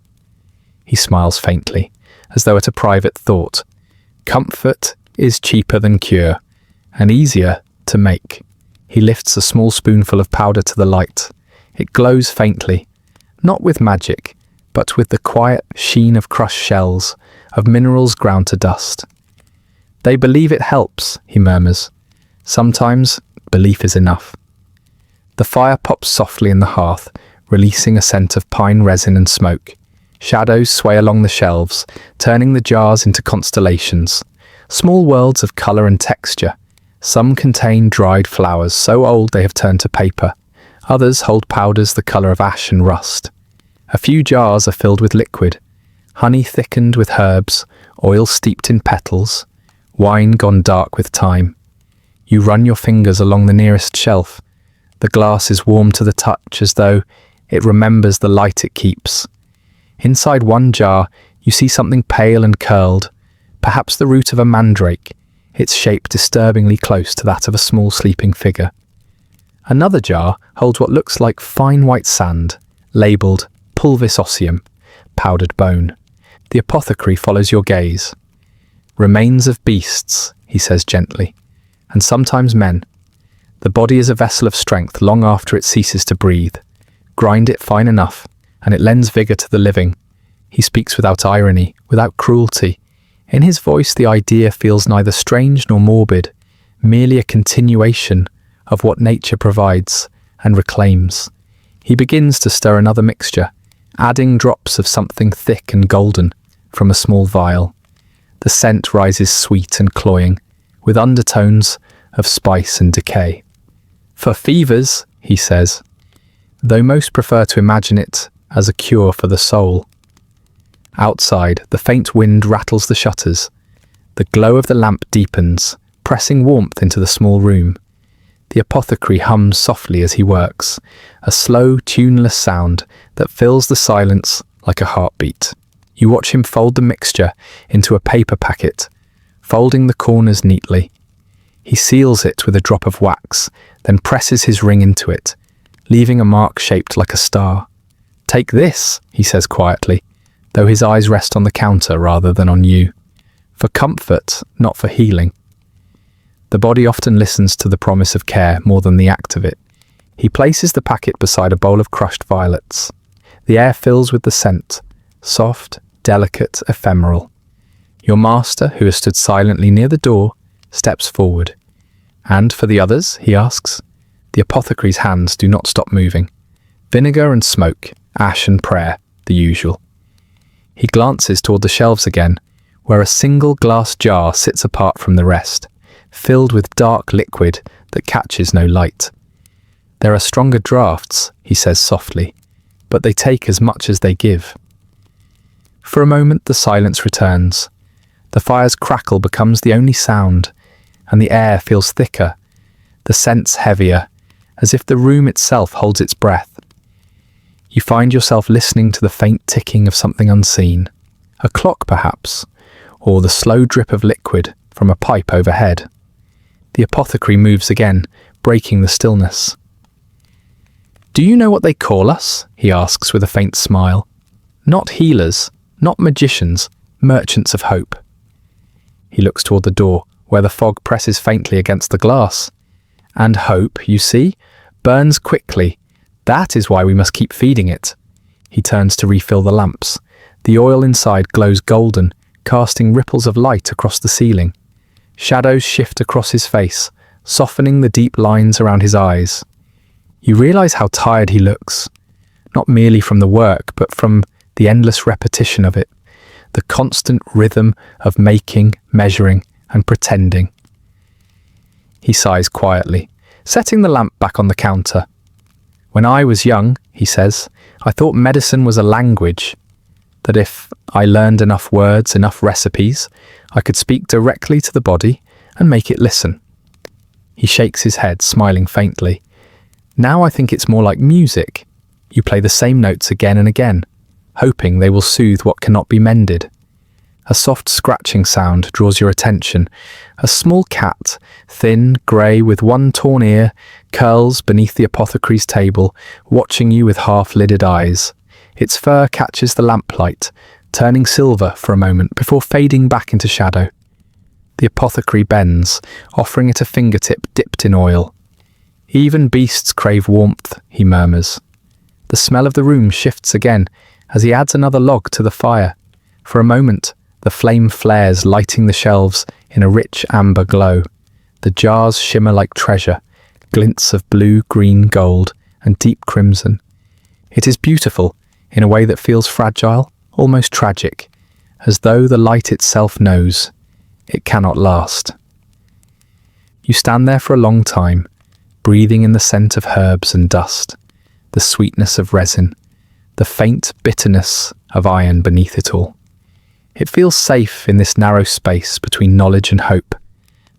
He smiles faintly, as though at a private thought. Comfort is cheaper than cure, and easier to make. He lifts a small spoonful of powder to the light. It glows faintly, not with magic, but with the quiet sheen of crushed shells, of minerals ground to dust. "They believe it helps," he murmurs. "Sometimes belief is enough." The fire pops softly in the hearth, releasing a scent of pine resin and smoke. Shadows sway along the shelves, turning the jars into constellations, small worlds of colour and texture. Some contain dried flowers so old they have turned to paper. Others hold powders the colour of ash and rust. A few jars are filled with liquid, honey thickened with herbs, oil steeped in petals, wine gone dark with time. You run your fingers along the nearest shelf. The glass is warm to the touch, as though it remembers the light it keeps. Inside one jar, you see something pale and curled, perhaps the root of a mandrake, its shape disturbingly close to that of a small sleeping figure. Another jar holds what looks like fine white sand, labelled pulvis osseum, powdered bone. The apothecary follows your gaze. "Remains of beasts," he says gently, "and sometimes men. The body is a vessel of strength long after it ceases to breathe. Grind it fine enough, and it lends vigour to the living." He speaks without irony, without cruelty. In his voice the idea feels neither strange nor morbid, merely a continuation of what nature provides and reclaims. He begins to stir another mixture, adding drops of something thick and golden from a small vial. The scent rises sweet and cloying, with undertones of spice and decay. "For fevers," he says, though most prefer to imagine it as a cure for the soul. Outside, the faint wind rattles the shutters. The glow of the lamp deepens, pressing warmth into the small room. The apothecary hums softly as he works, a slow, tuneless sound that fills the silence like a heartbeat. You watch him fold the mixture into a paper packet, folding the corners neatly. He seals it with a drop of wax, then presses his ring into it, leaving a mark shaped like a star. "Take this," he says quietly, though his eyes rest on the counter rather than on you. For comfort, not for healing. The body often listens to the promise of care more than the act of it. He places the packet beside a bowl of crushed violets. The air fills with the scent, soft, delicate, ephemeral. Your master, who has stood silently near the door, steps forward. "And for the others?" he asks. The apothecary's hands do not stop moving. Vinegar and smoke, ash and prayer, the usual. He glances toward the shelves again, where a single glass jar sits apart from the rest, filled with dark liquid that catches no light. "There are stronger draughts," he says softly, "but they take as much as they give." For a moment the silence returns. The fire's crackle becomes the only sound, and the air feels thicker, the scents heavier, as if the room itself holds its breath. You find yourself listening to the faint ticking of something unseen, a clock perhaps, or the slow drip of liquid from a pipe overhead. The apothecary moves again, breaking the stillness. "Do you know what they call us?" he asks with a faint smile. "Not healers, not magicians, merchants of hope." He looks toward the door, where the fog presses faintly against the glass. "And hope, you see, burns quickly. That is why we must keep feeding it." He turns to refill the lamps. The oil inside glows golden, casting ripples of light across the ceiling. Shadows shift across his face, softening the deep lines around his eyes. You realize how tired he looks, not merely from the work, but from the endless repetition of it, the constant rhythm of making, measuring, and pretending. He sighs quietly, setting the lamp back on the counter. "When I was young," he says, "I thought medicine was a language, that if I learned enough words, enough recipes, I could speak directly to the body and make it listen." He shakes his head, smiling faintly. "Now I think it's more like music. You play the same notes again and again, hoping they will soothe what cannot be mended." A soft scratching sound draws your attention. A small cat, thin, grey, with one torn ear, curls beneath the apothecary's table, watching you with half-lidded eyes. Its fur catches the lamplight, turning silver for a moment before fading back into shadow. The apothecary bends, offering it a fingertip dipped in oil. "Even beasts crave warmth," he murmurs. The smell of the room shifts again as he adds another log to the fire. For a moment, the flame flares, lighting the shelves in a rich amber glow. The jars shimmer like treasure, glints of blue, green, gold, and deep crimson. It is beautiful, in a way that feels fragile, almost tragic, as though the light itself knows it cannot last. You stand there for a long time, breathing in the scent of herbs and dust, the sweetness of resin, the faint bitterness of iron beneath it all. It feels safe in this narrow space between knowledge and hope,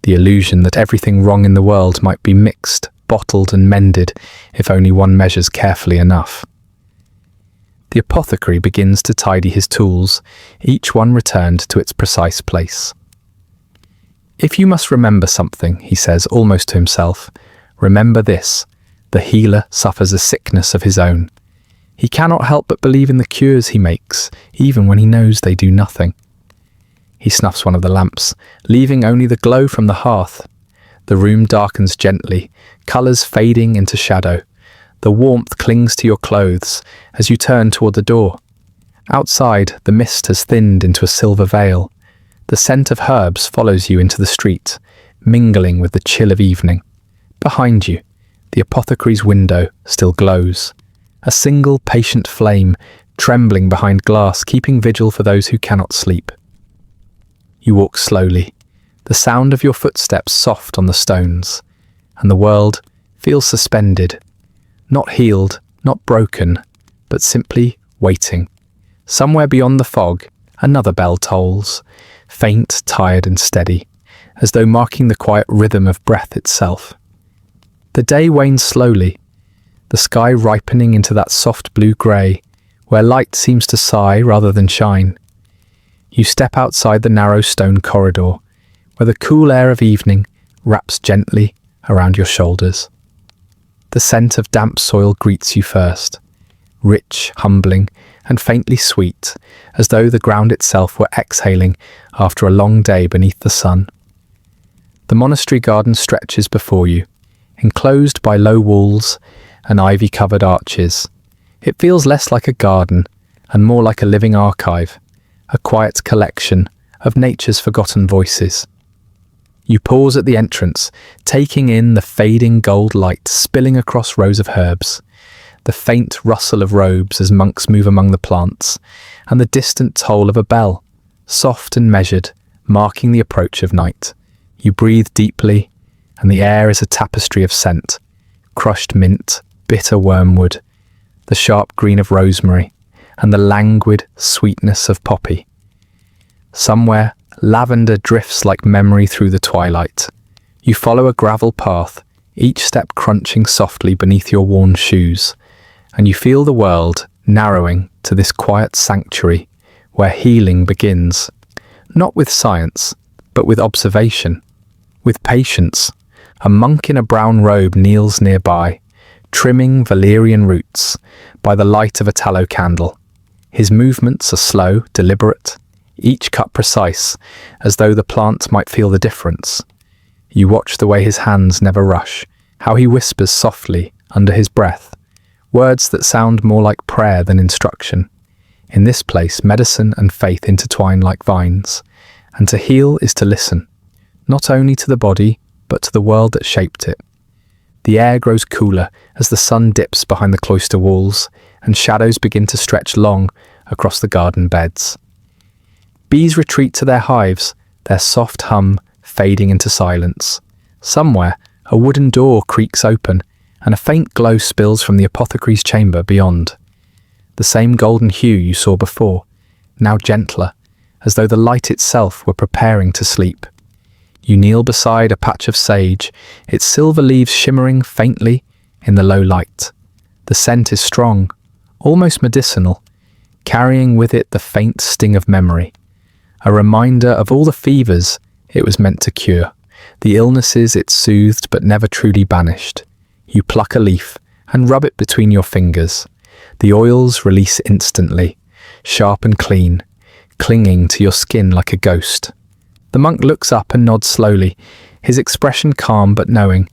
the illusion that everything wrong in the world might be mixed, bottled and mended if only one measures carefully enough. The apothecary begins to tidy his tools, each one returned to its precise place. "If you must remember something," he says almost to himself, "remember this: the healer suffers a sickness of his own. He cannot help but believe in the cures he makes, even when he knows they do nothing." He snuffs one of the lamps, leaving only the glow from the hearth. The room darkens gently, colours fading into shadow. The warmth clings to your clothes as you turn toward the door. Outside, the mist has thinned into a silver veil. The scent of herbs follows you into the street, mingling with the chill of evening. Behind you, the apothecary's window still glows. A single patient flame, trembling behind glass, keeping vigil for those who cannot sleep. You walk slowly, the sound of your footsteps soft on the stones, and the world feels suspended. Not healed, not broken, but simply waiting. Somewhere beyond the fog, another bell tolls, faint, tired and steady, as though marking the quiet rhythm of breath itself. The day wanes slowly, the sky ripening into that soft blue-grey, where light seems to sigh rather than shine. You step outside the narrow stone corridor, where the cool air of evening wraps gently around your shoulders. The scent of damp soil greets you first, rich, humbling, and faintly sweet, as though the ground itself were exhaling after a long day beneath the sun. The monastery garden stretches before you, enclosed by low walls and ivy-covered arches. It feels less like a garden and more like a living archive, a quiet collection of nature's forgotten voices. You pause at the entrance, taking in the fading gold light spilling across rows of herbs, the faint rustle of robes as monks move among the plants, and the distant toll of a bell, soft and measured, marking the approach of night. You breathe deeply, and the air is a tapestry of scent: crushed mint, bitter wormwood, the sharp green of rosemary, and the languid sweetness of poppy. Somewhere, lavender drifts like memory through the twilight. You follow a gravel path, each step crunching softly beneath your worn shoes, and you feel the world narrowing to this quiet sanctuary where healing begins, not with science, but with observation, with patience. A monk in a brown robe kneels nearby, trimming valerian roots by the light of a tallow candle. His movements are slow, deliberate, each cut precise, as though the plant might feel the difference. You watch the way his hands never rush, how he whispers softly under his breath, words that sound more like prayer than instruction. In this place, medicine and faith intertwine like vines, and to heal is to listen, not only to the body, but to the world that shaped it. The air grows cooler as the sun dips behind the cloister walls, and shadows begin to stretch long across the garden beds. Bees retreat to their hives, their soft hum fading into silence. Somewhere, a wooden door creaks open, and a faint glow spills from the apothecary's chamber beyond. The same golden hue you saw before, now gentler, as though the light itself were preparing to sleep. You kneel beside a patch of sage, its silver leaves shimmering faintly in the low light. The scent is strong, almost medicinal, carrying with it the faint sting of memory, a reminder of all the fevers it was meant to cure, the illnesses it soothed but never truly banished. You pluck a leaf and rub it between your fingers. The oils release instantly, sharp and clean, clinging to your skin like a ghost. The monk looks up and nods slowly, his expression calm but knowing.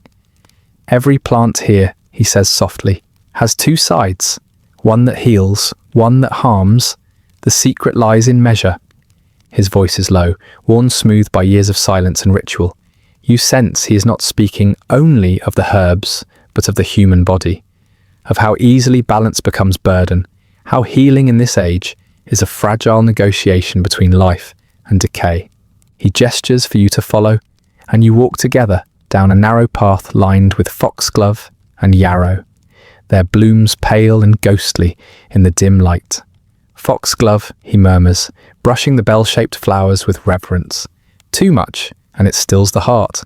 "Every plant here," he says softly, "has two sides, one that heals, one that harms. The secret lies in measure." His voice is low, worn smooth by years of silence and ritual. You sense he is not speaking only of the herbs, but of the human body, of how easily balance becomes burden, how healing in this age is a fragile negotiation between life and decay. He gestures for you to follow, and you walk together down a narrow path lined with foxglove and yarrow, their blooms pale and ghostly in the dim light. "Foxglove," he murmurs, brushing the bell-shaped flowers with reverence. "Too much, and it stills the heart.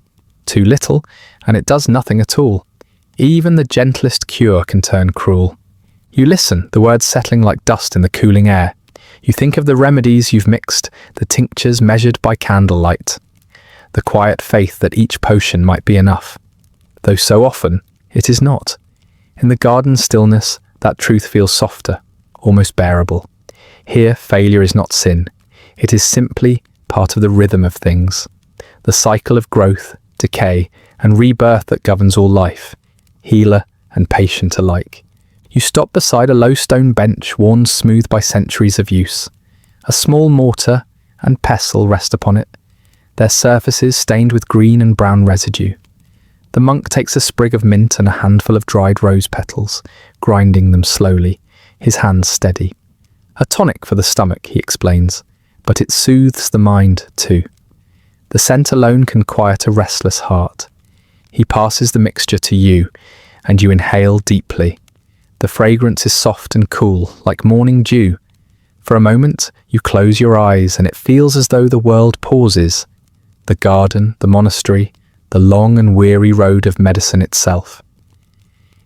Too little, and it does nothing at all. Even the gentlest cure can turn cruel." You listen, the words settling like dust in the cooling air. You think of the remedies you've mixed, the tinctures measured by candlelight, the quiet faith that each potion might be enough, though so often it is not. In the garden stillness, that truth feels softer, almost bearable. Here, failure is not sin. It is simply part of the rhythm of things, the cycle of growth, decay, and rebirth that governs all life, healer and patient alike. You stop beside a low stone bench worn smooth by centuries of use. A small mortar and pestle rest upon it, their surfaces stained with green and brown residue. The monk takes a sprig of mint and a handful of dried rose petals, grinding them slowly, his hands steady. "A tonic for the stomach," he explains, "but it soothes the mind too. The scent alone can quiet a restless heart." He passes the mixture to you, and you inhale deeply. The fragrance is soft and cool, like morning dew. For a moment, you close your eyes, and it feels as though the world pauses. The garden, the monastery, the long and weary road of medicine itself.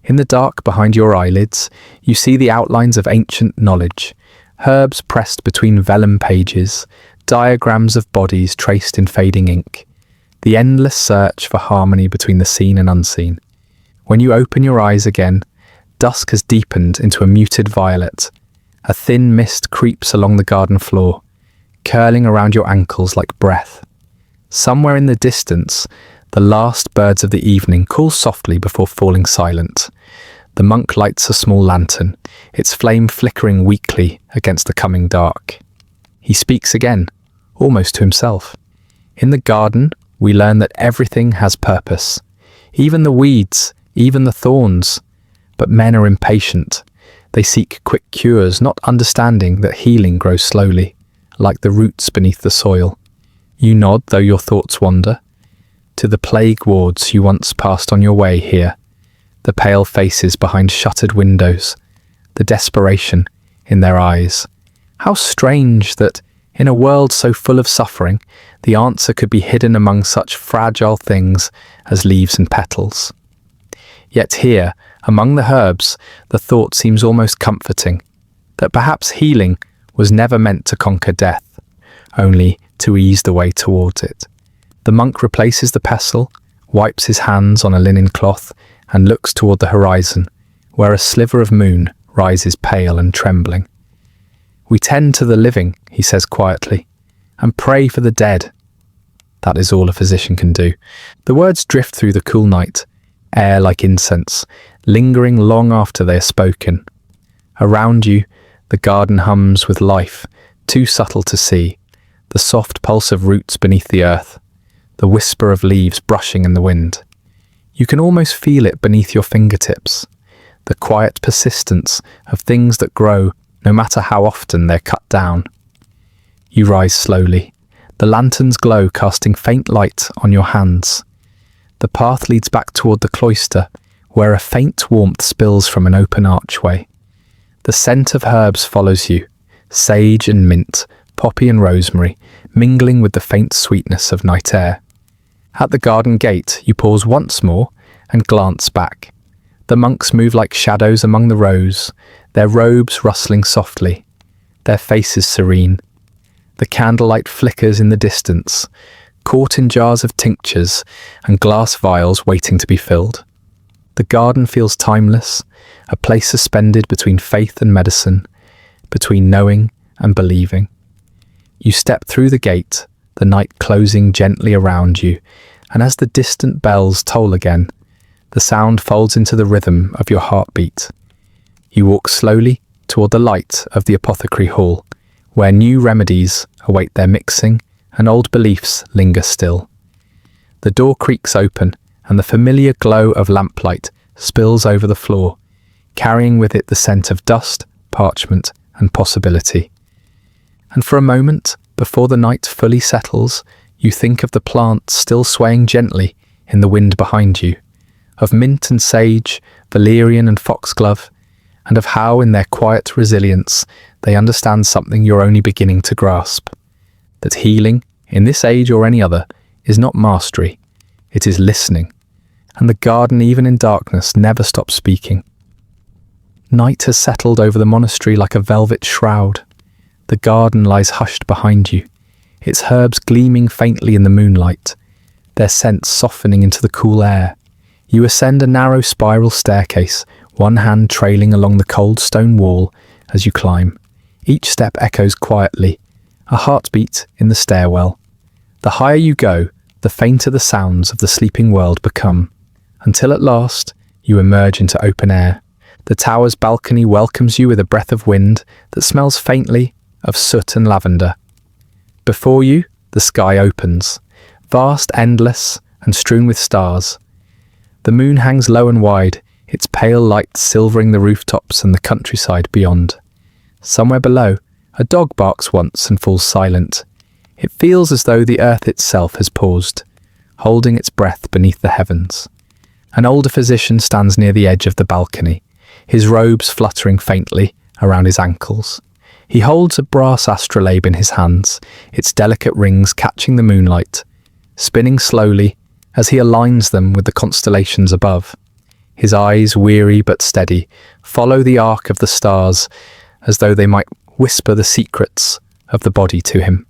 In the dark behind your eyelids, you see the outlines of ancient knowledge, herbs pressed between vellum pages, diagrams of bodies traced in fading ink, the endless search for harmony between the seen and unseen. When you open your eyes again, dusk has deepened into a muted violet. A thin mist creeps along the garden floor, curling around your ankles like breath. Somewhere in the distance, the last birds of the evening call softly before falling silent. The monk lights a small lantern, its flame flickering weakly against the coming dark. He speaks again, almost to himself. In the garden, we learn that everything has purpose. Even the weeds, even the thorns. But men are impatient. They seek quick cures, not understanding that healing grows slowly, like the roots beneath the soil. You nod, though your thoughts wander, to the plague wards you once passed on your way here, the pale faces behind shuttered windows, the desperation in their eyes. How strange that, in a world so full of suffering, the answer could be hidden among such fragile things as leaves and petals. Yet here, among the herbs, the thought seems almost comforting, that perhaps healing was never meant to conquer death, only to ease the way towards it. The monk replaces the pestle, wipes his hands on a linen cloth, and looks toward the horizon, where a sliver of moon rises pale and trembling. We tend to the living, he says quietly, and pray for the dead. That is all a physician can do. The words drift through the cool night, air like incense, lingering long after they are spoken. Around you, the garden hums with life, too subtle to see, the soft pulse of roots beneath the earth, the whisper of leaves brushing in the wind. You can almost feel it beneath your fingertips, the quiet persistence of things that grow no matter how often they're cut down. You rise slowly, the lantern's glow casting faint light on your hands. The path leads back toward the cloister, where a faint warmth spills from an open archway. The scent of herbs follows you, sage and mint, poppy and rosemary, mingling with the faint sweetness of night air. At the garden gate, you pause once more and glance back. The monks move like shadows among the rows, their robes rustling softly, their faces serene. The candlelight flickers in the distance, caught in jars of tinctures and glass vials waiting to be filled. The garden feels timeless, a place suspended between faith and medicine, between knowing and believing. You step through the gate, the night closing gently around you, and as the distant bells toll again, the sound folds into the rhythm of your heartbeat. You walk slowly toward the light of the apothecary hall, where new remedies await their mixing and old beliefs linger still. The door creaks open, and the familiar glow of lamplight spills over the floor, carrying with it the scent of dust, parchment, and possibility. And for a moment, before the night fully settles, you think of the plants still swaying gently in the wind behind you, of mint and sage, valerian and foxglove, and of how in their quiet resilience they understand something you're only beginning to grasp. That healing, in this age or any other, is not mastery, it is listening, and the garden even in darkness never stops speaking. Night has settled over the monastery like a velvet shroud. The garden lies hushed behind you, its herbs gleaming faintly in the moonlight, their scents softening into the cool air. You ascend a narrow spiral staircase, one hand trailing along the cold stone wall as you climb. Each step echoes quietly, a heartbeat in the stairwell. The higher you go, the fainter the sounds of the sleeping world become, until at last you emerge into open air. The tower's balcony welcomes you with a breath of wind that smells faintly of soot and lavender. Before you, the sky opens, vast, endless, and strewn with stars. The moon hangs low and wide, its pale light silvering the rooftops and the countryside beyond. Somewhere below, a dog barks once and falls silent. It feels as though the earth itself has paused, holding its breath beneath the heavens. An older physician stands near the edge of the balcony, his robes fluttering faintly around his ankles. He holds a brass astrolabe in his hands, its delicate rings catching the moonlight, spinning slowly as he aligns them with the constellations above. His eyes, weary but steady, follow the arc of the stars as though they might whisper the secrets of the body to him.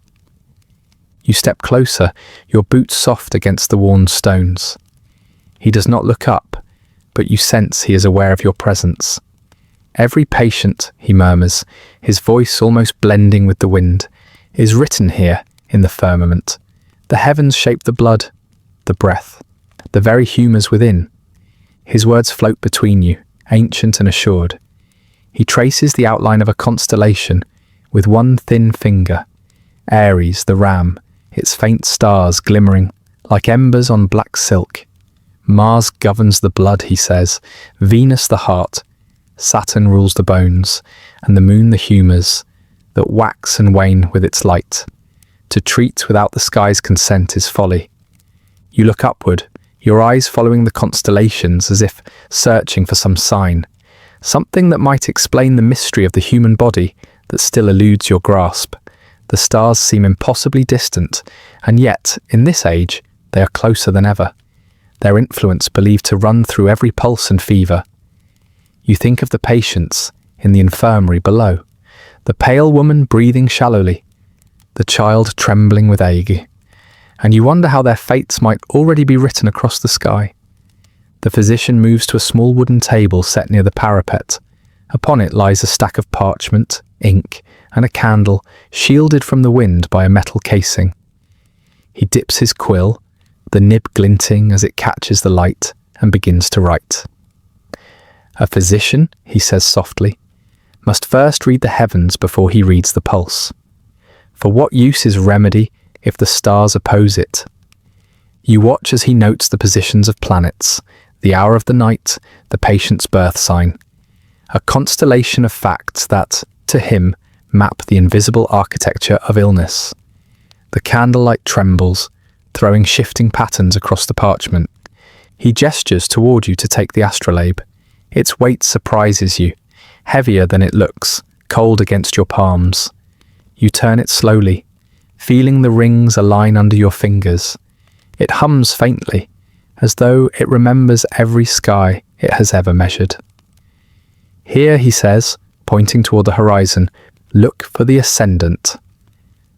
You step closer, your boots soft against the worn stones. He does not look up, but you sense he is aware of your presence. Every patient, he murmurs, his voice almost blending with the wind, is written here in the firmament. The heavens shape the blood, the breath, the very humours within. His words float between you, ancient and assured. He traces the outline of a constellation with one thin finger, Aries, the ram, its faint stars glimmering like embers on black silk. Mars governs the blood, he says, Venus the heart, Saturn rules the bones, and the moon the humours that wax and wane with its light. To treat without the sky's consent is folly. You look upward, your eyes following the constellations as if searching for some sign, something that might explain the mystery of the human body that still eludes your grasp. The stars seem impossibly distant, and yet, in this age, they are closer than ever, their influence believed to run through every pulse and fever. You think of the patients in the infirmary below, the pale woman breathing shallowly, the child trembling with ague, and you wonder how their fates might already be written across the sky. The physician moves to a small wooden table set near the parapet. Upon it lies a stack of parchment, ink, and a candle, shielded from the wind by a metal casing. He dips his quill, the nib glinting as it catches the light, and begins to write. A physician, he says softly, must first read the heavens before he reads the pulse. For what use is remedy if the stars oppose it? You watch as he notes the positions of planets, the hour of the night, the patient's birth sign. A constellation of facts that, to him, map the invisible architecture of illness. The candlelight trembles, throwing shifting patterns across the parchment. He gestures toward you to take the astrolabe. Its weight surprises you, heavier than it looks, cold against your palms. You turn it slowly, feeling the rings align under your fingers. It hums faintly, as though it remembers every sky it has ever measured. Here, he says, pointing toward the horizon, look for the ascendant.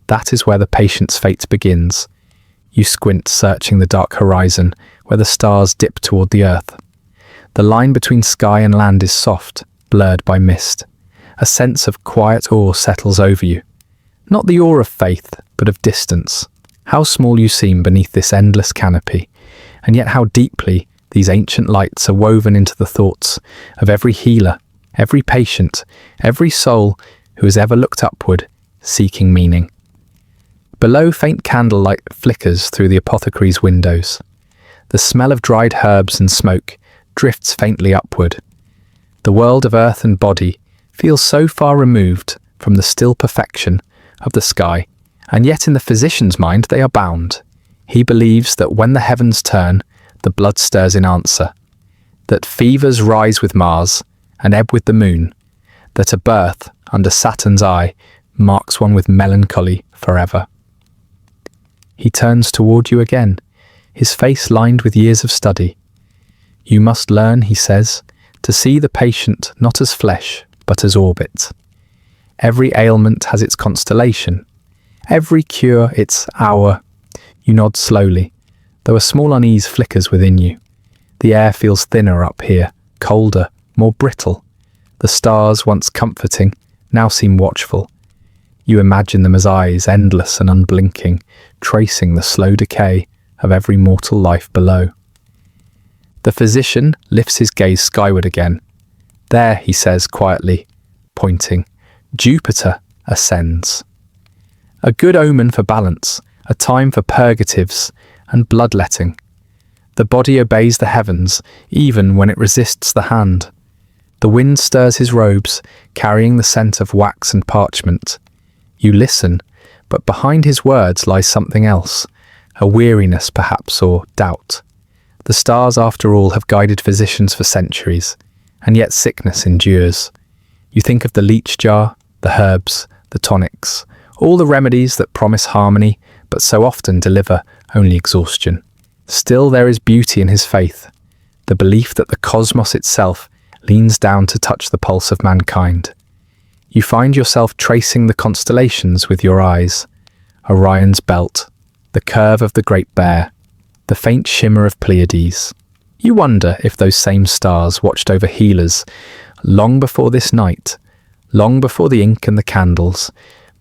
That is where the patient's fate begins. You squint, searching the dark horizon, where the stars dip toward the earth. The line between sky and land is soft, blurred by mist. A sense of quiet awe settles over you. Not the awe of faith, but of distance. How small you seem beneath this endless canopy, and yet how deeply these ancient lights are woven into the thoughts of every healer, every patient, every soul who has ever looked upward, seeking meaning. Below, faint candlelight flickers through the apothecary's windows. The smell of dried herbs and smoke drifts faintly upward. The world of earth and body feels so far removed from the still perfection of the sky, and yet in the physician's mind they are bound. He believes that when the heavens turn, the blood stirs in answer, that fevers rise with Mars and ebb with the moon, that a birth under Saturn's eye marks one with melancholy forever. He turns toward you again, his face lined with years of study. You must learn, he says, to see the patient not as flesh, but as orbit. Every ailment has its constellation, every cure its hour. You nod slowly, though a small unease flickers within you. The air feels thinner up here, colder, more brittle. The stars, once comforting, now seem watchful. You imagine them as eyes, endless and unblinking, tracing the slow decay of every mortal life below. The physician lifts his gaze skyward again. There, he says quietly, pointing, Jupiter ascends. A good omen for balance, a time for purgatives and bloodletting. The body obeys the heavens, even when it resists the hand. The wind stirs his robes, carrying the scent of wax and parchment. You listen, but behind his words lies something else, a weariness perhaps, or doubt. The stars, after all, have guided physicians for centuries, and yet sickness endures. You think of the leech jar, the herbs, the tonics, all the remedies that promise harmony, but so often deliver only exhaustion. Still there is beauty in his faith, the belief that the cosmos itself leans down to touch the pulse of mankind. You find yourself tracing the constellations with your eyes, Orion's belt, the curve of the Great Bear, the faint shimmer of Pleiades. You wonder if those same stars watched over healers long before this night, long before the ink and the candles,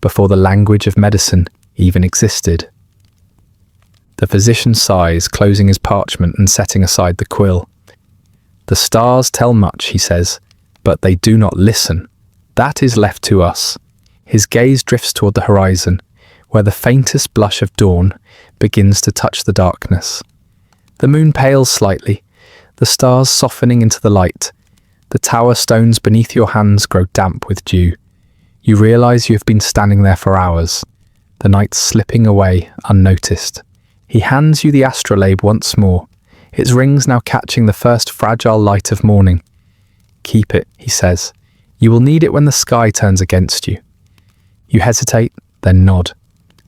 before the language of medicine even existed. The physician sighs, closing his parchment and setting aside the quill. The stars tell much, he says, but they do not listen. That is left to us. His gaze drifts toward the horizon, where the faintest blush of dawn begins to touch the darkness. The moon pales slightly, the stars softening into the light. The tower stones beneath your hands grow damp with dew. You realize you have been standing there for hours, the night slipping away unnoticed. He hands you the astrolabe once more, its rings now catching the first fragile light of morning. Keep it, he says. You will need it when the sky turns against you. You hesitate, then nod.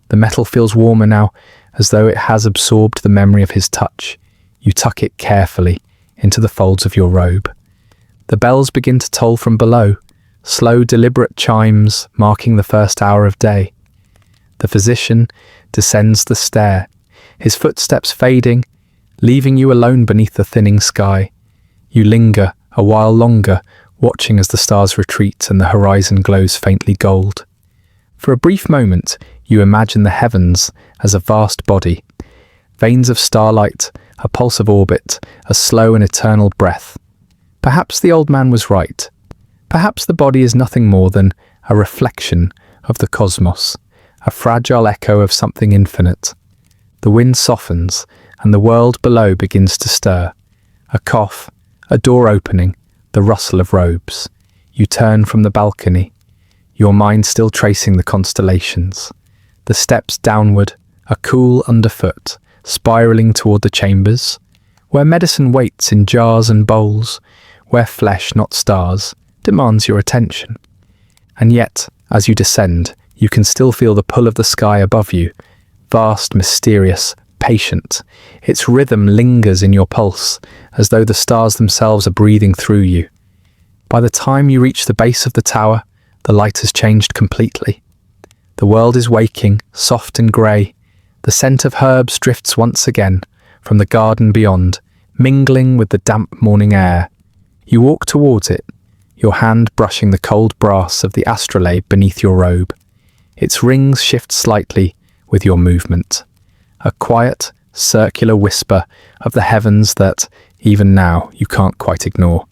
The metal feels warmer now, as though it has absorbed the memory of his touch. You tuck it carefully into the folds of your robe. The bells begin to toll from below, slow, deliberate chimes marking the first hour of day. The physician descends the stair, his footsteps fading, leaving you alone beneath the thinning sky. You linger a while longer, watching as the stars retreat and the horizon glows faintly gold. For a brief moment, you imagine the heavens as a vast body, veins of starlight, a pulse of orbit, a slow and eternal breath. Perhaps the old man was right. Perhaps the body is nothing more than a reflection of the cosmos, a fragile echo of something infinite. The wind softens, and the world below begins to stir. A cough, a door opening, the rustle of robes. You turn from the balcony, your mind still tracing the constellations. The steps downward, a cool underfoot, spiraling toward the chambers, where medicine waits in jars and bowls, where flesh, not stars, demands your attention. And yet, as you descend, you can still feel the pull of the sky above you, vast, mysterious, patient. Its rhythm lingers in your pulse, as though the stars themselves are breathing through you. By the time you reach the base of the tower, the light has changed completely. The world is waking, soft and grey. The scent of herbs drifts once again from the garden beyond, mingling with the damp morning air. You walk towards it, your hand brushing the cold brass of the astrolabe beneath your robe. Its rings shift slightly with your movement. A quiet, circular whisper of the heavens that, even now, you can't quite ignore.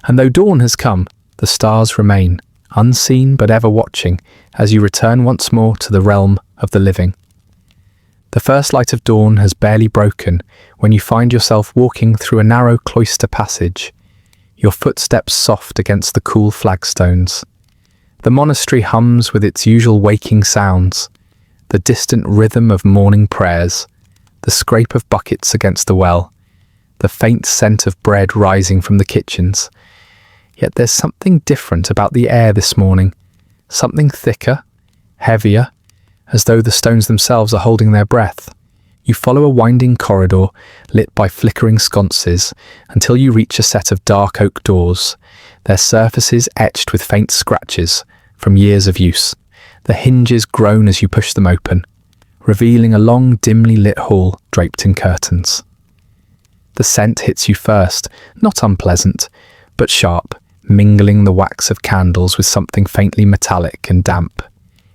And though dawn has come, the stars remain, unseen but ever watching, as you return once more to the realm of the living. The first light of dawn has barely broken when you find yourself walking through a narrow cloister passage, your footsteps soft against the cool flagstones. The monastery hums with its usual waking sounds, the distant rhythm of morning prayers, the scrape of buckets against the well, the faint scent of bread rising from the kitchens. Yet there's something different about the air this morning, something thicker, heavier, as though the stones themselves are holding their breath. You follow a winding corridor lit by flickering sconces until you reach a set of dark oak doors, their surfaces etched with faint scratches from years of use. The hinges groan as you push them open, revealing a long, dimly lit hall draped in curtains. The scent hits you first, not unpleasant, but sharp, mingling the wax of candles with something faintly metallic and damp.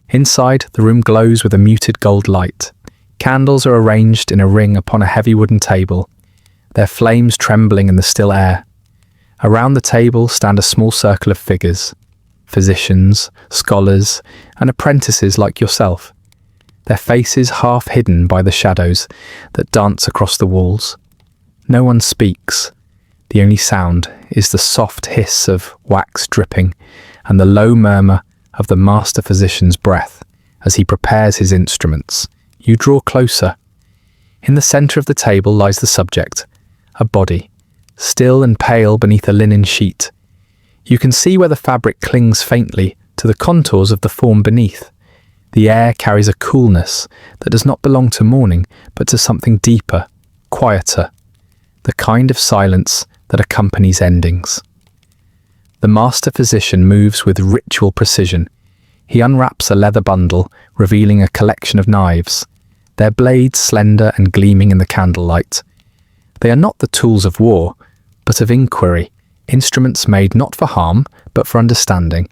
Inside, the room glows with a muted gold light. Candles are arranged in a ring upon a heavy wooden table, their flames trembling in the still air. Around the table stand a small circle of figures, physicians, scholars, and apprentices like yourself, their faces half hidden by the shadows that dance across the walls. No one speaks. The only sound is the soft hiss of wax dripping and the low murmur of the master physician's breath as he prepares his instruments. You draw closer. In the centre of the table lies the subject, a body, still and pale beneath a linen sheet. You can see where the fabric clings faintly to the contours of the form beneath. The air carries a coolness that does not belong to morning, but to something deeper, quieter, the kind of silence that accompanies endings. The master physician moves with ritual precision. He unwraps a leather bundle, revealing a collection of knives, their blades slender and gleaming in the candlelight. They are not the tools of war, but of inquiry, instruments made not for harm, but for understanding.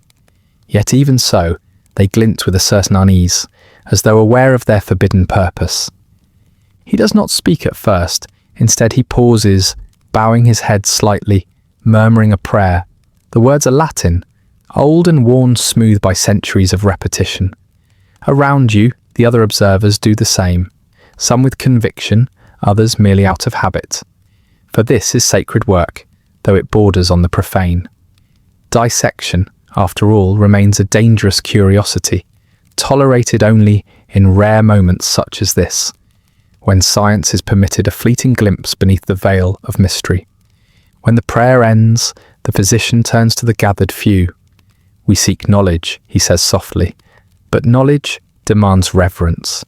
Yet even so, they glint with a certain unease, as though aware of their forbidden purpose. He does not speak at first. Instead he pauses, bowing his head slightly, murmuring a prayer. The words are Latin, old and worn smooth by centuries of repetition. Around you, the other observers do the same, some with conviction, others merely out of habit. For this is sacred work, though it borders on the profane. Dissection, after all, remains a dangerous curiosity, tolerated only in rare moments such as this, when science is permitted a fleeting glimpse beneath the veil of mystery. When the prayer ends, the physician turns to the gathered few. We seek knowledge, he says softly, but knowledge demands reverence.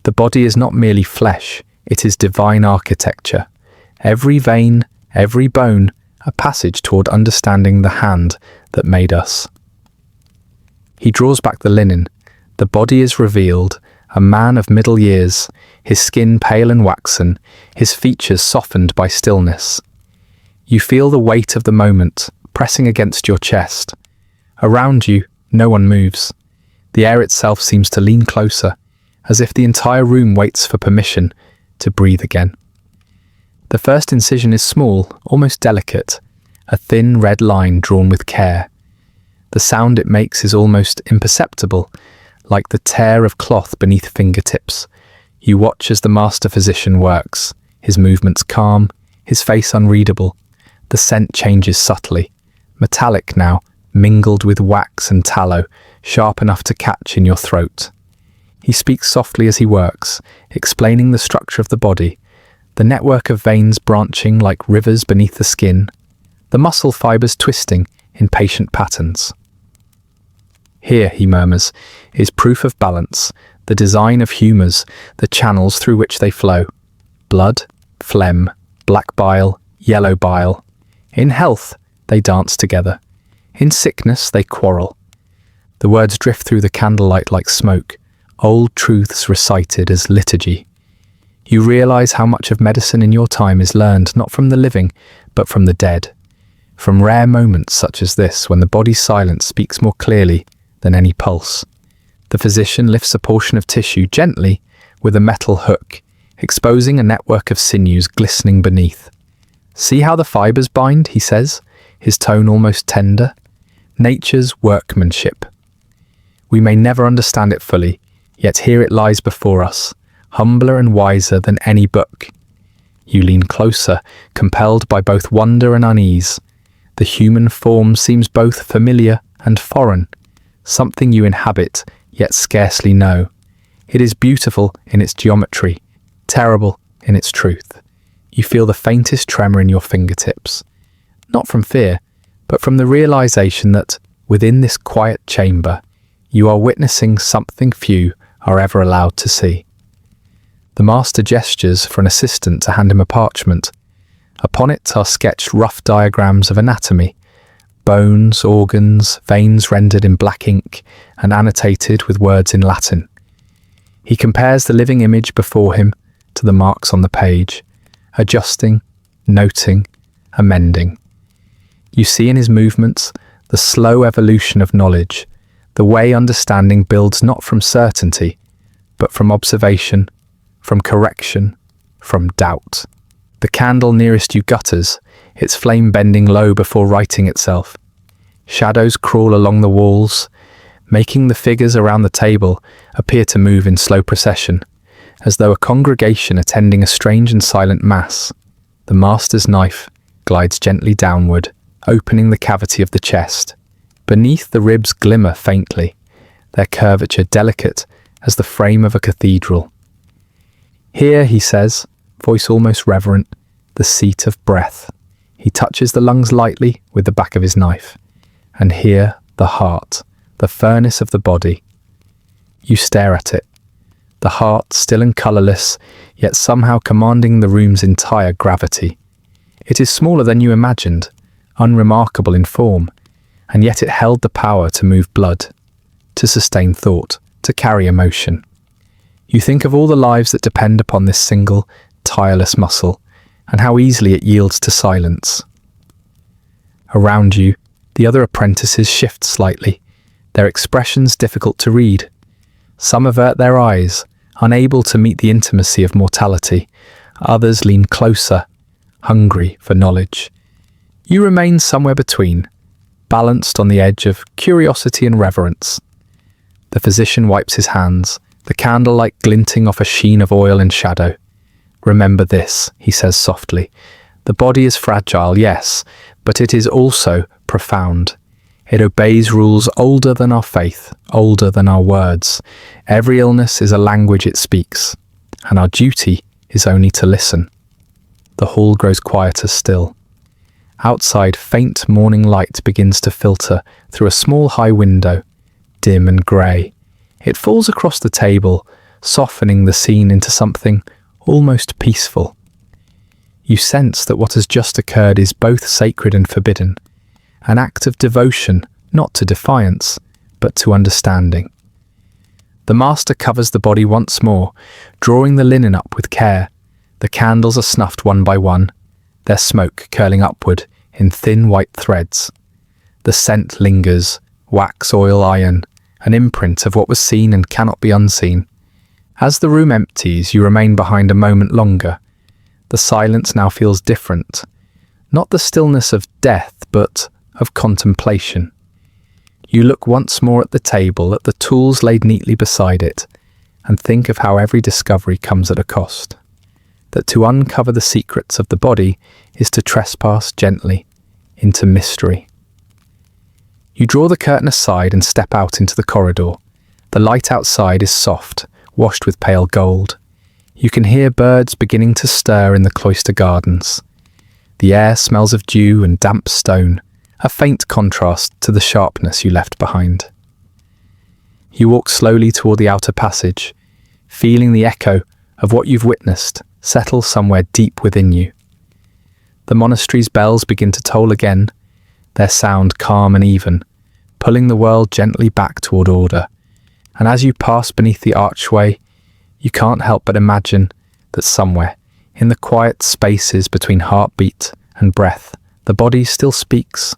The body is not merely flesh, it is divine architecture. Every vein, every bone, a passage toward understanding the hand that made us. He draws back the linen. The body is revealed, a man of middle years, his skin pale and waxen, his features softened by stillness. You feel the weight of the moment pressing against your chest. Around you, no one moves. The air itself seems to lean closer, as if the entire room waits for permission to breathe again. The first incision is small, almost delicate, a thin red line drawn with care. The sound it makes is almost imperceptible, like the tear of cloth beneath fingertips. You watch as the master physician works, his movements calm, his face unreadable. The scent changes subtly, metallic now, mingled with wax and tallow, sharp enough to catch in your throat. He speaks softly as he works, explaining the structure of the body, the network of veins branching like rivers beneath the skin, the muscle fibers twisting in patient patterns. Here, he murmurs, is proof of balance, the design of humours, the channels through which they flow. Blood, phlegm, black bile, yellow bile. In health, they dance together. In sickness, they quarrel. The words drift through the candlelight like smoke, old truths recited as liturgy. You realise how much of medicine in your time is learned not from the living, but from the dead. From rare moments such as this, when the body's silence speaks more clearly than any pulse. The physician lifts a portion of tissue gently with a metal hook, exposing a network of sinews glistening beneath. See how the fibers bind, he says, his tone almost tender. Nature's workmanship. We may never understand it fully, yet here it lies before us, humbler and wiser than any book. You lean closer, compelled by both wonder and unease. The human form seems both familiar and foreign, something you inhabit, yet scarcely know. It is beautiful in its geometry, terrible in its truth. You feel the faintest tremor in your fingertips, not from fear, but from the realization that, within this quiet chamber, you are witnessing something few are ever allowed to see. The master gestures for an assistant to hand him a parchment. Upon it are sketched rough diagrams of anatomy, bones, organs, veins rendered in black ink and annotated with words in Latin. He compares the living image before him to the marks on the page, adjusting, noting, amending. You see in his movements the slow evolution of knowledge, the way understanding builds not from certainty, but from observation, from correction, from doubt. The candle nearest you gutters, its flame bending low before righting itself. Shadows crawl along the walls, making the figures around the table appear to move in slow procession, as though a congregation attending a strange and silent mass. The master's knife glides gently downward, opening the cavity of the chest. Beneath, the ribs glimmer faintly, their curvature delicate as the frame of a cathedral. Here, he says, voice almost reverent, the seat of breath. He touches the lungs lightly with the back of his knife. And here, the heart, the furnace of the body. You stare at it. the heart still and colourless, yet somehow commanding the room's entire gravity. It is smaller than you imagined, unremarkable in form, and yet it held the power to move blood, to sustain thought, to carry emotion. You think of all the lives that depend upon this single, tireless muscle, and how easily it yields to silence. Around you, the other apprentices shift slightly, their expressions difficult to read. Some avert their eyes, unable to meet the intimacy of mortality. Others lean closer, hungry for knowledge. You remain somewhere between, balanced on the edge of curiosity and reverence. The physician wipes his hands, the candlelight glinting off a sheen of oil and shadow. "Remember this," he says softly. "The body is fragile, yes, but it is also profound. It obeys rules older than our faith, older than our words. Every illness is a language it speaks, and our duty is only to listen." The hall grows quieter still. Outside, faint morning light begins to filter through a small high window, dim and grey. It falls across the table, softening the scene into something almost peaceful. You sense that what has just occurred is both sacred and forbidden, an act of devotion, not to defiance, but to understanding. The master covers the body once more, drawing the linen up with care. The candles are snuffed one by one, their smoke curling upward in thin white threads. The scent lingers, wax, oil, iron, an imprint of what was seen and cannot be unseen. As the room empties, you remain behind a moment longer. The silence now feels different, not the stillness of death, but of contemplation. You look once more at the table, at the tools laid neatly beside it, and think of how every discovery comes at a cost. That to uncover the secrets of the body is to trespass gently into mystery. You draw the curtain aside and step out into the corridor. The light outside is soft, washed with pale gold. You can hear birds beginning to stir in the cloister gardens. The air smells of dew and damp stone, a faint contrast to the sharpness you left behind. You walk slowly toward the outer passage, feeling the echo of what you've witnessed settle somewhere deep within you. The monastery's bells begin to toll again, their sound calm and even, pulling the world gently back toward order. And as you pass beneath the archway, you can't help but imagine that somewhere, in the quiet spaces between heartbeat and breath, the body still speaks,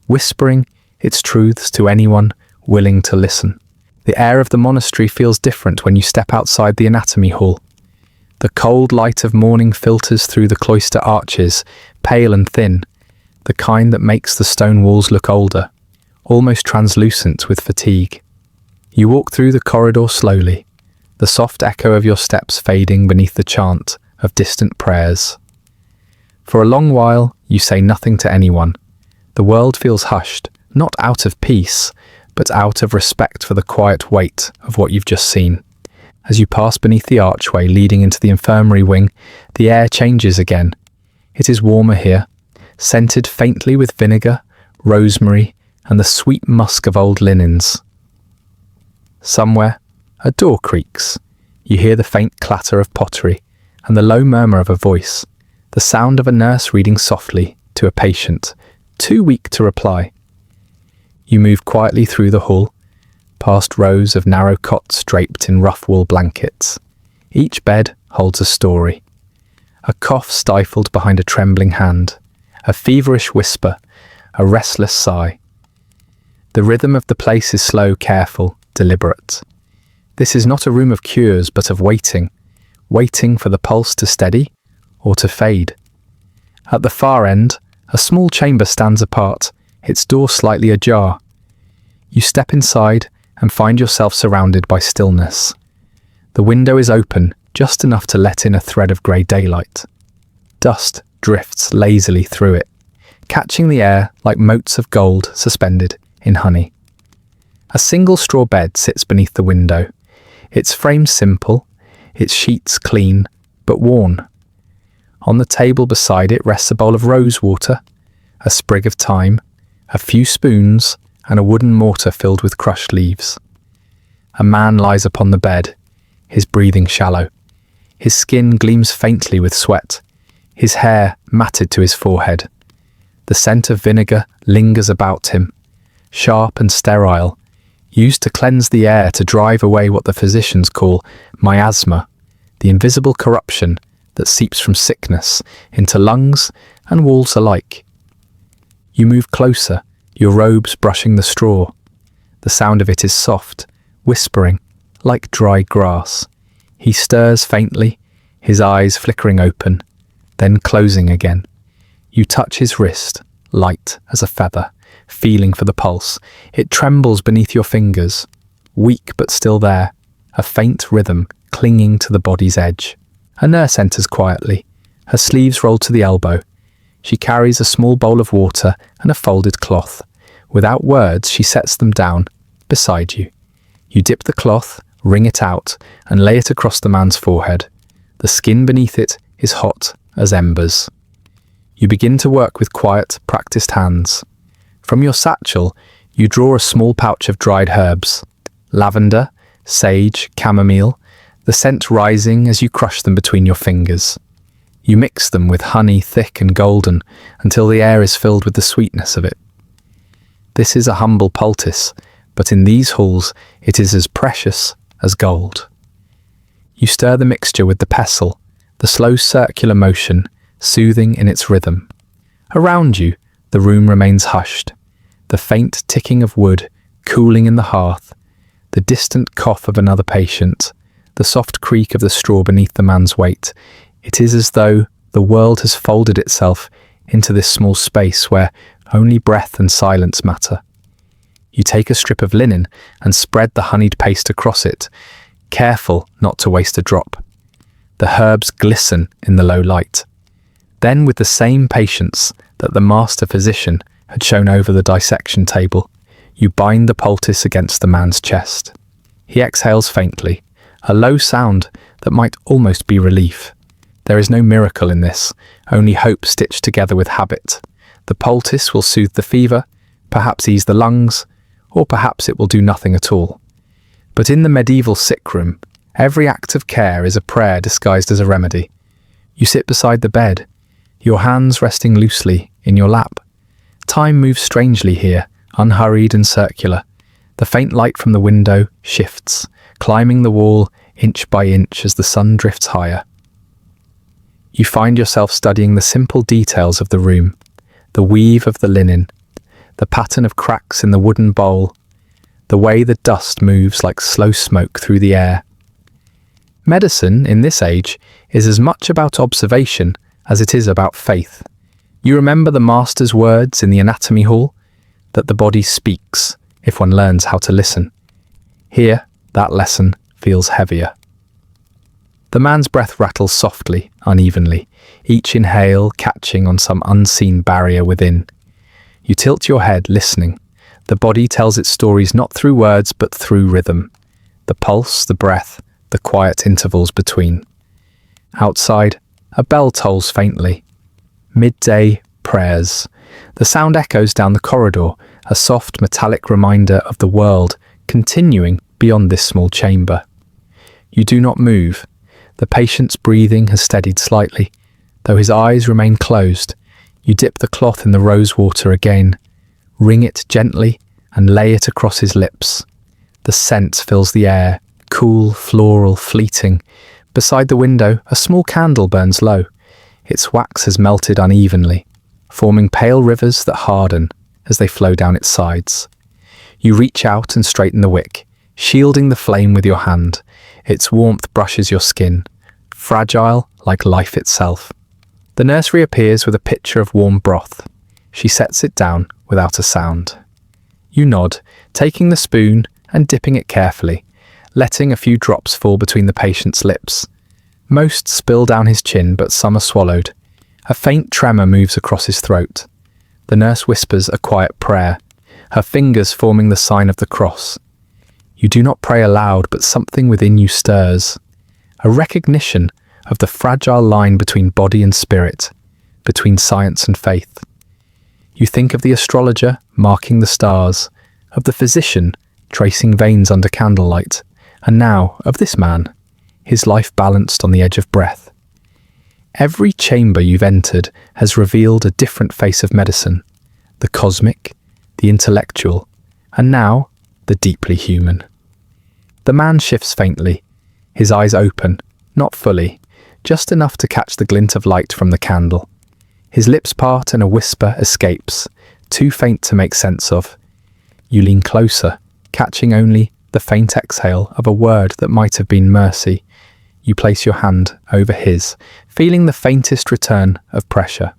whispering its truths to anyone willing to listen. The air of the monastery feels different when you step outside the anatomy hall. The cold light of morning filters through the cloister arches, pale and thin, the kind that makes the stone walls look older, almost translucent with fatigue. You walk through the corridor slowly, the soft echo of your steps fading beneath the chant of distant prayers. For a long while, you say nothing to anyone. The world feels hushed, not out of peace, but out of respect for the quiet weight of what you've just seen. As you pass beneath the archway leading into the infirmary wing, the air changes again. It is warmer here, scented faintly with vinegar, rosemary, and the sweet musk of old linens. Somewhere, a door creaks. You hear the faint clatter of pottery and the low murmur of a voice, the sound of a nurse reading softly to a patient, too weak to reply. You move quietly through the hall, past rows of narrow cots draped in rough wool blankets. Each bed holds a story. A cough stifled behind a trembling hand, a feverish whisper, a restless sigh. The rhythm of the place is slow, careful, deliberate. This is not a room of cures, but of waiting, waiting for the pulse to steady or to fade. At the far end, a small chamber stands apart, its door slightly ajar. You step inside and find yourself surrounded by stillness. The window is open, just enough to let in a thread of grey daylight. Dust drifts lazily through it, catching the air like motes of gold suspended in honey. A single straw bed sits beneath the window, its frame simple, its sheets clean but worn. On the table beside it rests a bowl of rose water, a sprig of thyme, a few spoons, and a wooden mortar filled with crushed leaves. A man lies upon the bed, his breathing shallow. His skin gleams faintly with sweat, his hair matted to his forehead. The scent of vinegar lingers about him, sharp and sterile, used to cleanse the air to drive away what the physicians call miasma, the invisible corruption that seeps from sickness into lungs and walls alike. You move closer, your robes brushing the straw. The sound of it is soft, whispering, like dry grass. He stirs faintly, his eyes flickering open, then closing again. You touch his wrist, light as a feather, feeling for the pulse. It trembles beneath your fingers, weak but still there, a faint rhythm clinging to the body's edge. A nurse enters quietly, her sleeves rolled to the elbow. She carries a small bowl of water and a folded cloth. Without words, she sets them down beside you. You dip the cloth, wring it out, and lay it across the man's forehead. The skin beneath it is hot as embers. You begin to work with quiet, practiced hands. From your satchel, you draw a small pouch of dried herbs. Lavender, sage, chamomile, the scent rising as you crush them between your fingers. You mix them with honey thick and golden until the air is filled with the sweetness of it. This is a humble poultice, but in these halls it is as precious as gold. You stir the mixture with the pestle, the slow circular motion, soothing in its rhythm. Around you, the room remains hushed. The faint ticking of wood, cooling in the hearth, the distant cough of another patient, the soft creak of the straw beneath the man's weight. It is as though the world has folded itself into this small space where only breath and silence matter. You take a strip of linen and spread the honeyed paste across it, careful not to waste a drop. The herbs glisten in the low light. Then, with the same patience that the master physician had shown over the dissection table, you bind the poultice against the man's chest. He exhales faintly, a low sound that might almost be relief. There is no miracle in this, only hope stitched together with habit. The poultice will soothe the fever, perhaps ease the lungs, or perhaps it will do nothing at all. But in the medieval sick room, every act of care is a prayer disguised as a remedy. You sit beside the bed, your hands resting loosely in your lap. Time moves strangely here, unhurried and circular. The faint light from the window shifts, climbing the wall inch by inch as the sun drifts higher. You find yourself studying the simple details of the room, the weave of the linen, the pattern of cracks in the wooden bowl, the way the dust moves like slow smoke through the air. Medicine, in this age, is as much about observation as it is about faith. You remember the master's words in the anatomy hall, that the body speaks if one learns how to listen. Here, that lesson feels heavier. The man's breath rattles softly, unevenly, each inhale catching on some unseen barrier within. You tilt your head, listening. The body tells its stories not through words but through rhythm. The pulse, the breath, the quiet intervals between. Outside, a bell tolls faintly. Midday prayers. The sound echoes down the corridor, a soft metallic reminder of the world continuing beyond this small chamber. You do not move. The patient's breathing has steadied slightly, though his eyes remain closed. You dip the cloth in the rose water again, wring it gently and lay it across his lips. The scent fills the air, cool, floral, fleeting. Beside the window, a small candle burns low. Its wax has melted unevenly, forming pale rivers that harden as they flow down its sides. You reach out and straighten the wick, shielding the flame with your hand. Its warmth brushes your skin, fragile like life itself. The nurse reappears with a pitcher of warm broth. She sets it down without a sound. You nod, taking the spoon and dipping it carefully, letting a few drops fall between the patient's lips. Most spill down his chin, but some are swallowed. A faint tremor moves across his throat. The nurse whispers a quiet prayer, her fingers forming the sign of the cross. You do not pray aloud, but something within you stirs. A recognition of the fragile line between body and spirit, between science and faith. You think of the astrologer marking the stars, of the physician tracing veins under candlelight, and now of this man. his life balanced on the edge of breath. Every chamber you've entered has revealed a different face of medicine, the cosmic, the intellectual, and now the deeply human. The man shifts faintly, his eyes open, not fully, just enough to catch the glint of light from the candle. His lips part and a whisper escapes, too faint to make sense of. You lean closer, catching only the faint exhale of a word that might have been mercy. You place your hand over his, feeling the faintest return of pressure.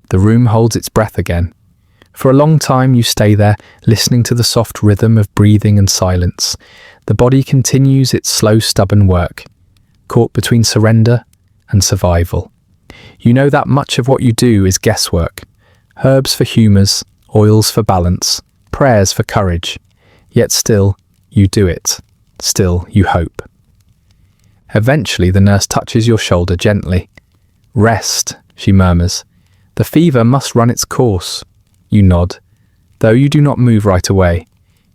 The room holds its breath again. For a long time you stay there, listening to the soft rhythm of breathing and silence. The body continues its slow, stubborn work, caught between surrender and survival. You know that much of what you do is guesswork. Herbs for humours, oils for balance, prayers for courage. Yet still, you do it. Still, you hope. Eventually, the nurse touches your shoulder gently. "Rest," she murmurs. "The fever must run its course." You nod, though you do not move right away.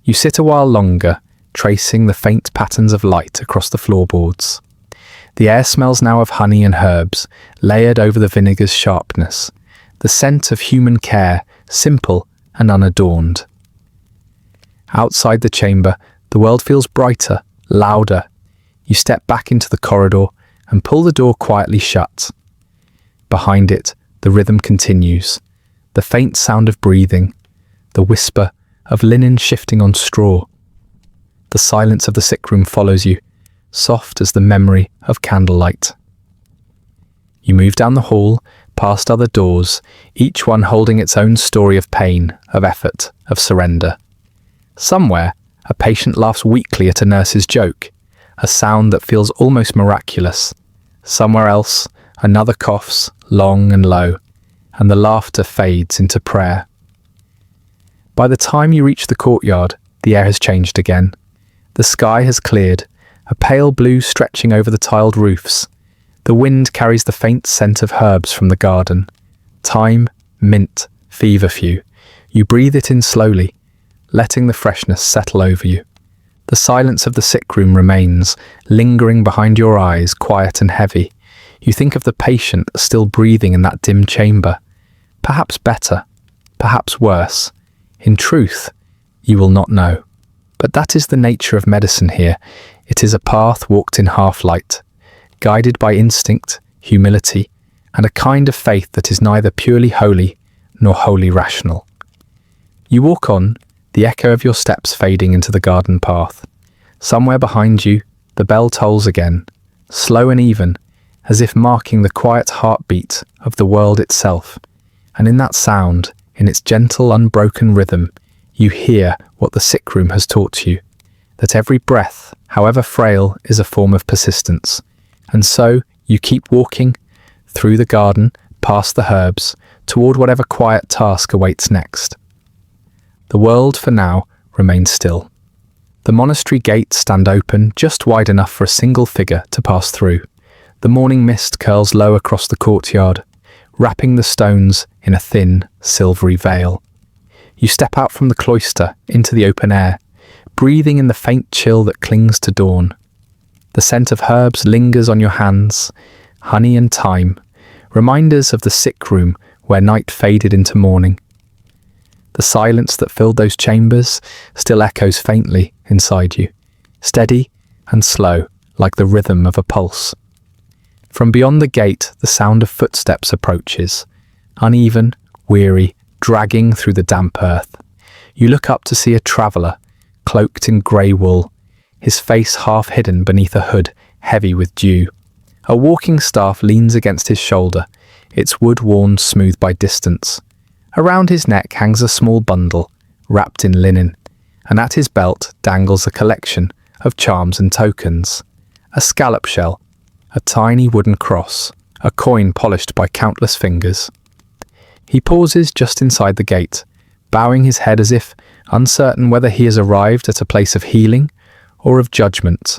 You sit a while longer, tracing the faint patterns of light across the floorboards. The air smells now of honey and herbs, layered over the vinegar's sharpness. The scent of human care, simple and unadorned. Outside the chamber, the world feels brighter, louder. You step back into the corridor and pull the door quietly shut. Behind it, the rhythm continues. The faint sound of breathing, the whisper of linen shifting on straw. The silence of the sick room follows you, soft as the memory of candlelight. You move down the hall, past other doors, each one holding its own story of pain, of effort, of surrender. Somewhere, a patient laughs weakly at a nurse's joke, a sound that feels almost miraculous. Somewhere else, another coughs, long and low, and the laughter fades into prayer. By the time you reach the courtyard, the air has changed again. The sky has cleared, a pale blue stretching over the tiled roofs. The wind carries the faint scent of herbs from the garden. Thyme, mint, feverfew. You breathe it in slowly, letting the freshness settle over you. The silence of the sick room remains, lingering behind your eyes, quiet and heavy. You think of the patient still breathing in that dim chamber. Perhaps better, perhaps worse. In truth, you will not know. But that is the nature of medicine here. It is a path walked in half-light, guided by instinct, humility, and a kind of faith that is neither purely holy nor wholly rational. You walk on, the echo of your steps fading into the garden path. Somewhere behind you, the bell tolls again, slow and even, as if marking the quiet heartbeat of the world itself. And in that sound, in its gentle, unbroken rhythm, you hear what the sick room has taught you, that every breath, however frail, is a form of persistence. And so you keep walking, through the garden, past the herbs, toward whatever quiet task awaits next. The world, for now, remains still. The monastery gates stand open, just wide enough for a single figure to pass through. The morning mist curls low across the courtyard, wrapping the stones in a thin, silvery veil. You step out from the cloister into the open air, breathing in the faint chill that clings to dawn. The scent of herbs lingers on your hands, honey and thyme, reminders of the sick room where night faded into morning. The silence that filled those chambers still echoes faintly inside you, steady and slow, like the rhythm of a pulse. From beyond the gate, the sound of footsteps approaches, uneven, weary, dragging through the damp earth. You look up to see a traveller, cloaked in grey wool, his face half hidden beneath a hood heavy with dew. A walking staff leans against his shoulder, its wood worn smooth by distance. Around his neck hangs a small bundle, wrapped in linen, and at his belt dangles a collection of charms and tokens. A scallop shell, a tiny wooden cross, a coin polished by countless fingers. He pauses just inside the gate, bowing his head as if uncertain whether he has arrived at a place of healing or of judgment.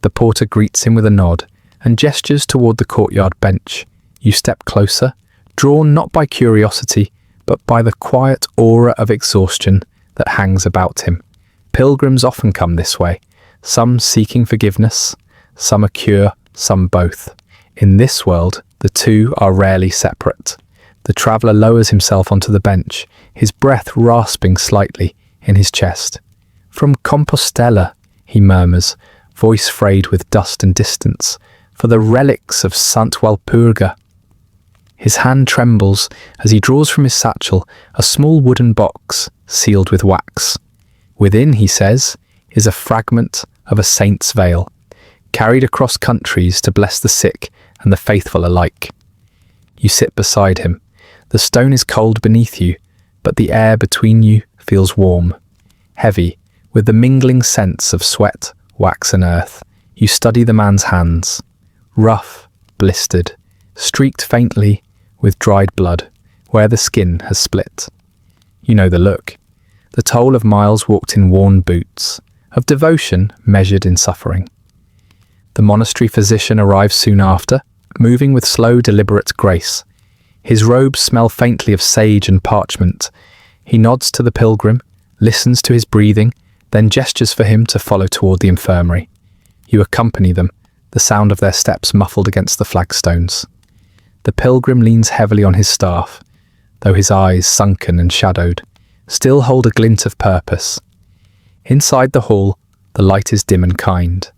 The porter greets him with a nod and gestures toward the courtyard bench. You step closer, drawn not by curiosity, but by the quiet aura of exhaustion that hangs about him. Pilgrims often come this way, some seeking forgiveness, some a cure, some both. In this world, the two are rarely separate. The traveller lowers himself onto the bench, his breath rasping slightly in his chest. "From Compostela," he murmurs, voice frayed with dust and distance, "for the relics of Sant Walpurga." His hand trembles as he draws from his satchel a small wooden box sealed with wax. Within, he says, is a fragment of a saint's veil, carried across countries to bless the sick and the faithful alike. You sit beside him. The stone is cold beneath you, but the air between you feels warm, heavy, with the mingling scents of sweat, wax and earth. You study the man's hands, rough, blistered, streaked faintly with dried blood, where the skin has split. You know the look, the toll of miles walked in worn boots, of devotion measured in suffering. The monastery physician arrives soon after, moving with slow, deliberate grace. His robes smell faintly of sage and parchment. He nods to the pilgrim, listens to his breathing, then gestures for him to follow toward the infirmary. You accompany them, the sound of their steps muffled against the flagstones. The pilgrim leans heavily on his staff, though his eyes, sunken and shadowed, still hold a glint of purpose. Inside the hall, the light is dim and kind.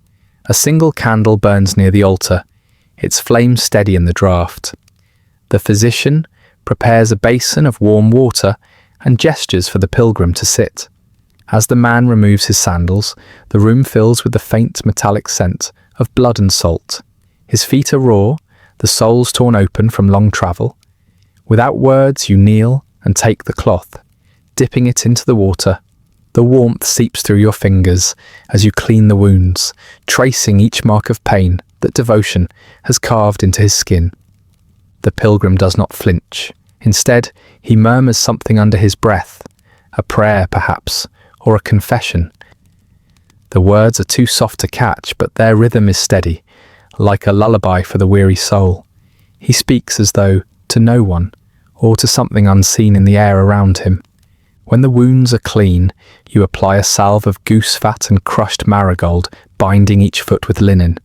A single candle burns near the altar, its flame steady in the draught. The physician prepares a basin of warm water and gestures for the pilgrim to sit. As the man removes his sandals, the room fills with the faint metallic scent of blood and salt. His feet are raw, the soles torn open from long travel. Without words, you kneel and take the cloth, dipping it into the water. The warmth seeps through your fingers as you clean the wounds, tracing each mark of pain that devotion has carved into his skin. The pilgrim does not flinch. Instead, he murmurs something under his breath, a prayer perhaps, or a confession. The words are too soft to catch, but their rhythm is steady, like a lullaby for the weary soul. He speaks as though to no one, or to something unseen in the air around him. When the wounds are clean, you apply a salve of goose fat and crushed marigold, binding each foot with linen.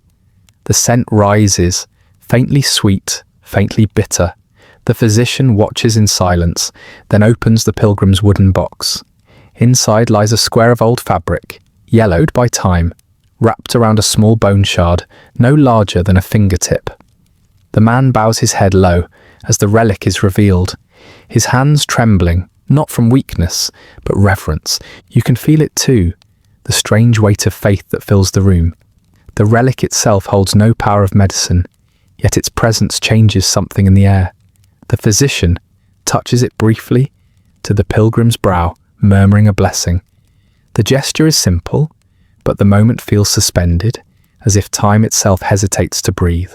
The scent rises, faintly sweet, faintly bitter. The physician watches in silence, then opens the pilgrim's wooden box. Inside lies a square of old fabric, yellowed by time, wrapped around a small bone shard, no larger than a fingertip. The man bows his head low as the relic is revealed, his hands trembling, not from weakness, but reverence. You can feel it too, the strange weight of faith that fills the room. The relic itself holds no power of medicine, yet its presence changes something in the air. The physician touches it briefly to the pilgrim's brow, murmuring a blessing. The gesture is simple, but the moment feels suspended, as if time itself hesitates to breathe.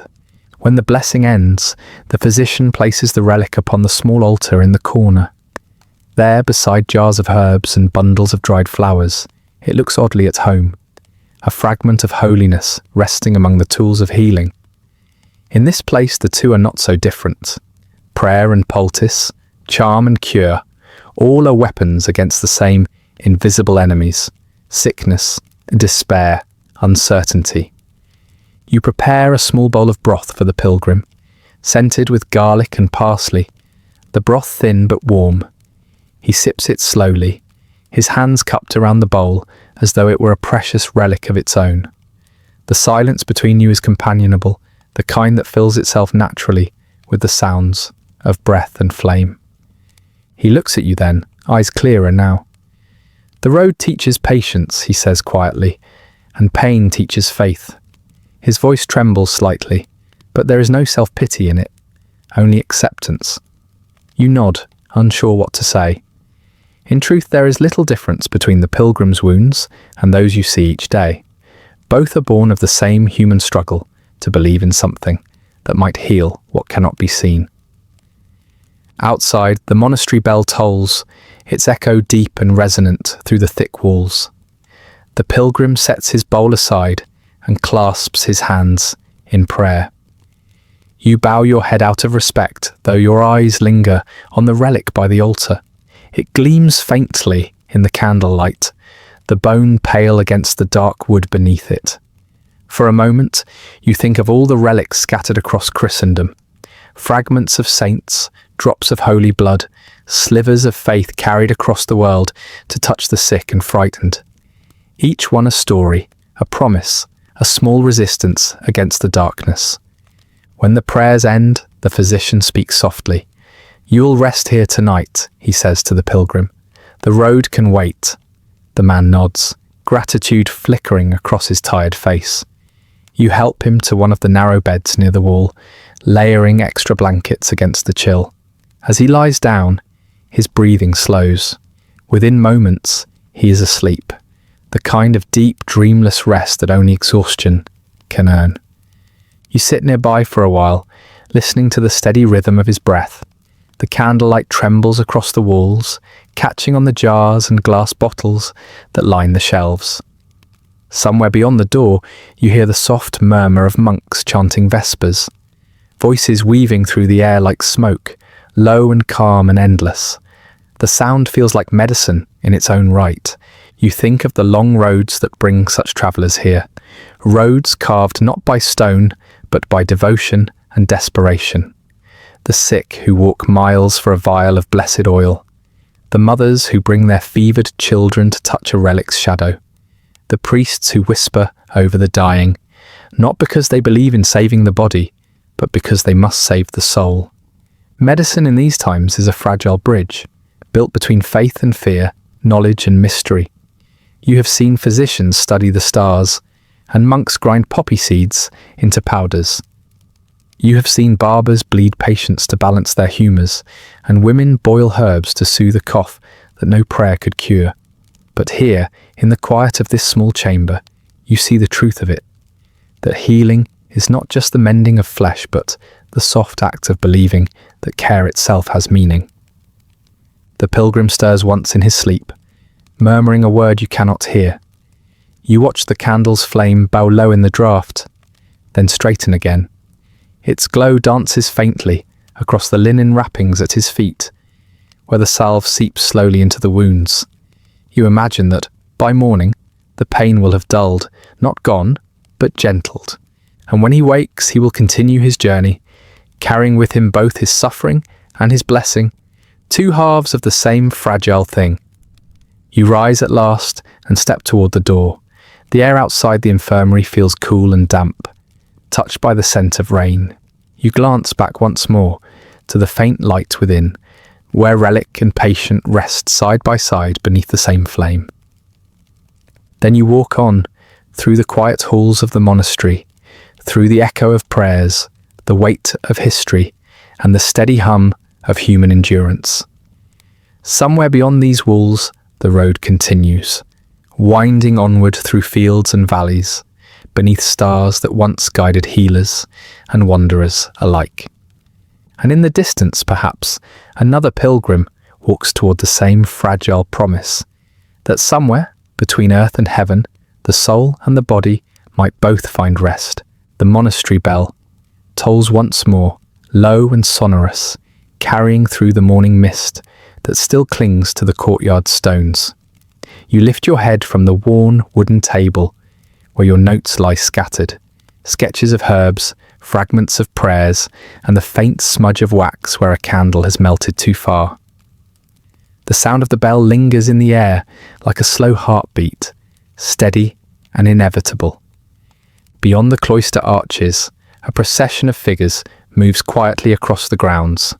When the blessing ends, the physician places the relic upon the small altar in the corner. There, beside jars of herbs and bundles of dried flowers, it looks oddly at home, a fragment of holiness resting among the tools of healing. In this place, the two are not so different. Prayer and poultice, charm and cure, all are weapons against the same invisible enemies: sickness, despair, uncertainty. You prepare a small bowl of broth for the pilgrim, scented with garlic and parsley, the broth thin but warm. He sips it slowly, his hands cupped around the bowl as though it were a precious relic of its own. The silence between you is companionable, the kind that fills itself naturally with the sounds of breath and flame. He looks at you then, eyes clearer now. "The road teaches patience," he says quietly, "and pain teaches faith." His voice trembles slightly, but there is no self-pity in it, only acceptance. You nod, unsure what to say. In truth, there is little difference between the pilgrim's wounds and those you see each day. Both are born of the same human struggle to believe in something that might heal what cannot be seen. Outside, the monastery bell tolls, its echo deep and resonant through the thick walls. The pilgrim sets his bowl aside and clasps his hands in prayer. You bow your head out of respect, though your eyes linger on the relic by the altar. It gleams faintly in the candlelight, the bone pale against the dark wood beneath it. For a moment, you think of all the relics scattered across Christendom. Fragments of saints, drops of holy blood, slivers of faith carried across the world to touch the sick and frightened. Each one a story, a promise, a small resistance against the darkness. When the prayers end, the physician speaks softly. "You'll rest here tonight," he says to the pilgrim. "The road can wait." The man nods, gratitude flickering across his tired face. You help him to one of the narrow beds near the wall, layering extra blankets against the chill. As he lies down, his breathing slows. Within moments, he is asleep, the kind of deep, dreamless rest that only exhaustion can earn. You sit nearby for a while, listening to the steady rhythm of his breath. The candlelight trembles across the walls, catching on the jars and glass bottles that line the shelves. Somewhere beyond the door, you hear the soft murmur of monks chanting vespers, voices weaving through the air like smoke, low and calm and endless. The sound feels like medicine in its own right. You think of the long roads that bring such travellers here, roads carved not by stone, but by devotion and desperation. The sick who walk miles for a vial of blessed oil, the mothers who bring their fevered children to touch a relic's shadow, the priests who whisper over the dying, not because they believe in saving the body, but because they must save the soul. Medicine in these times is a fragile bridge, built between faith and fear, knowledge and mystery. You have seen physicians study the stars, and monks grind poppy seeds into powders. You have seen barbers bleed patients to balance their humours, and women boil herbs to soothe a cough that no prayer could cure. But here, in the quiet of this small chamber, you see the truth of it, that healing is not just the mending of flesh, but the soft act of believing that care itself has meaning. The pilgrim stirs once in his sleep, murmuring a word you cannot hear. You watch the candle's flame bow low in the draught, then straighten again. Its glow dances faintly across the linen wrappings at his feet, where the salve seeps slowly into the wounds. You imagine that, by morning, the pain will have dulled, not gone, but gentled. And when he wakes, he will continue his journey, carrying with him both his suffering and his blessing, two halves of the same fragile thing. You rise at last and step toward the door. The air outside the infirmary feels cool and damp, touched by the scent of rain. You glance back once more to the faint light within, where relic and patient rest side by side beneath the same flame. Then you walk on, through the quiet halls of the monastery, through the echo of prayers, the weight of history, and the steady hum of human endurance. Somewhere beyond these walls, the road continues, winding onward through fields and valleys, beneath stars that once guided healers and wanderers alike. And in the distance, perhaps, another pilgrim walks toward the same fragile promise, that somewhere between earth and heaven, the soul and the body might both find rest. The monastery bell tolls once more, low and sonorous, carrying through the morning mist that still clings to the courtyard stones. You lift your head from the worn wooden table where your notes lie scattered, sketches of herbs, fragments of prayers, and the faint smudge of wax where a candle has melted too far. The sound of the bell lingers in the air like a slow heartbeat, steady and inevitable. Beyond the cloister arches, a procession of figures moves quietly across the grounds.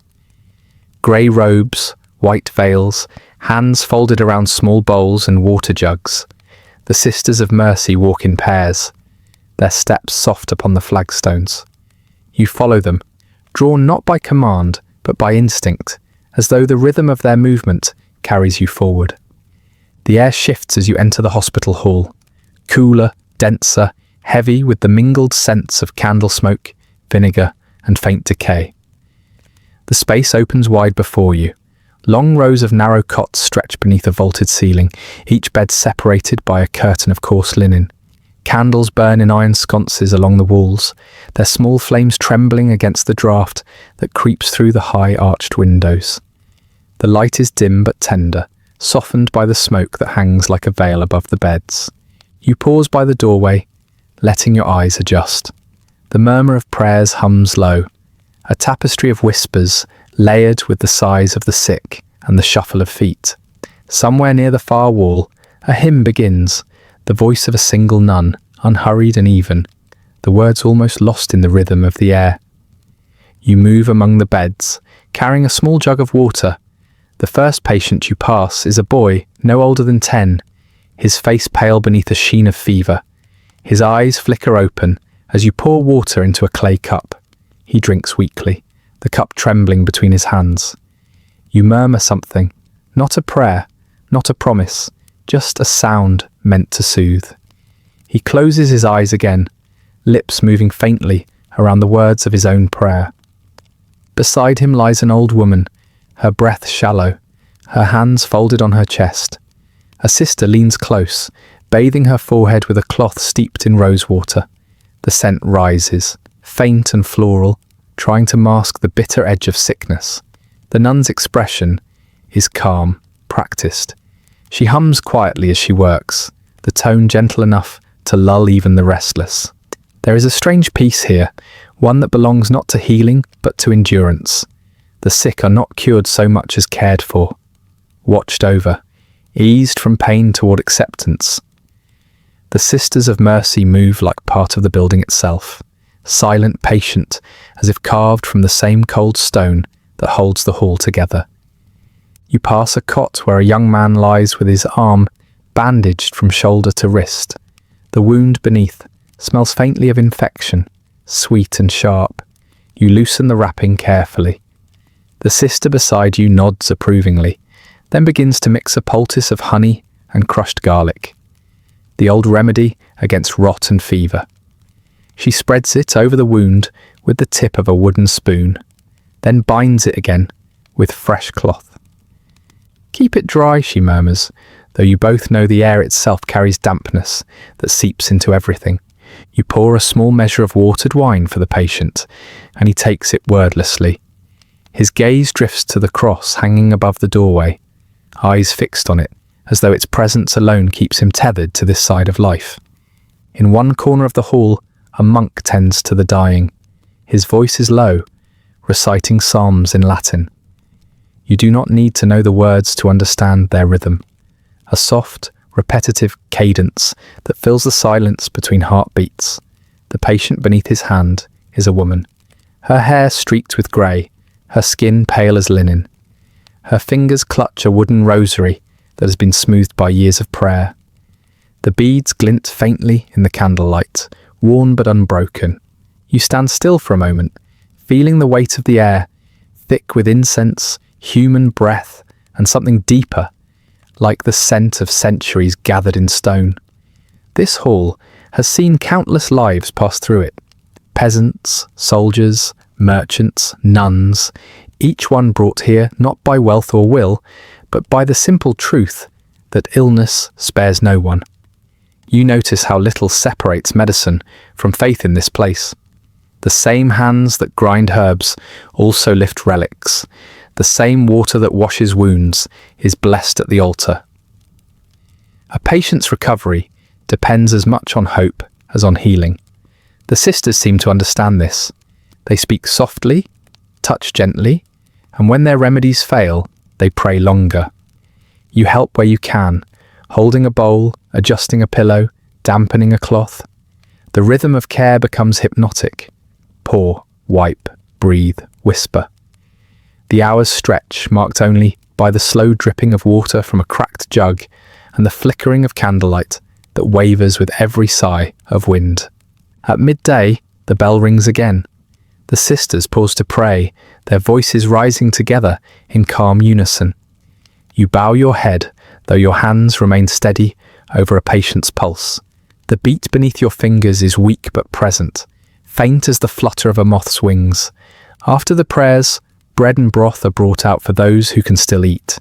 Grey robes, white veils, hands folded around small bowls and water jugs. The Sisters of Mercy walk in pairs, their steps soft upon the flagstones. You follow them, drawn not by command, but by instinct, as though the rhythm of their movement carries you forward. The air shifts as you enter the hospital hall, cooler, denser, heavy with the mingled scents of candle smoke, vinegar, and faint decay. The space opens wide before you. Long rows of narrow cots stretch beneath a vaulted ceiling, each bed separated by a curtain of coarse linen. Candles burn in iron sconces along the walls, their small flames trembling against the draught that creeps through the high arched windows. The light is dim but tender, softened by the smoke that hangs like a veil above the beds. You pause by the doorway, letting your eyes adjust. The murmur of prayers hums low, a tapestry of whispers layered with the sighs of the sick and the shuffle of feet. Somewhere near the far wall, a hymn begins, the voice of a single nun, unhurried and even, the words almost lost in the rhythm of the air. You move among the beds, carrying a small jug of water. The first patient you pass is a boy no older than 10, his face pale beneath a sheen of fever. His eyes flicker open as you pour water into a clay cup. He drinks weakly, the cup trembling between his hands. You murmur something, not a prayer, not a promise, just a sound meant to soothe. He closes his eyes again, lips moving faintly around the words of his own prayer. Beside him lies an old woman, her breath shallow, her hands folded on her chest. A sister leans close, bathing her forehead with a cloth steeped in rosewater. The scent rises, faint and floral, trying to mask the bitter edge of sickness. The nun's expression is calm, practiced. She hums quietly as she works, the tone gentle enough to lull even the restless. There is a strange peace here, one that belongs not to healing but to endurance. The sick are not cured so much as cared for, watched over, eased from pain toward acceptance. The Sisters of Mercy move like part of the building itself, silent, patient, as if carved from the same cold stone that holds the hall together. You pass a cot where a young man lies with his arm bandaged from shoulder to wrist. The wound beneath smells faintly of infection, sweet and sharp. You loosen the wrapping carefully. The sister beside you nods approvingly, then begins to mix a poultice of honey and crushed garlic, the old remedy against rot and fever. She spreads it over the wound with the tip of a wooden spoon, then binds it again with fresh cloth. "Keep it dry," she murmurs, though you both know the air itself carries dampness that seeps into everything. You pour a small measure of watered wine for the patient, and he takes it wordlessly. His gaze drifts to the cross hanging above the doorway, eyes fixed on it, as though its presence alone keeps him tethered to this side of life. In one corner of the hall, a monk tends to the dying. His voice is low, reciting psalms in Latin. You do not need to know the words to understand their rhythm. A soft, repetitive cadence that fills the silence between heartbeats. The patient beneath his hand is a woman, her hair streaked with grey, her skin pale as linen. Her fingers clutch a wooden rosary that has been smoothed by years of prayer. The beads glint faintly in the candlelight, worn but unbroken. You stand still for a moment, feeling the weight of the air, thick with incense, human breath, and something deeper, like the scent of centuries gathered in stone. This hall has seen countless lives pass through it. Peasants, soldiers, merchants, nuns, each one brought here not by wealth or will, but by the simple truth that illness spares no one. You notice how little separates medicine from faith in this place. The same hands that grind herbs also lift relics. The same water that washes wounds is blessed at the altar. A patient's recovery depends as much on hope as on healing. The sisters seem to understand this. They speak softly, touch gently, and when their remedies fail, they pray longer. You help where you can, holding a bowl, adjusting a pillow, dampening a cloth. The rhythm of care becomes hypnotic. Pour, wipe, breathe, whisper. The hours stretch, marked only by the slow dripping of water from a cracked jug and the flickering of candlelight that wavers with every sigh of wind. At midday, the bell rings again. The sisters pause to pray, their voices rising together in calm unison. You bow your head, though your hands remain steady over a patient's pulse. The beat beneath your fingers is weak but present, faint as the flutter of a moth's wings. After the prayers, bread and broth are brought out for those who can still eat.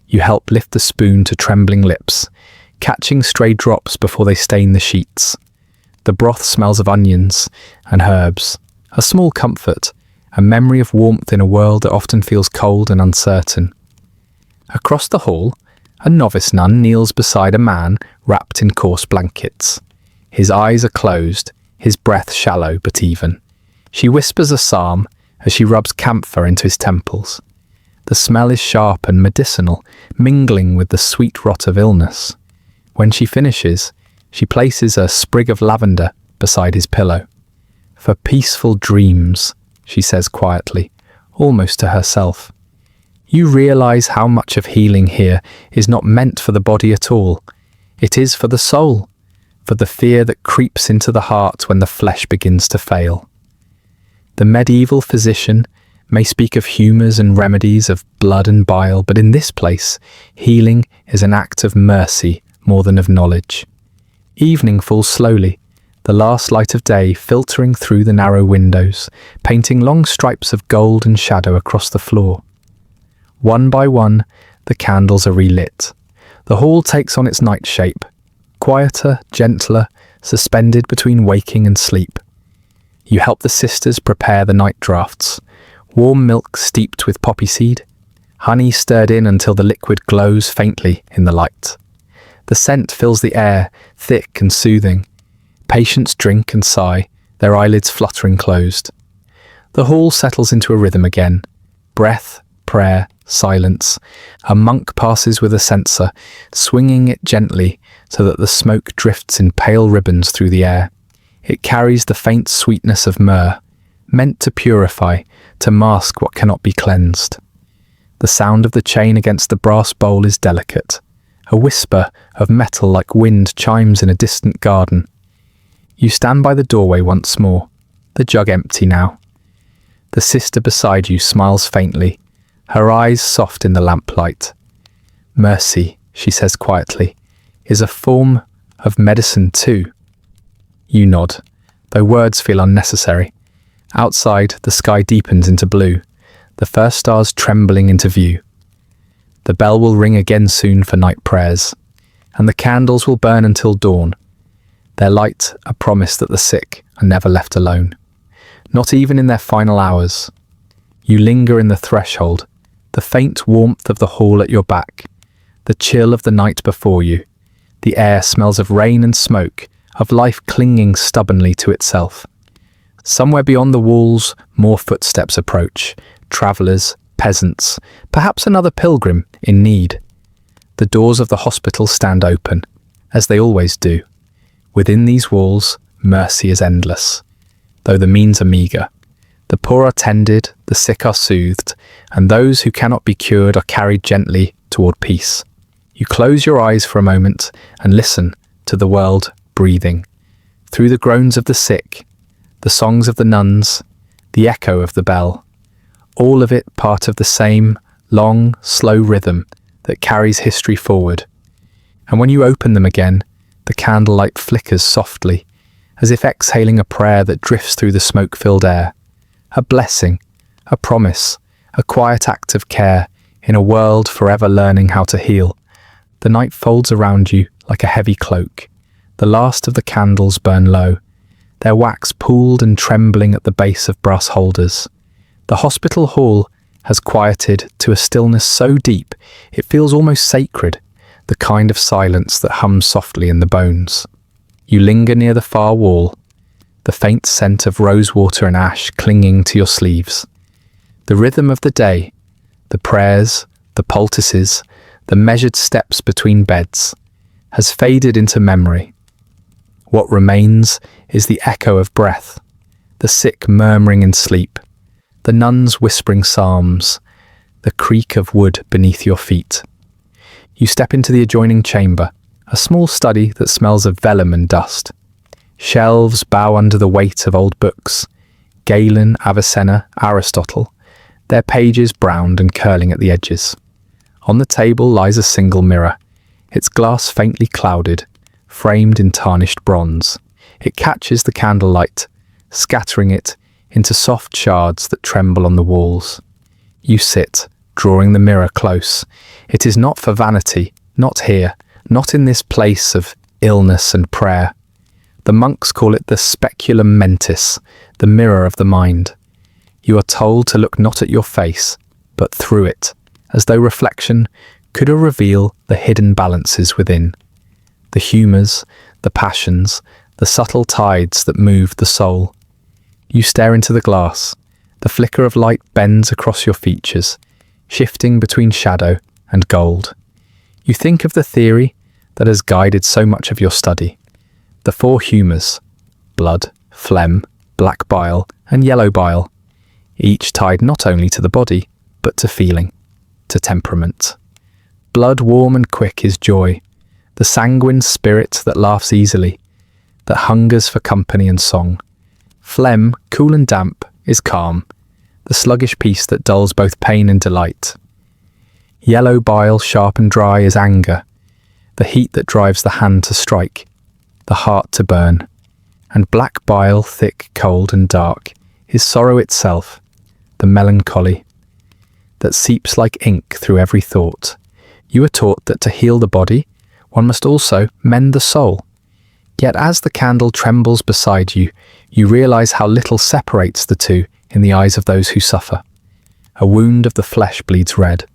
You help lift the spoon to trembling lips, catching stray drops before they stain the sheets. The broth smells of onions and herbs, a small comfort, a memory of warmth in a world that often feels cold and uncertain. Across the hall, a novice nun kneels beside a man wrapped in coarse blankets. His eyes are closed, his breath shallow but even. She whispers a psalm as she rubs camphor into his temples. The smell is sharp and medicinal, mingling with the sweet rot of illness. When she finishes, she places a sprig of lavender beside his pillow. "For peaceful dreams," she says quietly, almost to herself. You realize how much of healing here is not meant for the body at all. It is for the soul, for the fear that creeps into the heart when the flesh begins to fail. The medieval physician may speak of humours and remedies, of blood and bile, but in this place, healing is an act of mercy more than of knowledge. Evening falls slowly, the last light of day filtering through the narrow windows, painting long stripes of gold and shadow across the floor. One by one, the candles are relit. The hall takes on its night shape, quieter, gentler, suspended between waking and sleep. You help the sisters prepare the night draughts, warm milk steeped with poppy seed, honey stirred in until the liquid glows faintly in the light. The scent fills the air, thick and soothing. Patients drink and sigh, their eyelids fluttering closed. The hall settles into a rhythm again. Breath, prayer, silence. A monk passes with a censer, swinging it gently so that the smoke drifts in pale ribbons through the air. It carries the faint sweetness of myrrh, meant to purify, to mask what cannot be cleansed. The sound of the chain against the brass bowl is delicate. A whisper of metal like wind chimes in a distant garden. You stand by the doorway once more, the jug empty now. The sister beside you smiles faintly, her eyes soft in the lamplight. "Mercy," she says quietly, "is a form of medicine too." You nod, though words feel unnecessary. Outside, the sky deepens into blue, the first stars trembling into view. The bell will ring again soon for night prayers, and the candles will burn until dawn. Their light a promise that the sick are never left alone, not even in their final hours. You linger in the threshold, the faint warmth of the hall at your back, the chill of the night before you. The air smells of rain and smoke, of life clinging stubbornly to itself. Somewhere beyond the walls, more footsteps approach, travellers, peasants, perhaps another pilgrim in need. The doors of the hospital stand open, as they always do. Within these walls, mercy is endless, though the means are meagre. The poor are tended, the sick are soothed, and those who cannot be cured are carried gently toward peace. You close your eyes for a moment and listen to the world breathing. Through the groans of the sick, the songs of the nuns, the echo of the bell, all of it part of the same long, slow rhythm that carries history forward. And when you open them again, the candlelight flickers softly, as if exhaling a prayer that drifts through the smoke-filled air. A blessing, a promise, a quiet act of care in a world forever learning how to heal. The night folds around you like a heavy cloak. The last of the candles burn low, their wax pooled and trembling at the base of brass holders. The hospital hall has quieted to a stillness so deep it feels almost sacred, the kind of silence that hums softly in the bones. You linger near the far wall, the faint scent of rosewater and ash clinging to your sleeves. The rhythm of the day, the prayers, the poultices, the measured steps between beds, has faded into memory. What remains is the echo of breath, the sick murmuring in sleep, the nuns whispering psalms, the creak of wood beneath your feet. You step into the adjoining chamber, a small study that smells of vellum and dust. Shelves bow under the weight of old books, Galen, Avicenna, Aristotle, their pages browned and curling at the edges. On the table lies a single mirror, its glass faintly clouded, framed in tarnished bronze. It catches the candlelight, scattering it into soft shards that tremble on the walls. You sit, drawing the mirror close. It is not for vanity, not here, not in this place of illness and prayer. The monks call it the speculum mentis, the mirror of the mind. You are told to look not at your face, but through it, as though reflection could reveal the hidden balances within. The humours, the passions, the subtle tides that move the soul. You stare into the glass. The flicker of light bends across your features, shifting between shadow and gold. You think of the theory that has guided so much of your study. The four humours: blood, phlegm, black bile, and yellow bile, each tied not only to the body, but to feeling, to temperament. Blood warm and quick is joy, the sanguine spirit that laughs easily, that hungers for company and song. Phlegm, cool and damp, is calm, the sluggish peace that dulls both pain and delight. Yellow bile, sharp and dry, is anger, the heat that drives the hand to strike, the heart to burn. And black bile, thick, cold and dark, is sorrow itself, the melancholy that seeps like ink through every thought. You are taught that to heal the body, one must also mend the soul. Yet as the candle trembles beside you, you realize how little separates the two in the eyes of those who suffer. A wound of the flesh bleeds red.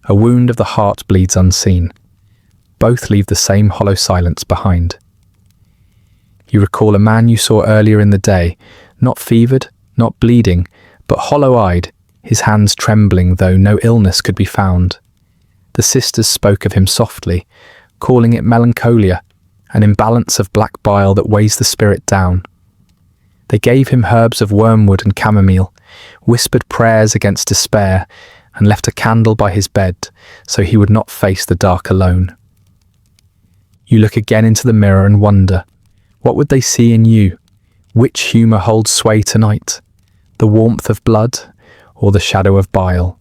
A wound of the heart bleeds unseen. Both leave the same hollow silence behind. You recall a man you saw earlier in the day, not fevered, not bleeding, but hollow-eyed, his hands trembling though no illness could be found. The sisters spoke of him softly, calling it melancholia, an imbalance of black bile that weighs the spirit down. They gave him herbs of wormwood and chamomile, whispered prayers against despair, and left a candle by his bed so he would not face the dark alone. You look again into the mirror and wonder, what would they see in you? Which humour holds sway tonight? The warmth of blood or the shadow of bile?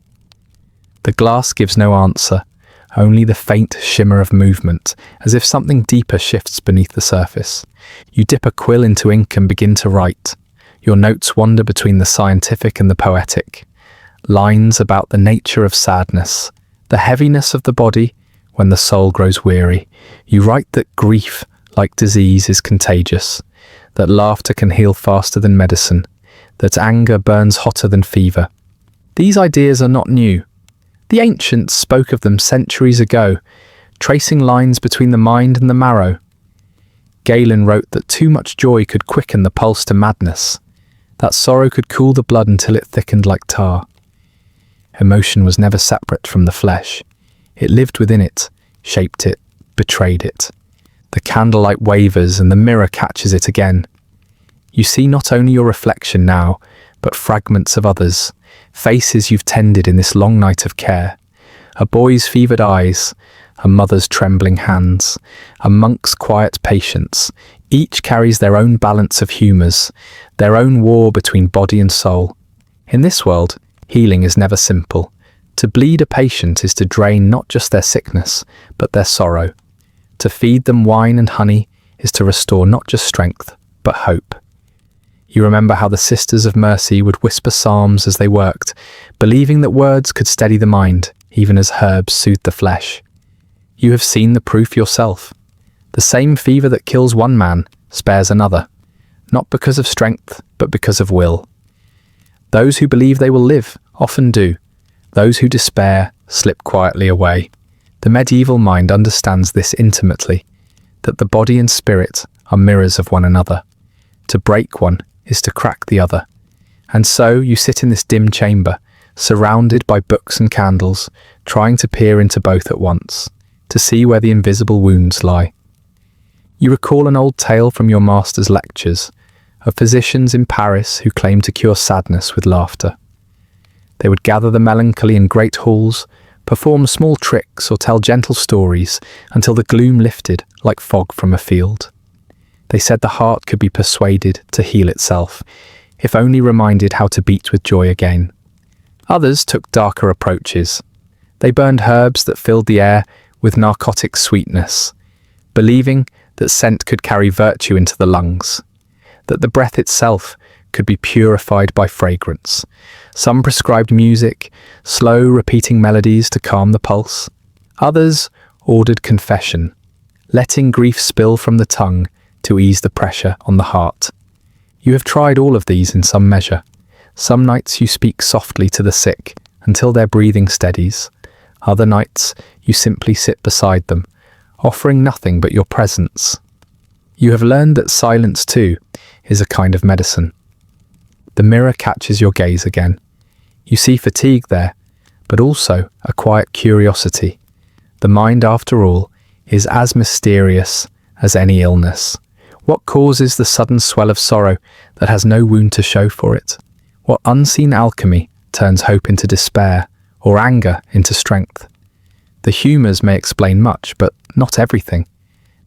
The glass gives no answer, only the faint shimmer of movement, as if something deeper shifts beneath the surface. You dip a quill into ink and begin to write. Your notes wander between the scientific and the poetic. Lines about the nature of sadness, the heaviness of the body when the soul grows weary. You write that grief, like disease, is contagious, that laughter can heal faster than medicine, that anger burns hotter than fever. These ideas are not new. The ancients spoke of them centuries ago, tracing lines between the mind and the marrow. Galen wrote that too much joy could quicken the pulse to madness, that sorrow could cool the blood until it thickened like tar. Emotion was never separate from the flesh. It lived within it, shaped it, betrayed it. The candlelight wavers and the mirror catches it again. You see not only your reflection now, but fragments of others, faces you've tended in this long night of care. A boy's fevered eyes, a mother's trembling hands, a monk's quiet patience. Each carries their own balance of humours, their own war between body and soul. In this world, healing is never simple. To bleed a patient is to drain not just their sickness, but their sorrow. To feed them wine and honey is to restore not just strength, but hope. You remember how the Sisters of Mercy would whisper psalms as they worked, believing that words could steady the mind, even as herbs soothe the flesh. You have seen the proof yourself. The same fever that kills one man spares another, not because of strength, but because of will. Those who believe they will live often do. Those who despair slip quietly away. The medieval mind understands this intimately, that the body and spirit are mirrors of one another. To break one is to crack the other. And so you sit in this dim chamber, surrounded by books and candles, trying to peer into both at once, to see where the invisible wounds lie. You recall an old tale from your master's lectures, of physicians in Paris who claimed to cure sadness with laughter. They would gather the melancholy in great halls, perform small tricks or tell gentle stories until the gloom lifted like fog from a field. They said the heart could be persuaded to heal itself, if only reminded how to beat with joy again. Others took darker approaches. They burned herbs that filled the air with narcotic sweetness, believing that scent could carry virtue into the lungs, that the breath itself could be purified by fragrance. Some prescribed music, slow repeating melodies to calm the pulse. Others ordered confession, letting grief spill from the tongue to ease the pressure on the heart. You have tried all of these in some measure. Some nights you speak softly to the sick until their breathing steadies. Other nights you simply sit beside them, offering nothing but your presence. You have learned that silence, too, is a kind of medicine. The mirror catches your gaze again. You see fatigue there, but also a quiet curiosity. The mind, after all, is as mysterious as any illness. What causes the sudden swell of sorrow that has no wound to show for it? What unseen alchemy turns hope into despair, or anger into strength? The humours may explain much, but not everything.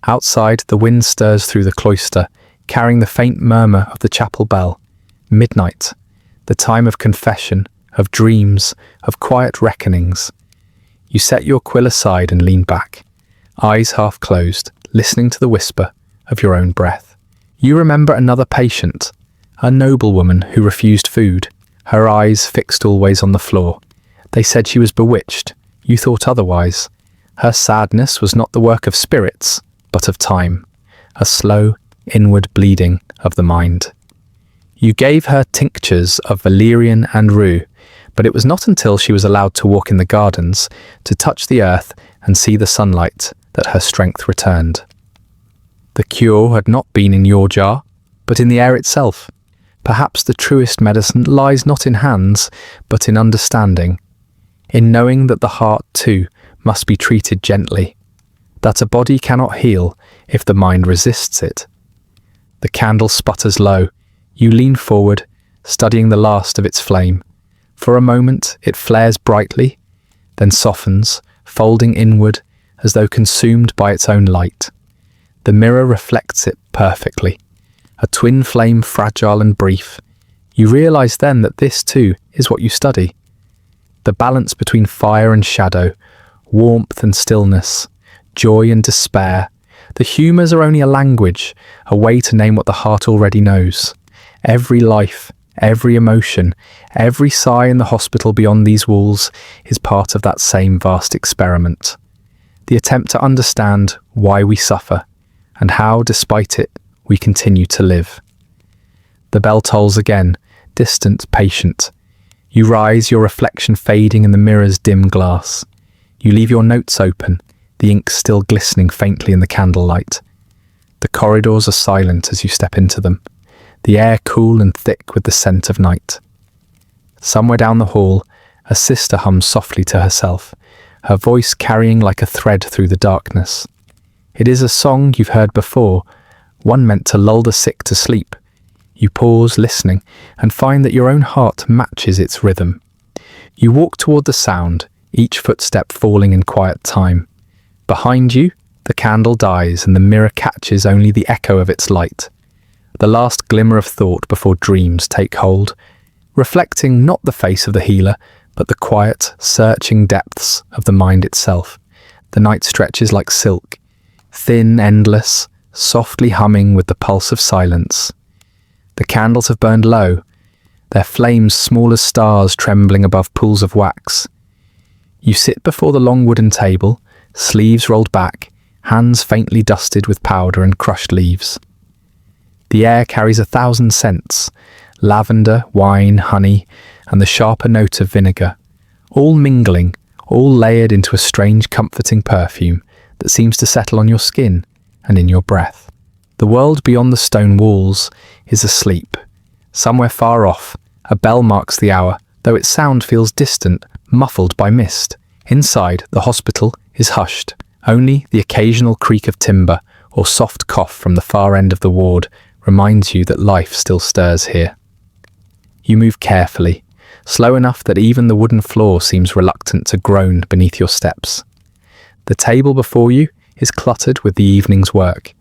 Outside, the wind stirs through the cloister, carrying the faint murmur of the chapel bell. Midnight, the time of confession, of dreams, of quiet reckonings. You set your quill aside and lean back, eyes half closed, listening to the whisper of your own breath. You remember another patient, a noblewoman who refused food, her eyes fixed always on the floor. They said she was bewitched. You thought otherwise. Her sadness was not the work of spirits, but of time, a slow, inward bleeding of the mind. You gave her tinctures of valerian and rue, but it was not until she was allowed to walk in the gardens, to touch the earth and see the sunlight, that her strength returned. The cure had not been in your jar, but in the air itself. Perhaps the truest medicine lies not in hands, but in understanding, in knowing that the heart, too, must be treated gently, that a body cannot heal if the mind resists it. The candle sputters low. You lean forward, studying the last of its flame. For a moment it flares brightly, then softens, folding inward as though consumed by its own light. The mirror reflects it perfectly, a twin flame fragile and brief. You realize then that this too is what you study. The balance between fire and shadow, warmth and stillness, joy and despair. The humours are only a language, a way to name what the heart already knows. Every life, every emotion, every sigh in the hospital beyond these walls is part of that same vast experiment. The attempt to understand why we suffer, and how, despite it, we continue to live. The bell tolls again, distant, patient. You rise, your reflection fading in the mirror's dim glass. You leave your notes open, the ink still glistening faintly in the candlelight. The corridors are silent as you step into them, the air cool and thick with the scent of night. Somewhere down the hall, a sister hums softly to herself, her voice carrying like a thread through the darkness. It is a song you've heard before, one meant to lull the sick to sleep. You pause, listening, and find that your own heart matches its rhythm. You walk toward the sound, each footstep falling in quiet time. Behind you, the candle dies and the mirror catches only the echo of its light. The last glimmer of thought before dreams take hold, reflecting not the face of the healer, but the quiet, searching depths of the mind itself. The night stretches like silk, thin, endless, softly humming with the pulse of silence. The candles have burned low, their flames small as stars trembling above pools of wax. You sit before the long wooden table, sleeves rolled back, hands faintly dusted with powder and crushed leaves. The air carries 1,000 scents, lavender, wine, honey, and the sharper note of vinegar, all mingling, all layered into a strange comforting perfume that seems to settle on your skin and in your breath. The world beyond the stone walls is asleep. Somewhere far off, a bell marks the hour, though its sound feels distant, muffled by mist. Inside, the hospital is hushed. Only the occasional creak of timber or soft cough from the far end of the ward reminds you that life still stirs here. You move carefully, slow enough that even the wooden floor seems reluctant to groan beneath your steps. The table before you is cluttered with the evening's work.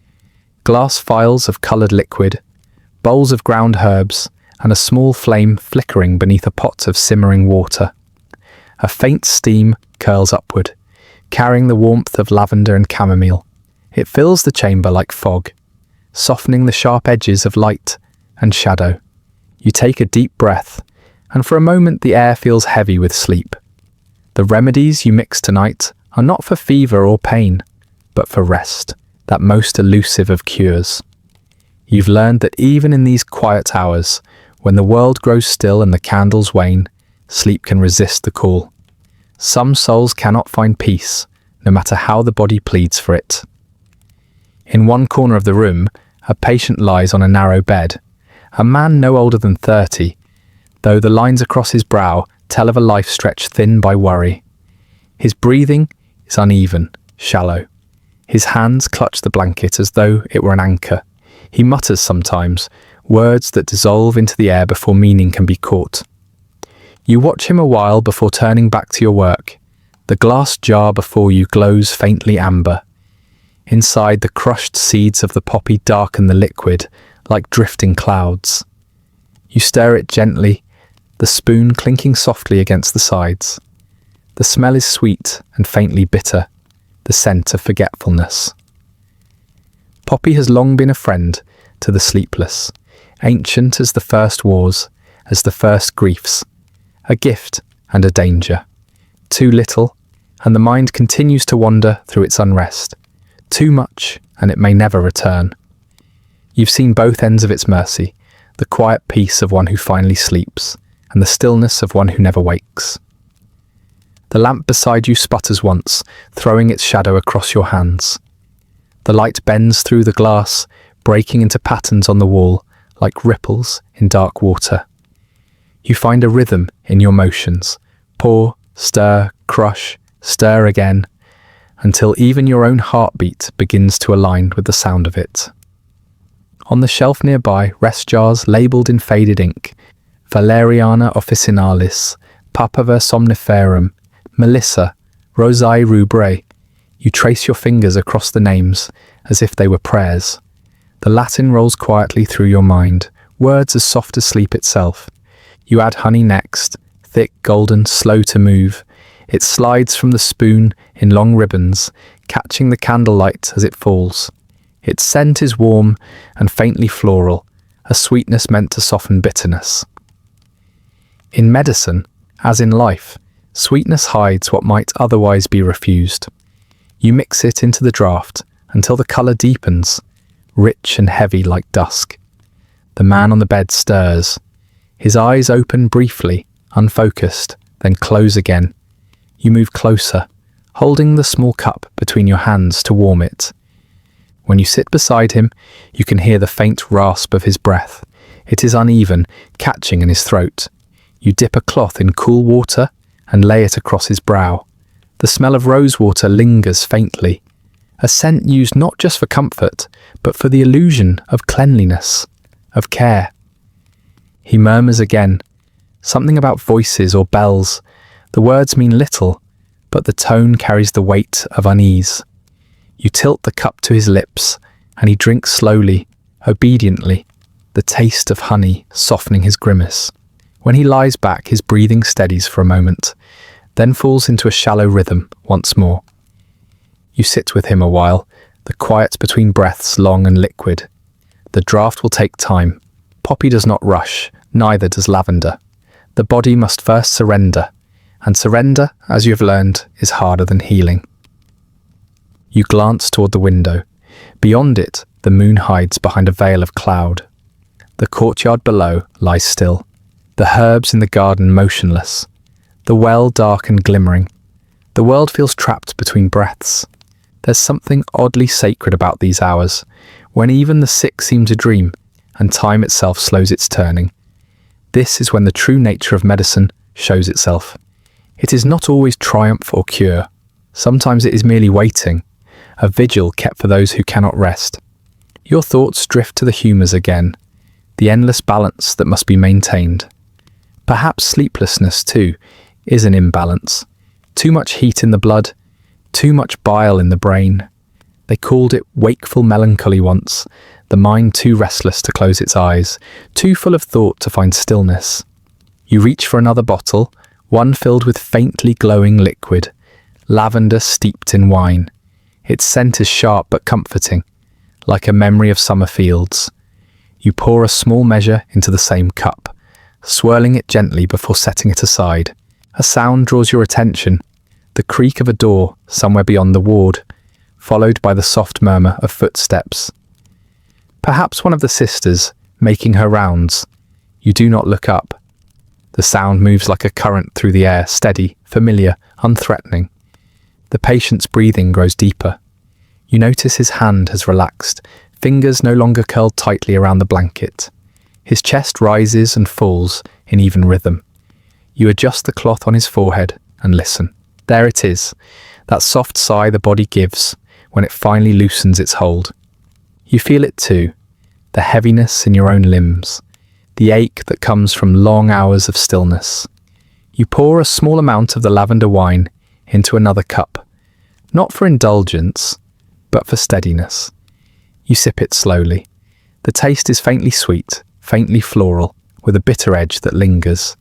Glass phials of coloured liquid, bowls of ground herbs, and a small flame flickering beneath a pot of simmering water. A faint steam curls upward, carrying the warmth of lavender and chamomile. It fills the chamber like fog, softening the sharp edges of light and shadow. You take a deep breath, and for a moment the air feels heavy with sleep. The remedies you mix tonight are not for fever or pain, but for rest, that most elusive of cures. You've learned that even in these quiet hours, when the world grows still and the candles wane, sleep can resist the call. Some souls cannot find peace, no matter how the body pleads for it. In one corner of the room, a patient lies on a narrow bed, a man no older than 30, though the lines across his brow tell of a life stretched thin by worry. His breathing is uneven, shallow. His hands clutch the blanket as though it were an anchor. He mutters sometimes, words that dissolve into the air before meaning can be caught. You watch him a while before turning back to your work. The glass jar before you glows faintly amber. Inside, the crushed seeds of the poppy darken the liquid like drifting clouds. You stir it gently, the spoon clinking softly against the sides. The smell is sweet and faintly bitter, the scent of forgetfulness. Poppy has long been a friend to the sleepless, ancient as the first wars, as the first griefs, a gift and a danger. Too little, and the mind continues to wander through its unrest. Too much, and it may never return. You've seen both ends of its mercy, the quiet peace of one who finally sleeps, and the stillness of one who never wakes. The lamp beside you sputters once, throwing its shadow across your hands. The light bends through the glass, breaking into patterns on the wall, like ripples in dark water. You find a rhythm in your motions. Pour, stir, crush, stir again, until even your own heartbeat begins to align with the sound of it. On the shelf nearby rest jars labelled in faded ink, Valeriana officinalis, Papaver somniferum, Melissa, Rosae rubrae. You trace your fingers across the names as if they were prayers. The Latin rolls quietly through your mind, words as soft as sleep itself. You add honey next, thick, golden, slow to move. It slides from the spoon in long ribbons, catching the candlelight as it falls. Its scent is warm and faintly floral, a sweetness meant to soften bitterness. In medicine, as in life, sweetness hides what might otherwise be refused. You mix it into the draught until the colour deepens, rich and heavy like dusk. The man on the bed stirs. His eyes open briefly, unfocused, then close again. You move closer, holding the small cup between your hands to warm it. When you sit beside him, you can hear the faint rasp of his breath. It is uneven, catching in his throat. You dip a cloth in cool water and lay it across his brow. The smell of rosewater lingers faintly, a scent used not just for comfort, but for the illusion of cleanliness, of care. He murmurs again, something about voices or bells. The words mean little, but the tone carries the weight of unease. You tilt the cup to his lips, and he drinks slowly, obediently, the taste of honey softening his grimace. When he lies back, his breathing steadies for a moment, then falls into a shallow rhythm once more. You sit with him a while, the quiet between breaths long and liquid. The draught will take time. Poppy does not rush, neither does lavender. The body must first surrender, and surrender, as you have learned, is harder than healing. You glance toward the window. Beyond it, the moon hides behind a veil of cloud. The courtyard below lies still, the herbs in the garden motionless, the well dark and glimmering. The world feels trapped between breaths. There's something oddly sacred about these hours, when even the sick seem to dream, and time itself slows its turning. This is when the true nature of medicine shows itself. It is not always triumph or cure. Sometimes it is merely waiting, a vigil kept for those who cannot rest. Your thoughts drift to the humours again, the endless balance that must be maintained. Perhaps sleeplessness, too, is an imbalance. Too much heat in the blood, too much bile in the brain. They called it wakeful melancholy once, the mind too restless to close its eyes, too full of thought to find stillness. You reach for another bottle, one filled with faintly glowing liquid, lavender steeped in wine. Its scent is sharp but comforting, like a memory of summer fields. You pour a small measure into the same cup, swirling it gently before setting it aside. A sound draws your attention, the creak of a door somewhere beyond the ward, followed by the soft murmur of footsteps. Perhaps one of the sisters, making her rounds. You do not look up. The sound moves like a current through the air, steady, familiar, unthreatening. The patient's breathing grows deeper. You notice his hand has relaxed, fingers no longer curled tightly around the blanket. His chest rises and falls in even rhythm. You adjust the cloth on his forehead and listen. There it is, that soft sigh the body gives when it finally loosens its hold. You feel it too, the heaviness in your own limbs, the ache that comes from long hours of stillness. You pour a small amount of the lavender wine into another cup, not for indulgence, but for steadiness. You sip it slowly. The taste is faintly sweet, faintly floral, with a bitter edge that lingers.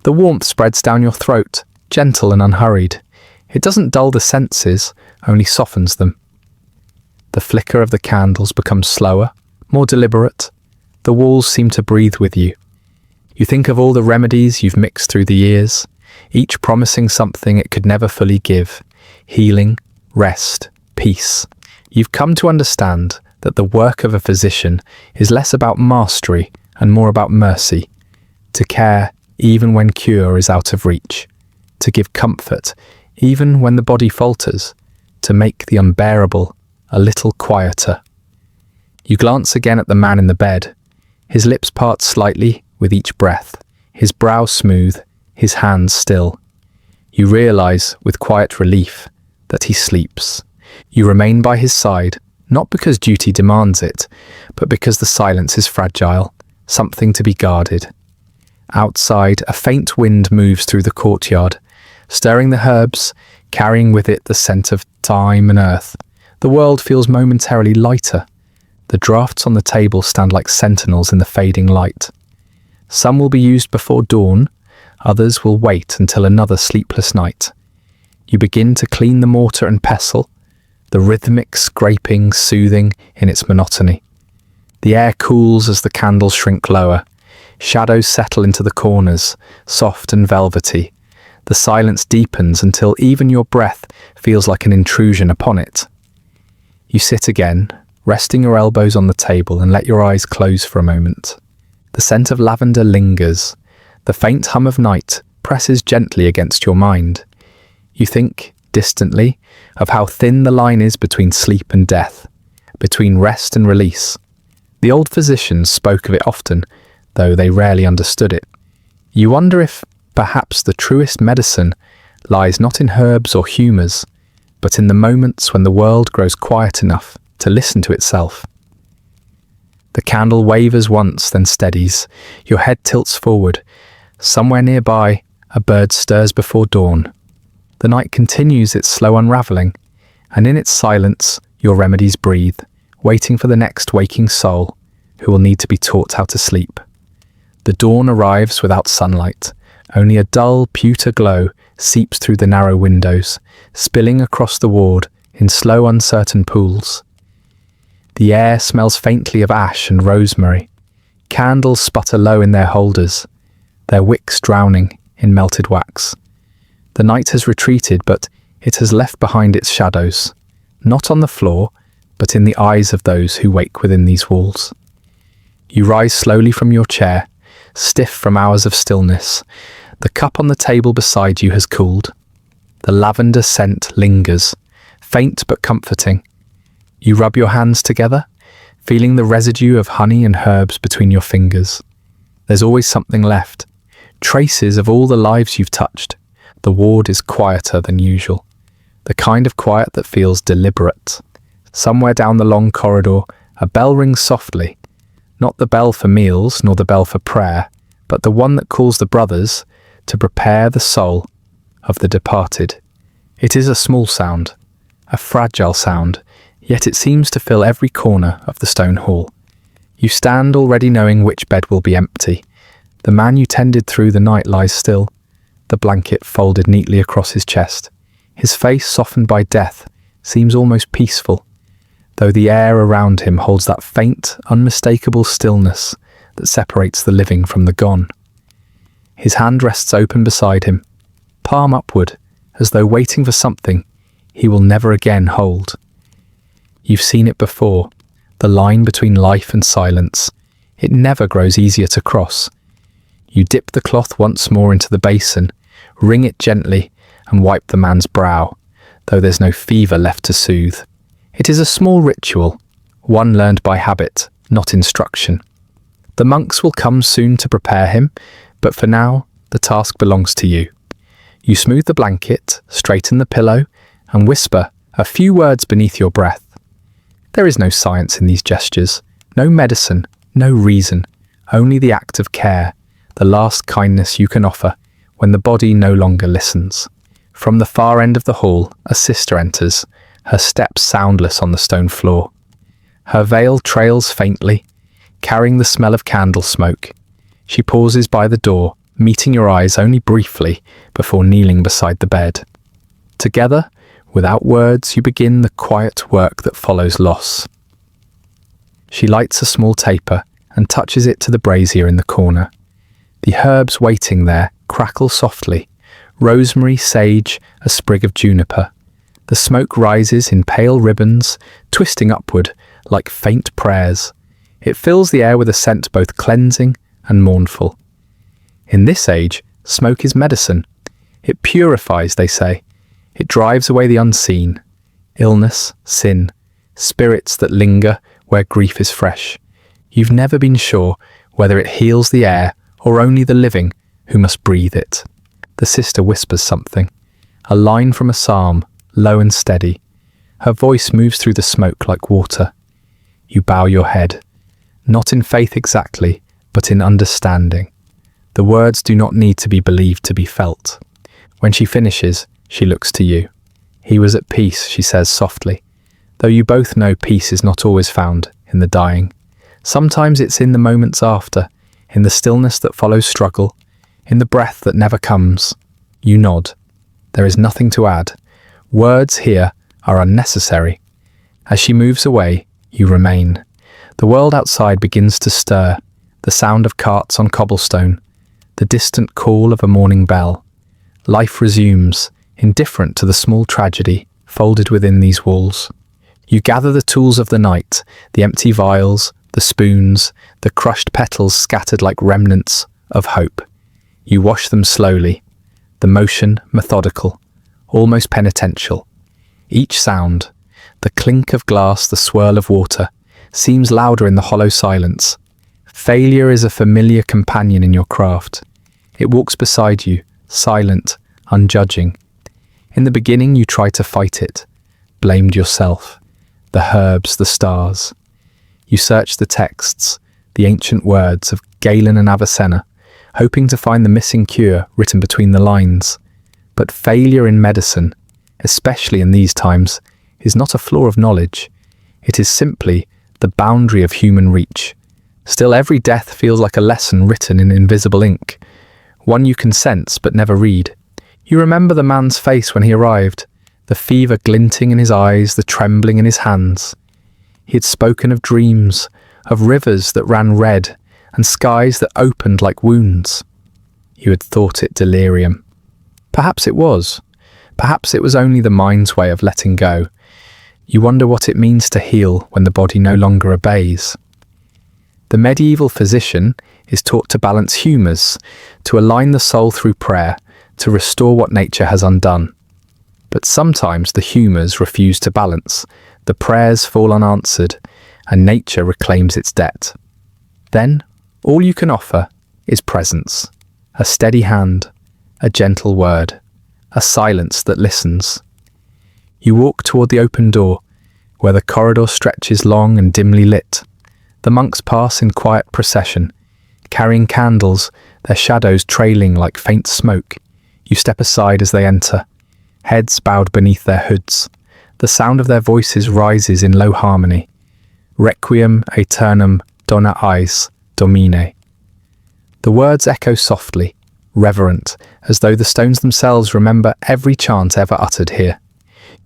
The warmth spreads down your throat, gentle and unhurried. It doesn't dull the senses, only softens them. The flicker of the candles becomes slower, more deliberate. The walls seem to breathe with you. You think of all the remedies you've mixed through the years, each promising something it could never fully give: healing, rest, peace. You've come to understand that the work of a physician is less about mastery and more about mercy, to care even when cure is out of reach, to give comfort even when the body falters, to make the unbearable a little quieter. You glance again at the man in the bed. His lips part slightly with each breath, his brow smooth, his hands still. You realize with quiet relief that he sleeps. You remain by his side, not because duty demands it, but because the silence is fragile, something to be guarded. Outside, a faint wind moves through the courtyard, stirring the herbs, carrying with it the scent of thyme and earth. The world feels momentarily lighter. The draughts on the table stand like sentinels in the fading light. Some will be used before dawn, others will wait until another sleepless night. You begin to clean the mortar and pestle, the rhythmic scraping soothing in its monotony. The air cools as the candles shrink lower. Shadows settle into the corners, soft and velvety. The silence deepens until even your breath feels like an intrusion upon it. You sit again, resting your elbows on the table, and let your eyes close for a moment. The scent of lavender lingers. The faint hum of night presses gently against your mind. You think, distantly, of how thin the line is between sleep and death, between rest and release. The old physicians spoke of it often, though they rarely understood it. You wonder if, perhaps, the truest medicine lies not in herbs or humours, but in the moments when the world grows quiet enough to listen to itself. The candle wavers once, then steadies. Your head tilts forward. Somewhere nearby, a bird stirs before dawn. The night continues its slow unravelling, and in its silence, your remedies breathe, waiting for the next waking soul who will need to be taught how to sleep. The dawn arrives without sunlight. Only a dull pewter glow seeps through the narrow windows, spilling across the ward in slow, uncertain pools. The air smells faintly of ash and rosemary. Candles sputter low in their holders, their wicks drowning in melted wax. The night has retreated, but it has left behind its shadows, not on the floor, but in the eyes of those who wake within these walls. You rise slowly from your chair, stiff from hours of stillness. The cup on the table beside you has cooled. The lavender scent lingers, faint but comforting. You rub your hands together, feeling the residue of honey and herbs between your fingers. There's always something left, traces of all the lives you've touched. The ward is quieter than usual, the kind of quiet that feels deliberate. Somewhere down the long corridor, a bell rings softly, not the bell for meals nor the bell for prayer, but the one that calls the brothers to prepare the soul of the departed. It is a small sound, a fragile sound, yet it seems to fill every corner of the stone hall. You stand already knowing which bed will be empty. The man you tended through the night lies still, the blanket folded neatly across his chest. His face, softened by death, seems almost peaceful, though the air around him holds that faint, unmistakable stillness that separates the living from the gone. His hand rests open beside him, palm upward, as though waiting for something he will never again hold. You've seen it before, the line between life and silence. It never grows easier to cross. You dip the cloth once more into the basin, wring it gently, and wipe the man's brow, though there's no fever left to soothe. It is a small ritual, one learned by habit, not instruction. The monks will come soon to prepare him, but for now, the task belongs to you. You smooth the blanket, straighten the pillow, and whisper a few words beneath your breath. There is no science in these gestures, no medicine, no reason, only the act of care, the last kindness you can offer when the body no longer listens. From the far end of the hall, a sister enters, her steps soundless on the stone floor. Her veil trails faintly, carrying the smell of candle smoke. She pauses by the door, meeting your eyes only briefly before kneeling beside the bed. Together, without words, you begin the quiet work that follows loss. She lights a small taper and touches it to the brazier in the corner. The herbs waiting there crackle softly, rosemary, sage, a sprig of juniper. The smoke rises in pale ribbons, twisting upward like faint prayers. It fills the air with a scent both cleansing and mournful. In this age, smoke is medicine. It purifies, they say. It drives away the unseen, illness, sin, spirits that linger where grief is fresh. You've never been sure whether it heals the air or only the living who must breathe it. The sister whispers something, a line from a psalm, low and steady. Her voice moves through the smoke like water. You bow your head, not in faith exactly, but in understanding. The words do not need to be believed to be felt. When she finishes, she looks to you. He was at peace, she says softly, though you both know peace is not always found in the dying. Sometimes it's in the moments after, in the stillness that follows struggle, in the breath that never comes. You nod. There is nothing to add. Words here are unnecessary. As she moves away, you remain. The world outside begins to stir, the sound of carts on cobblestone, the distant call of a morning bell. Life resumes, indifferent to the small tragedy folded within these walls. You gather the tools of the night, the empty vials, the spoons, the crushed petals scattered like remnants of hope. You wash them slowly, the motion methodical, almost penitential. Each sound, the clink of glass, the swirl of water, seems louder in the hollow silence. Failure is a familiar companion in your craft. It walks beside you, silent, unjudging. In the beginning, you try to fight it, blamed yourself, the herbs, the stars. You search the texts, the ancient words of Galen and Avicenna, hoping to find the missing cure written between the lines. But failure in medicine, especially in these times, is not a flaw of knowledge. It is simply the boundary of human reach. Still, every death feels like a lesson written in invisible ink, one you can sense but never read. You remember the man's face when he arrived, the fever glinting in his eyes, the trembling in his hands. He had spoken of dreams, of rivers that ran red, and skies that opened like wounds. You had thought it delirium. Perhaps it was. Perhaps it was only the mind's way of letting go. You wonder what it means to heal when the body no longer obeys. The medieval physician is taught to balance humours, to align the soul through prayer, to restore what nature has undone. But sometimes the humours refuse to balance, the prayers fall unanswered, and nature reclaims its debt. Then, all you can offer is presence, a steady hand, a gentle word, a silence that listens. You walk toward the open door, where the corridor stretches long and dimly lit. The monks pass in quiet procession, carrying candles, their shadows trailing like faint smoke. You step aside as they enter, heads bowed beneath their hoods. The sound of their voices rises in low harmony. Requiem aeternam dona eis Domine. The words echo softly, reverent, as though the stones themselves remember every chant ever uttered here.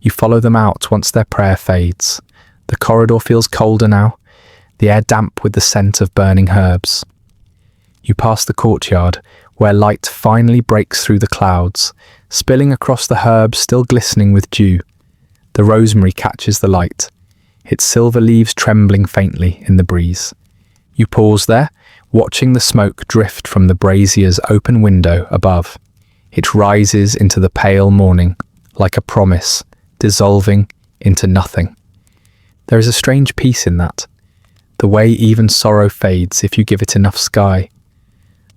You follow them out once their prayer fades. The corridor feels colder now, the air damp with the scent of burning herbs. You pass the courtyard, where light finally breaks through the clouds, spilling across the herbs still glistening with dew. The rosemary catches the light, its silver leaves trembling faintly in the breeze. You pause there, watching the smoke drift from the brazier's open window above. It rises into the pale morning, like a promise, dissolving into nothing. There is a strange peace in that, the way even sorrow fades if you give it enough sky.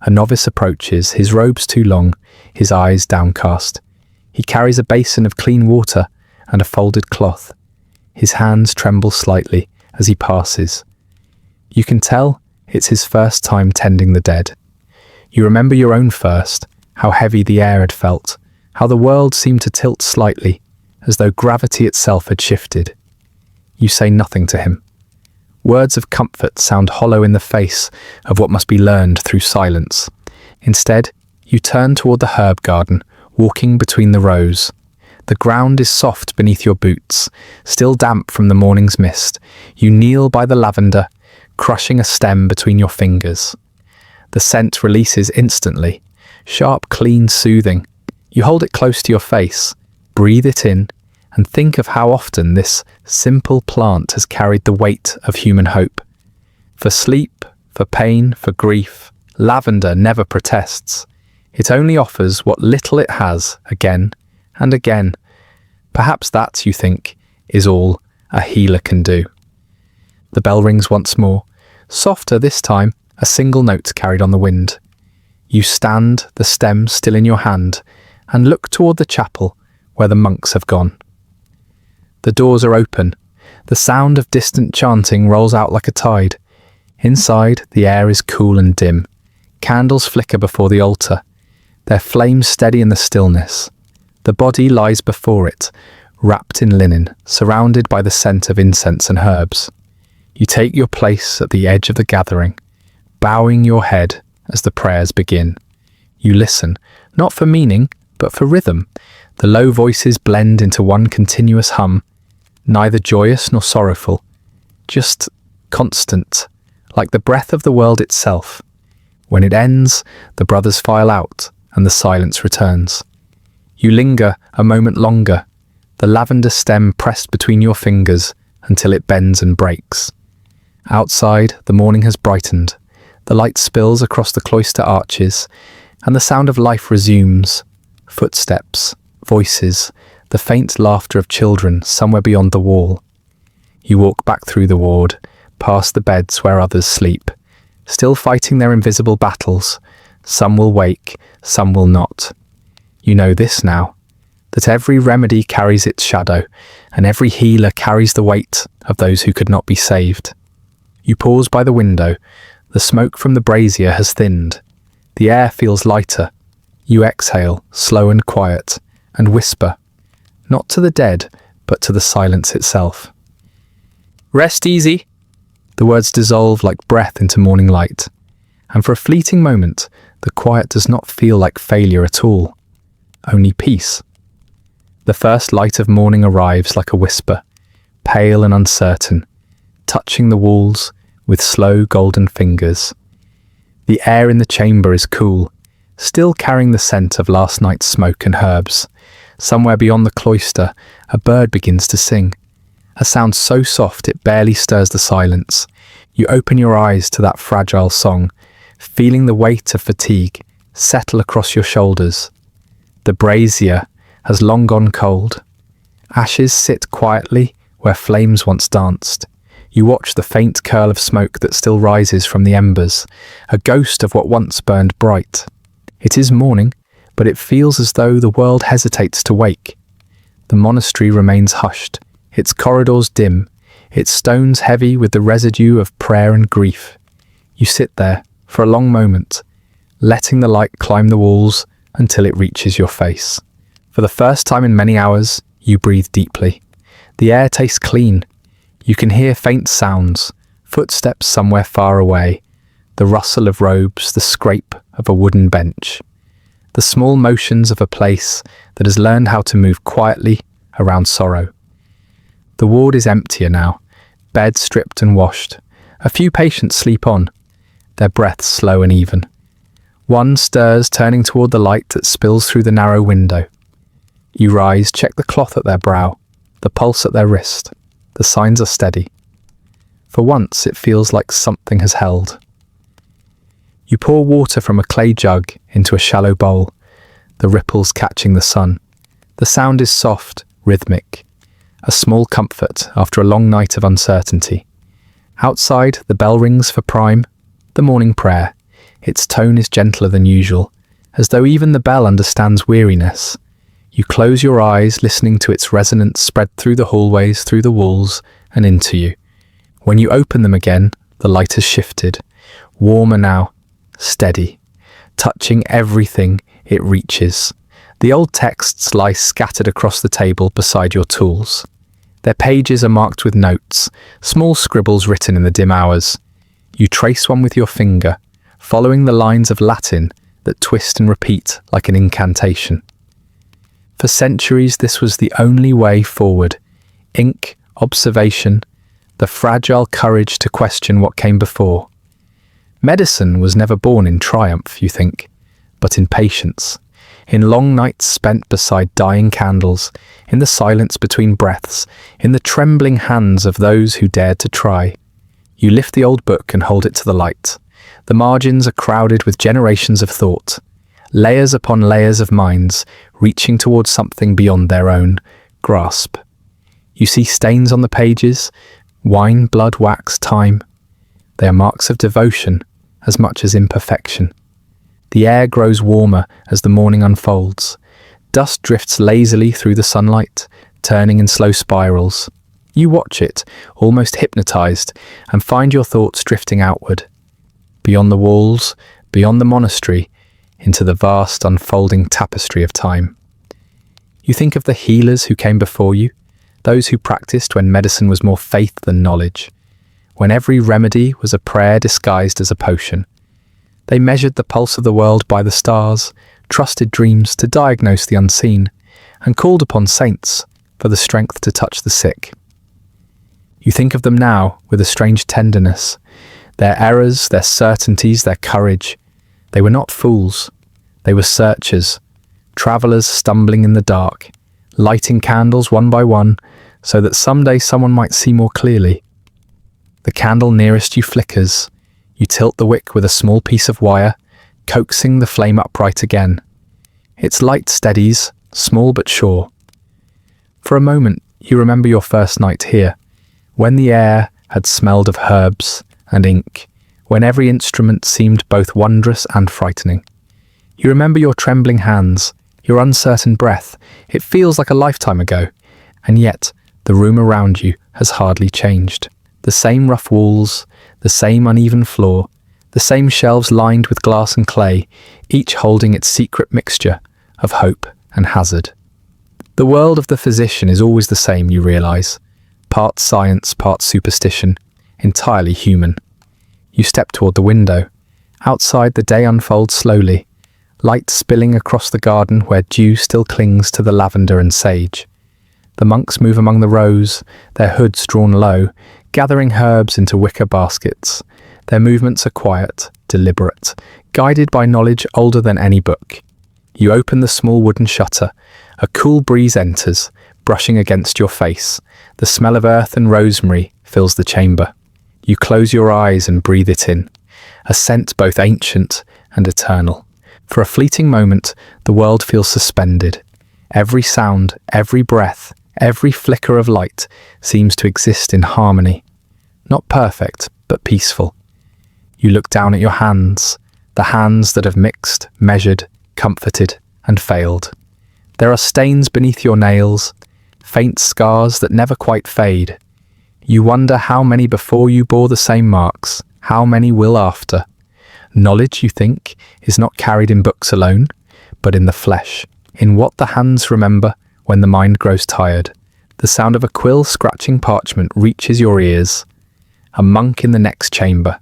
A novice approaches, his robes too long, his eyes downcast. He carries a basin of clean water and a folded cloth. His hands tremble slightly as he passes. You can tell it's his first time tending the dead. You remember your own first, how heavy the air had felt, how the world seemed to tilt slightly, as though gravity itself had shifted. You say nothing to him. Words of comfort sound hollow in the face of what must be learned through silence. Instead, you turn toward the herb garden, walking between the rows. The ground is soft beneath your boots, still damp from the morning's mist. You kneel by the lavender, crushing a stem between your fingers. The scent releases instantly, sharp, clean, soothing. You hold it close to your face, breathe it in, and think of how often this simple plant has carried the weight of human hope. For sleep, for pain, for grief, lavender never protests. It only offers what little it has again and again. Perhaps that, you think, is all a healer can do. The bell rings once more, softer this time, a single note carried on the wind. You stand, the stem still in your hand, and look toward the chapel where the monks have gone. The doors are open. The sound of distant chanting rolls out like a tide. Inside, the air is cool and dim. Candles flicker before the altar, their flames steady in the stillness. The body lies before it, wrapped in linen, surrounded by the scent of incense and herbs. You take your place at the edge of the gathering, bowing your head as the prayers begin. You listen, not for meaning, but for rhythm. The low voices blend into one continuous hum, neither joyous nor sorrowful, just constant, like the breath of the world itself. When it ends, the brothers file out, and the silence returns. You linger a moment longer, the lavender stem pressed between your fingers until it bends and breaks. Outside, the morning has brightened. The light spills across the cloister arches, and the sound of life resumes. Footsteps, voices, the faint laughter of children somewhere beyond the wall. You walk back through the ward, past the beds where others sleep, still fighting their invisible battles. Some will wake, some will not. You know this now, that every remedy carries its shadow, and every healer carries the weight of those who could not be saved. You pause by the window. The smoke from the brazier has thinned. The air feels lighter. You exhale, slow and quiet, and whisper, not to the dead, but to the silence itself. Rest easy. The words dissolve like breath into morning light, and for a fleeting moment, the quiet does not feel like failure at all, only peace. The first light of morning arrives like a whisper, pale and uncertain, touching the walls with slow golden fingers. The air in the chamber is cool, still carrying the scent of last night's smoke and herbs. Somewhere beyond the cloister, a bird begins to sing, a sound so soft it barely stirs the silence. You open your eyes to that fragile song, feeling the weight of fatigue settle across your shoulders. The brazier has long gone cold. Ashes sit quietly where flames once danced. You watch the faint curl of smoke that still rises from the embers, a ghost of what once burned bright. It is morning, but it feels as though the world hesitates to wake. The monastery remains hushed, its corridors dim, its stones heavy with the residue of prayer and grief. You sit there for a long moment, letting the light climb the walls until it reaches your face. For the first time in many hours, you breathe deeply. The air tastes clean. You can hear faint sounds, footsteps somewhere far away, the rustle of robes, the scrape of a wooden bench, the small motions of a place that has learned how to move quietly around sorrow. The ward is emptier now, beds stripped and washed. A few patients sleep on, their breaths slow and even. One stirs, turning toward the light that spills through the narrow window. You rise, check the cloth at their brow, the pulse at their wrist. The signs are steady. For once, it feels like something has held. You pour water from a clay jug into a shallow bowl, the ripples catching the sun. The sound is soft, rhythmic, a small comfort after a long night of uncertainty. Outside, the bell rings for prime, the morning prayer. Its tone is gentler than usual, as though even the bell understands weariness. You close your eyes, listening to its resonance spread through the hallways, through the walls, and into you. When you open them again, the light has shifted, warmer now, steady, touching everything it reaches. The old texts lie scattered across the table beside your tools. Their pages are marked with notes, small scribbles written in the dim hours. You trace one with your finger, following the lines of Latin that twist and repeat like an incantation. For centuries, this was the only way forward. Ink, observation, the fragile courage to question what came before. Medicine was never born in triumph, you think, but in patience, in long nights spent beside dying candles, in the silence between breaths, in the trembling hands of those who dared to try. You lift the old book and hold it to the light. The margins are crowded with generations of thought, layers upon layers of minds, reaching towards something beyond their own grasp. You see stains on the pages, wine, blood, wax, time. They are marks of devotion as much as imperfection. The air grows warmer as the morning unfolds. Dust drifts lazily through the sunlight, turning in slow spirals. You watch it, almost hypnotized, and find your thoughts drifting outward. Beyond the walls, beyond the monastery, into the vast unfolding tapestry of time. You think of the healers who came before you, those who practiced when medicine was more faith than knowledge, when every remedy was a prayer disguised as a potion. They measured the pulse of the world by the stars, trusted dreams to diagnose the unseen, and called upon saints for the strength to touch the sick. You think of them now with a strange tenderness, their errors, their certainties, their courage. They were not fools. They were searchers, travellers stumbling in the dark, lighting candles one by one so that someday someone might see more clearly. The candle nearest you flickers. You tilt the wick with a small piece of wire, coaxing the flame upright again. Its light steadies, small but sure. For a moment, you remember your first night here, when the air had smelled of herbs and ink, when every instrument seemed both wondrous and frightening. You remember your trembling hands, your uncertain breath. It feels like a lifetime ago, and yet the room around you has hardly changed. The same rough walls, the same uneven floor, the same shelves lined with glass and clay, each holding its secret mixture of hope and hazard. The world of the physician is always the same, you realize. Part science, part superstition, entirely human. You step toward the window. Outside, the day unfolds slowly, light spilling across the garden where dew still clings to the lavender and sage. The monks move among the rows, their hoods drawn low, gathering herbs into wicker baskets. Their movements are quiet, deliberate, guided by knowledge older than any book. You open the small wooden shutter. A cool breeze enters, brushing against your face. The smell of earth and rosemary fills the chamber. You close your eyes and breathe it in, a scent both ancient and eternal. For a fleeting moment, the world feels suspended. Every sound, every breath, every flicker of light seems to exist in harmony. Not perfect, but peaceful. You look down at your hands, the hands that have mixed, measured, comforted, and failed. There are stains beneath your nails, faint scars that never quite fade. You wonder how many before you bore the same marks, how many will after. Knowledge, you think, is not carried in books alone, but in the flesh, in what the hands remember when the mind grows tired. The sound of a quill scratching parchment reaches your ears. A monk in the next chamber,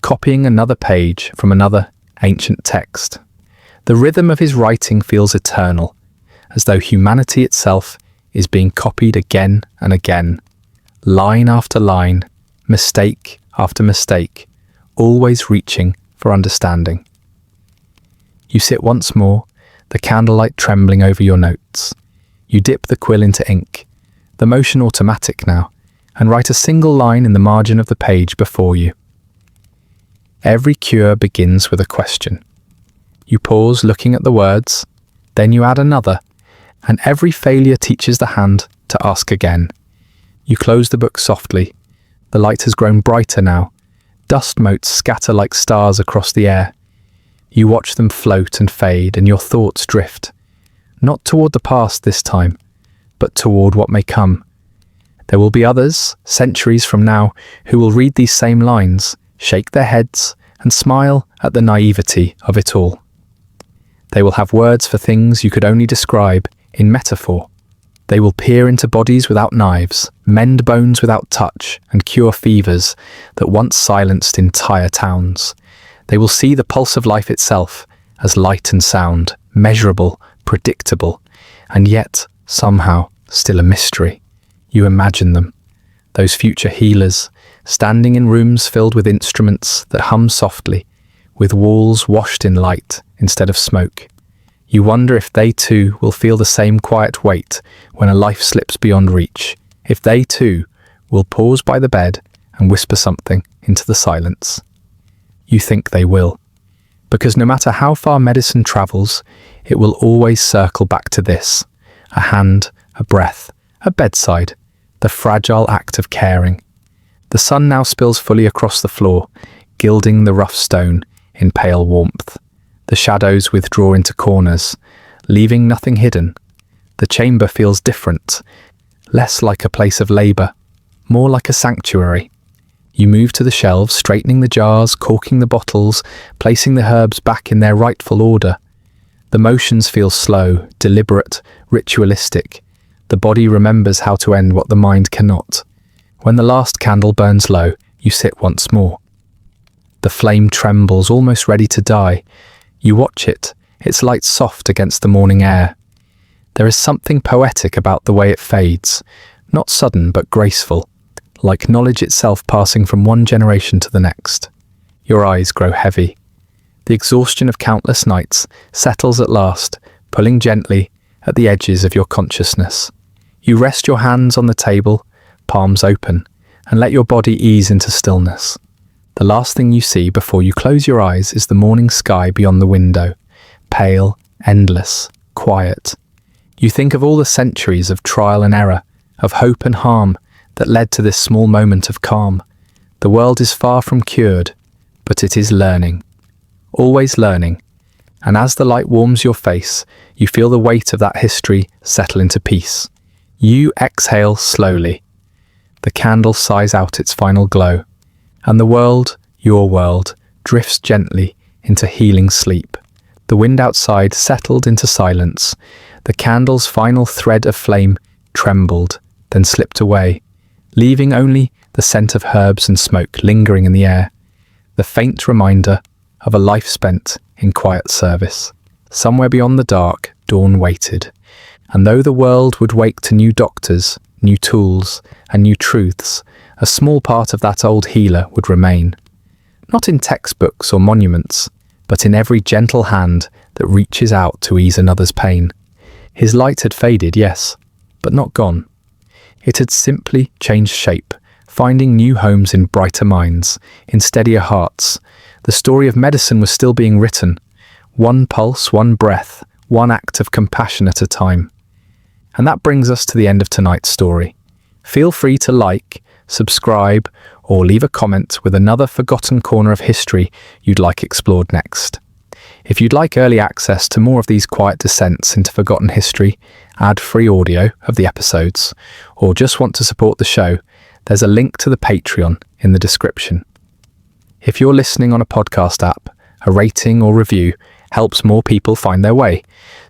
copying another page from another ancient text. The rhythm of his writing feels eternal, as though humanity itself is being copied again and again. Line after line, mistake after mistake, always reaching for understanding. You sit once more, the candlelight trembling over your notes. You dip the quill into ink, the motion automatic now, and write a single line in the margin of the page before you. Every cure begins with a question. You pause looking at the words, then you add another, and every failure teaches the hand to ask again. You close the book softly. The light has grown brighter now. Dust motes scatter like stars across the air. You watch them float and fade, and your thoughts drift. Not toward the past this time, but toward what may come. There will be others, centuries from now, who will read these same lines, shake their heads, and smile at the naivety of it all. They will have words for things you could only describe in metaphor. They will peer into bodies without knives, mend bones without touch, and cure fevers that once silenced entire towns. They will see the pulse of life itself as light and sound, measurable, predictable, and yet, somehow, still a mystery. You imagine them, those future healers, standing in rooms filled with instruments that hum softly, with walls washed in light instead of smoke. You wonder if they too will feel the same quiet weight when a life slips beyond reach, if they too will pause by the bed and whisper something into the silence. You think they will, because no matter how far medicine travels, it will always circle back to this: a hand, a breath, a bedside, the fragile act of caring. The sun now spills fully across the floor, gilding the rough stone in pale warmth. The shadows withdraw into corners, leaving nothing hidden. The chamber feels different, less like a place of labour, more like a sanctuary. You move to the shelves, straightening the jars, corking the bottles, placing the herbs back in their rightful order. The motions feel slow, deliberate, ritualistic. The body remembers how to end what the mind cannot. When the last candle burns low, you sit once more. The flame trembles, almost ready to die. You watch it, its light soft against the morning air. There is something poetic about the way it fades, not sudden but graceful, like knowledge itself passing from one generation to the next. Your eyes grow heavy. The exhaustion of countless nights settles at last, pulling gently at the edges of your consciousness. You rest your hands on the table, palms open, and let your body ease into stillness. The last thing you see before you close your eyes is the morning sky beyond the window, pale, endless, quiet. You think of all the centuries of trial and error, of hope and harm that led to this small moment of calm. The world is far from cured, but it is learning, always learning. And as the light warms your face, you feel the weight of that history settle into peace. You exhale slowly. The candle sighs out its final glow, and the world, your world, drifts gently into healing sleep. The wind outside settled into silence. The candle's final thread of flame trembled, then slipped away, leaving only the scent of herbs and smoke lingering in the air, the faint reminder of a life spent in quiet service. Somewhere beyond the dark, dawn waited, and though the world would wake to new doctors, new tools, and new truths, a small part of that old healer would remain. Not in textbooks or monuments, but in every gentle hand that reaches out to ease another's pain. His light had faded, yes, but not gone. It had simply changed shape, finding new homes in brighter minds, in steadier hearts. The story of medicine was still being written, one pulse, one breath, one act of compassion at a time. And that brings us to the end of tonight's story. Feel free to like, subscribe, or leave a comment with another forgotten corner of history you'd like explored next. If you'd like early access to more of these quiet descents into forgotten history, ad-free audio of the episodes, or just want to support the show, there's a link to the Patreon in the description. If you're listening on a podcast app, a rating or review helps more people find their way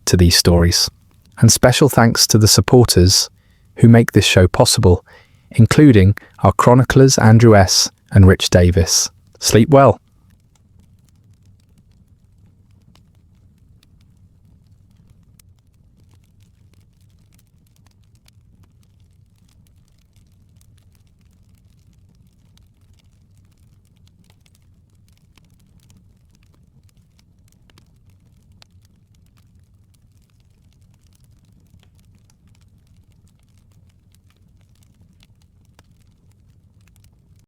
to these stories. And special thanks to the supporters who make this show possible, including our chroniclers Andrew S. and Rich Davis. Sleep well.